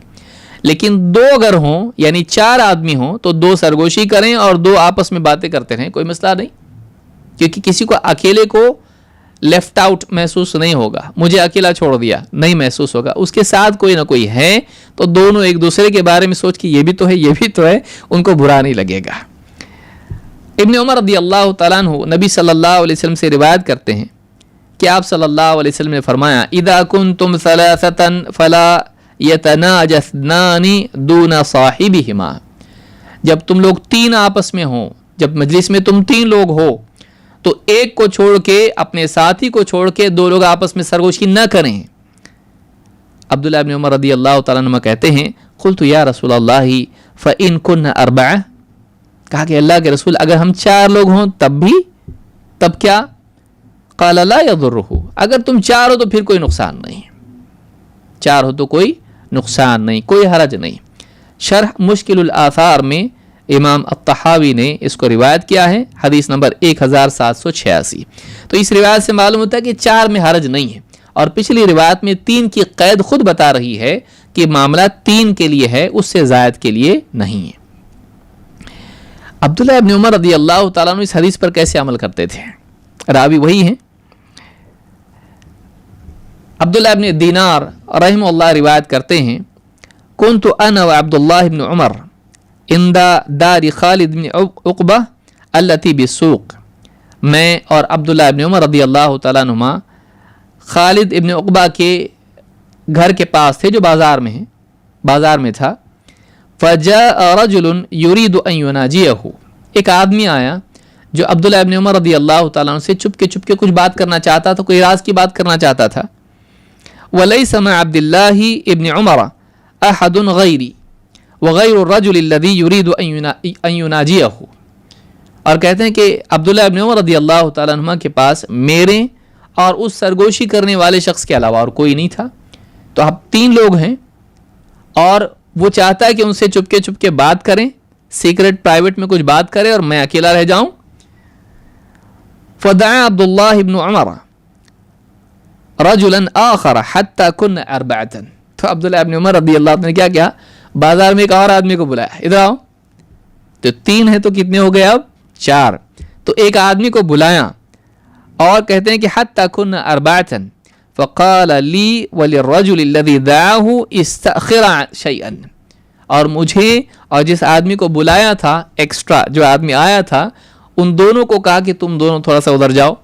لیکن 2 اگر ہوں، یعنی 4 آدمی ہوں تو 2 سرگوشی کریں اور 2 آپس میں باتیں کرتے رہیں، کوئی مسئلہ نہیں، کیونکہ کسی کو اکیلے کو لیفٹ آؤٹ محسوس نہیں ہوگا، مجھے اکیلا چھوڑ دیا نہیں محسوس ہوگا، اس کے ساتھ کوئی نہ کوئی ہے، تو دونوں ایک دوسرے کے بارے میں سوچ کے یہ بھی تو ہے یہ بھی تو ہے، ان کو برا نہیں لگے گا۔ ابن عمر رضی اللہ تعالیٰ عنہ نبی صلی اللہ علیہ وسلم سے روایت کرتے ہیں کہ آپ صلی اللہ علیہ وسلم نے فرمایا اذا کنتم ثلاثة فلا يتناجى اثنان دون صاحبهما، جب تم لوگ 3 آپس میں ہوں، جب مجلس میں تم 3 لوگ ہو تو ایک کو چھوڑ کے, اپنے ساتھی کو چھوڑ کے دو لوگ آپس میں سرگوشی نہ کریں. عبداللہ ابن عمر رضی اللہ تعالیٰ عنہ کہتے ہیں قلت یا رسول اللہ فإن كن أربعة, کہا کہ اللہ کے رسول اگر ہم 4 لوگ ہوں تب کیا؟ قال لا يضره, اگر تم 4 ہو تو پھر کوئی نقصان نہیں, 4 ہو تو کوئی نقصان نہیں, کوئی حرج نہیں. شرح مشکل الآثار میں امام الطحاوی نے اس کو روایت کیا ہے, حدیث نمبر 1786. تو اس روایت سے معلوم ہوتا ہے کہ 4 میں حرج نہیں ہے, اور پچھلی روایت میں 3 کی قید خود بتا رہی ہے کہ معاملہ 3 کے لیے ہے, اس سے زائد کے لیے نہیں ہے. عبداللہ ابن عمر رضی اللہ تعالیٰ عنہ اس حدیث پر کیسے عمل کرتے تھے؟ راوی وہی ہیں, عبداللہ ابن دینار رحمہ اللہ روایت کرتے ہیں کنت انا وعبداللہ ابن عمر عند دار خالد بن عقبہ التي بالسوق, میں اور عبداللہ ابن عمر رضی اللہ تعالیٰ عنہما خالد ابن عقبہ کے گھر کے پاس تھے جو بازار میں تھا. فجاء رجل يريد ان يناجيه, ایک آدمی آیا جو عبداللہ ابن عمر رضی اللہ تعالیٰ عنہ سے چپ کے کچھ بات کرنا چاہتا تھا, کوئی راز کی بات کرنا چاہتا تھا. وليس مع عبد الله ابن عمر احد غيري وغير الرجل الذي يريد ان يناجيه, اور کہتے ہیں کہ عبداللہ ابن عمر رضی اللہ تعالیٰ عنہ کے پاس میرے اور اس سرگوشی کرنے والے شخص کے علاوہ اور کوئی نہیں تھا. تو اب 3 لوگ ہیں اور وہ چاہتا ہے کہ ان سے چپ کے بات کریں, سیکرٹ پرائیویٹ میں کچھ بات کرے اور میں اکیلا رہ جاؤں. فدعا عبداللہ ابن عمر رجلا آخر حتى كنا 4, تو عبداللہ ابن عمر رضی اللہ عنہ نے کیا کیا, بازار میں ایک اور آدمی کو بلایا, ادھر آؤ. تو 3 ہیں تو کتنے ہو گئے اب 4, تو ایک آدمی کو بلایا اور کہتے ہیں کہ حتى كنا 4 فقال لي وللرجل الذي دعاه استأخر شيئا, اور مجھے اور جس آدمی کو بلایا تھا ایکسٹرا جو آدمی آیا تھا ان دونوں کو کہا کہ تم دونوں تھوڑا سا ادھر جاؤ.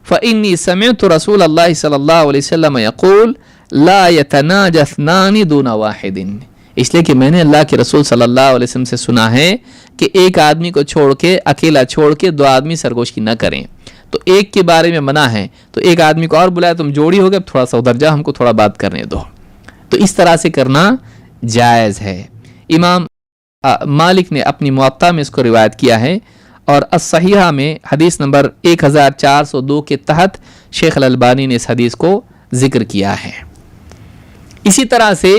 فإني سمعت رسول اللہ صلی اللہ علیہ وسلم يقول لا يتناجى اثنان دون واحد, اس لیے کہ میں نے اللہ کے رسول صلی اللہ علیہ وسلم سے سنا ہے کہ ایک آدمی کو چھوڑ کے اکیلا چھوڑ کے 2 آدمی سرگوشی نہ کریں. تو ایک کے بارے میں منع ہے, تو ایک آدمی کو اور بلایا, تم جوڑی ہو گئے, اب تھوڑا سا ادھر جا, ہم کو تھوڑا بات کرنے دو. تو اس طرح سے کرنا جائز ہے. امام مالک نے اپنی موطا میں اس کو روایت کیا ہے, اور الصحیحہ میں حدیث نمبر 1402 کے تحت شیخ الالبانی نے اس حدیث کو ذکر کیا ہے. اسی طرح سے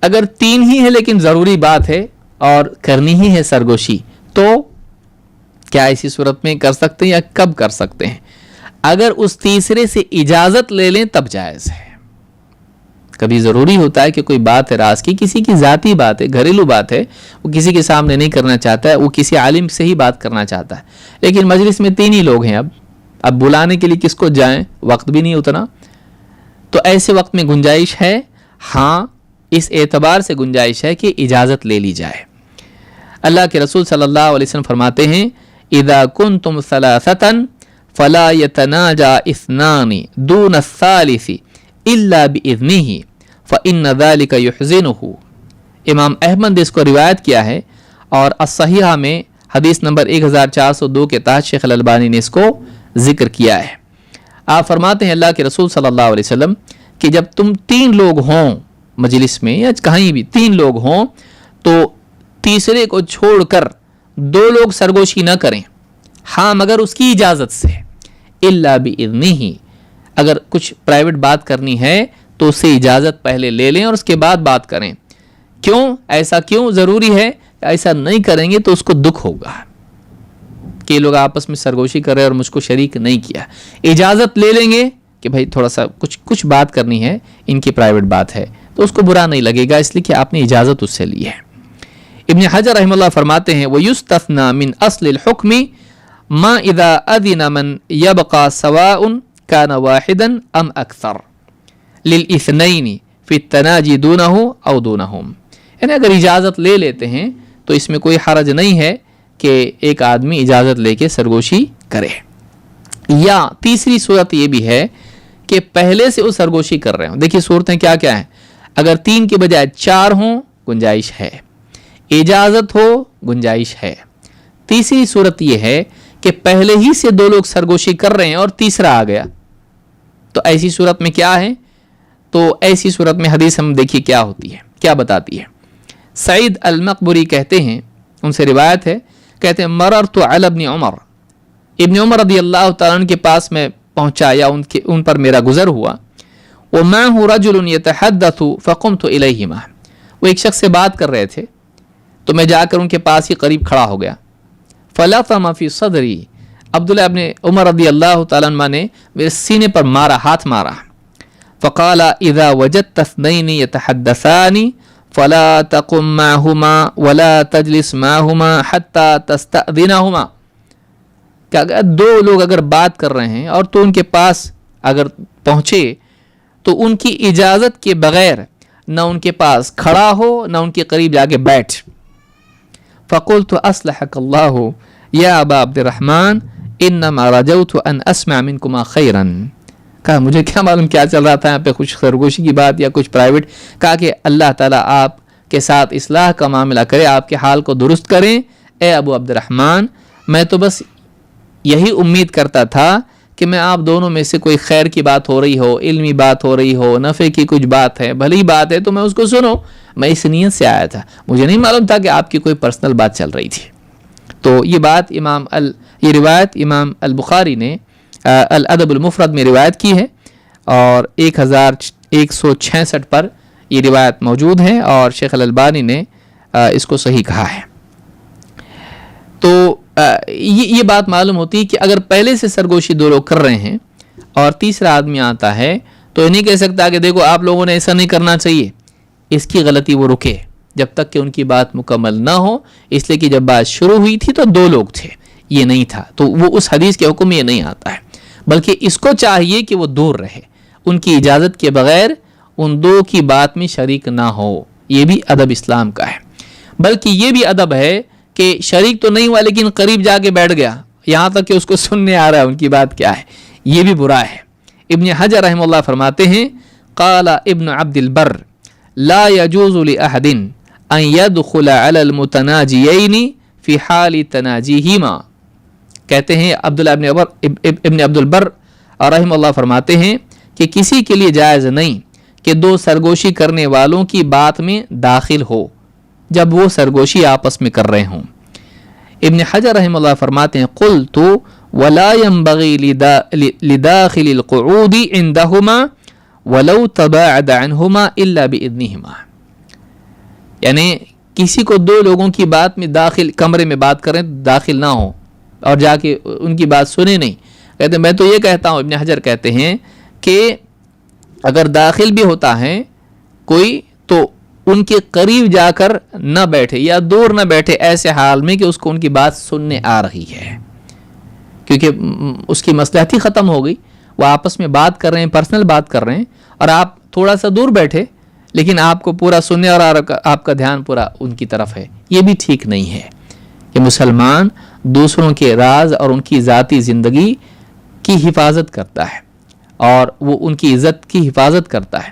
اگر 3 ہی ہے لیکن ضروری بات ہے اور کرنی ہی ہے سرگوشی, تو کیا اسی صورت میں کر سکتے ہیں یا کب کر سکتے ہیں؟ اگر اس تیسرے سے اجازت لے لیں تب جائز ہے. کبھی ضروری ہوتا ہے کہ کوئی بات ہے راز کی, کسی کی ذاتی بات ہے, گھریلو بات ہے, وہ کسی کے سامنے نہیں کرنا چاہتا ہے, وہ کسی عالم سے ہی بات کرنا چاہتا ہے, لیکن مجلس میں 3 ہی لوگ ہیں, اب بلانے کے لیے کس کو جائیں, وقت بھی نہیں اتنا, تو ایسے وقت میں گنجائش ہے, ہاں اس اعتبار سے گنجائش ہے کہ اجازت لے لی جائے. اللہ کے رسول صلی اللہ علیہ وسلم فرماتے ہیں اذا کنتم 3 فلا يتناجى 2 دون الثالث الا باذنه فان ذلك يحزنه. امام احمد نے اس کو روایت کیا ہے, اور الصحیحہ میں حدیث نمبر 1402 کے تحت شیخ الالبانی نے اس کو ذکر کیا ہے. آپ فرماتے ہیں اللہ کے رسول صلی اللہ علیہ وسلم کہ جب تم 3 لوگ ہوں مجلس میں یا کہیں بھی 3 لوگ ہوں تو تیسرے کو چھوڑ کر 2 لوگ سرگوشی نہ کریں, ہاں مگر اس کی اجازت سے, الا باذنہ, اگر کچھ پرائیویٹ بات کرنی ہے تو اس سے اجازت پہلے لے لیں اور اس کے بعد بات کریں. کیوں ایسا کیوں ضروری ہے؟ ایسا نہیں کریں گے تو اس کو دکھ ہوگا کہ لوگ آپس میں سرگوشی کر رہے اور مجھ کو شریک نہیں کیا. اجازت لے لیں گے کہ بھائی تھوڑا سا کچھ بات کرنی ہے, ان کی پرائیویٹ بات ہے, تو اس کو برا نہیں لگے گا, اس لیے کہ آپ نے اجازت اس سے لی ہے. ابن حجر رحمہ اللہ فرماتے ہیں وَيُسْتَثْنَى مِنْ أَصْلِ الْحُكْمِ مَا إِذَا أَذِنَ مَنْ يَبْقَى سَوَاءٌ كَانَ وَاحِدًا أَمْ أَكْثَرَ لِلْإِثْنَيْنِ فِي التَّنَاجِي دُونَهُ أَوْ دُونَهُمْ. یعنی اگر اجازت لے لیتے ہیں تو اس میں کوئی حرج نہیں ہے کہ ایک آدمی اجازت لے کے سرگوشی کرے. یا تیسری صورت یہ بھی ہے کہ پہلے سے وہ سرگوشی کر رہے ہوں. دیکھیے صورتیں کیا کیا ہیں, اگر 3 کے بجائے 4 ہوں گنجائش ہے, اجازت ہو گنجائش ہے. تیسری صورت یہ ہے کہ پہلے ہی سے دو لوگ سرگوشی کر رہے ہیں اور تیسرا آ گیا، تو ایسی صورت میں کیا ہے؟ تو ایسی صورت میں حدیث ہم دیکھیے کیا ہوتی ہے، کیا بتاتی ہے۔ سعید المقبری کہتے ہیں، ان سے روایت ہے، کہتے ہیں مررت علی ابن عمر، ابن عمر رضی اللہ تعالیٰ عنہ کے پاس میں پہنچا یا ان پر میرا گزر ہوا، ومعه رجل يتحدث فقمت الیہما، وہ ایک شخص سے بات کر رہے تھے تو میں جا کر ان کے پاس ہی قریب کھڑا ہو گیا، فلطم فی صدری، عبداللہ ابن عمر رضی اللہ تعالیٰ عنہ نے میرے سینے پر مارا، ہاتھ مارا، فقال اذا وجدت اثنین یتحدثان فلا تقم معهما ولا تجلس معهما حتى تستأذنهما، کہ اگر دو لوگ اگر بات کر رہے ہیں اور تو ان کے پاس اگر پہنچے تو ان کی اجازت کے بغیر نہ ان کے پاس کھڑا ہو نہ ان کے قریب جا کے بیٹھ۔ فقلت اصلحك الله یا ابا عبد الرحمن انما رجوت ان اسمع منكما خيرا، کہا مجھے کیا معلوم کیا چل رہا تھا یہاں پہ، کچھ سرگوشی کی بات یا کچھ پرائیویٹ، کہا کہ اللہ تعالیٰ آپ کے ساتھ اصلاح کا معاملہ کرے، آپ کے حال کو درست کریں اے ابو عبد الرحمن، میں تو بس یہی امید کرتا تھا کہ میں آپ دونوں میں سے کوئی خیر کی بات ہو رہی ہو، علمی بات ہو رہی ہو، نفع کی کچھ بات ہے، بھلی بات ہے تو میں اس کو سنوں، میں اس نیت سے آیا تھا، مجھے نہیں معلوم تھا کہ آپ کی کوئی پرسنل بات چل رہی تھی۔ تو یہ بات یہ روایت امام البخاری نے الادب المفرد میں روایت کی ہے اور 1166 پر یہ روایت موجود ہے اور شیخ الالبانی نے اس کو صحیح کہا ہے۔ تو یہ بات معلوم ہوتی ہے کہ اگر پہلے سے سرگوشی دو لوگ کر رہے ہیں اور تیسرا آدمی آتا ہے تو یہ نہیں کہہ سکتا کہ دیکھو آپ لوگوں نے ایسا نہیں کرنا چاہیے، اس کی غلطی وہ رکے جب تک کہ ان کی بات مکمل نہ ہو، اس لیے کہ جب بات شروع ہوئی تھی تو دو لوگ تھے، یہ نہیں تھا، تو وہ اس حدیث کے حکم میں یہ نہیں آتا ہے، بلکہ اس کو چاہیے کہ وہ دور رہے، ان کی اجازت کے بغیر ان دو کی بات میں شریک نہ ہو، یہ بھی ادب اسلام کا ہے۔ بلکہ یہ بھی ادب ہے کہ شریک تو نہیں ہوا لیکن قریب جا کے بیٹھ گیا، یہاں تک کہ اس کو سننے آ رہا ہے ان کی بات کیا ہے، یہ بھی برا ہے۔ ابن حجر رحمہ اللہ فرماتے ہیں قال ابن عبد البر لا يجوز لأحد ان يدخل على المتناجيين في حال تناجيهما، کہتے ہیں عبداللہ ابن عبد البر رحمہ اللہ فرماتے ہیں کہ کسی کے لیے جائز نہیں کہ دو سرگوشی کرنے والوں کی بات میں داخل ہو جب وہ سرگوشی آپس میں کر رہے ہوں۔ ابن حجر رحمہ اللہ فرماتے ہیں قلت ولا ينبغي لداخل القعود عندهما ولو تباعد عنهما الا باذنهما، یعنی کسی کو دو لوگوں کی بات میں داخل کمرے میں بات کریں داخل نہ ہو اور جا کے ان کی بات سنے نہیں، کہتے میں تو یہ کہتا ہوں، ابن حجر کہتے ہیں کہ اگر داخل بھی ہوتا ہے کوئی تو ان کے قریب جا کر نہ بیٹھے یا دور نہ بیٹھے ایسے حال میں کہ اس کو ان کی بات سننے آ رہی ہے، کیونکہ اس کی مصلحت ہی ختم ہو گئی، وہ آپس میں بات کر رہے ہیں، پرسنل بات کر رہے ہیں اور آپ تھوڑا سا دور بیٹھے لیکن آپ کو پورا سننے اور آپ کا دھیان پورا ان کی طرف ہے، یہ بھی ٹھیک نہیں ہے کہ مسلمان دوسروں کے راز اور ان کی ذاتی زندگی کی حفاظت کرتا ہے اور وہ ان کی عزت کی حفاظت کرتا ہے،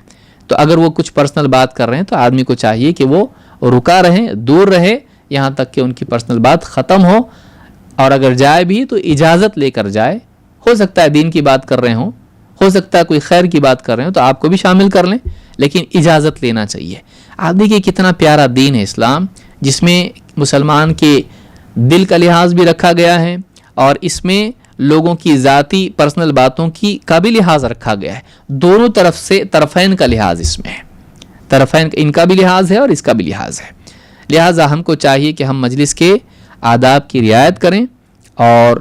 تو اگر وہ کچھ پرسنل بات کر رہے ہیں تو آدمی کو چاہیے کہ وہ رکا رہے، دور رہے یہاں تک کہ ان کی پرسنل بات ختم ہو، اور اگر جائے بھی تو اجازت لے کر جائے، ہو سکتا ہے دین کی بات کر رہے ہوں، ہو سکتا ہے کوئی خیر کی بات کر رہے ہوں تو آپ کو بھی شامل کر لیں، لیکن اجازت لینا چاہیے۔ آپ دیکھیے کتنا پیارا دین ہے اسلام، جس میں مسلمان کے دل کا لحاظ بھی رکھا گیا ہے اور اس میں لوگوں کی ذاتی پرسنل باتوں کا بھی لحاظ رکھا گیا ہے، دونوں طرف سے طرفین کا لحاظ اس میں ہے، طرفین ان کا بھی لحاظ ہے اور اس کا بھی لحاظ ہے، لہٰذا ہم کو چاہیے کہ ہم مجلس کے آداب کی رعایت کریں اور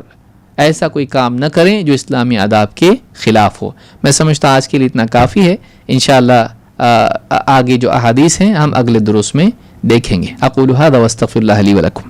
ایسا کوئی کام نہ کریں جو اسلامی آداب کے خلاف ہو۔ میں سمجھتا آج کے لیے اتنا کافی ہے، انشاءاللہ آگے جو احادیث ہیں ہم اگلے دروس میں دیکھیں گے۔ اقول ھذا واستغفر اللہ لی ولکم۔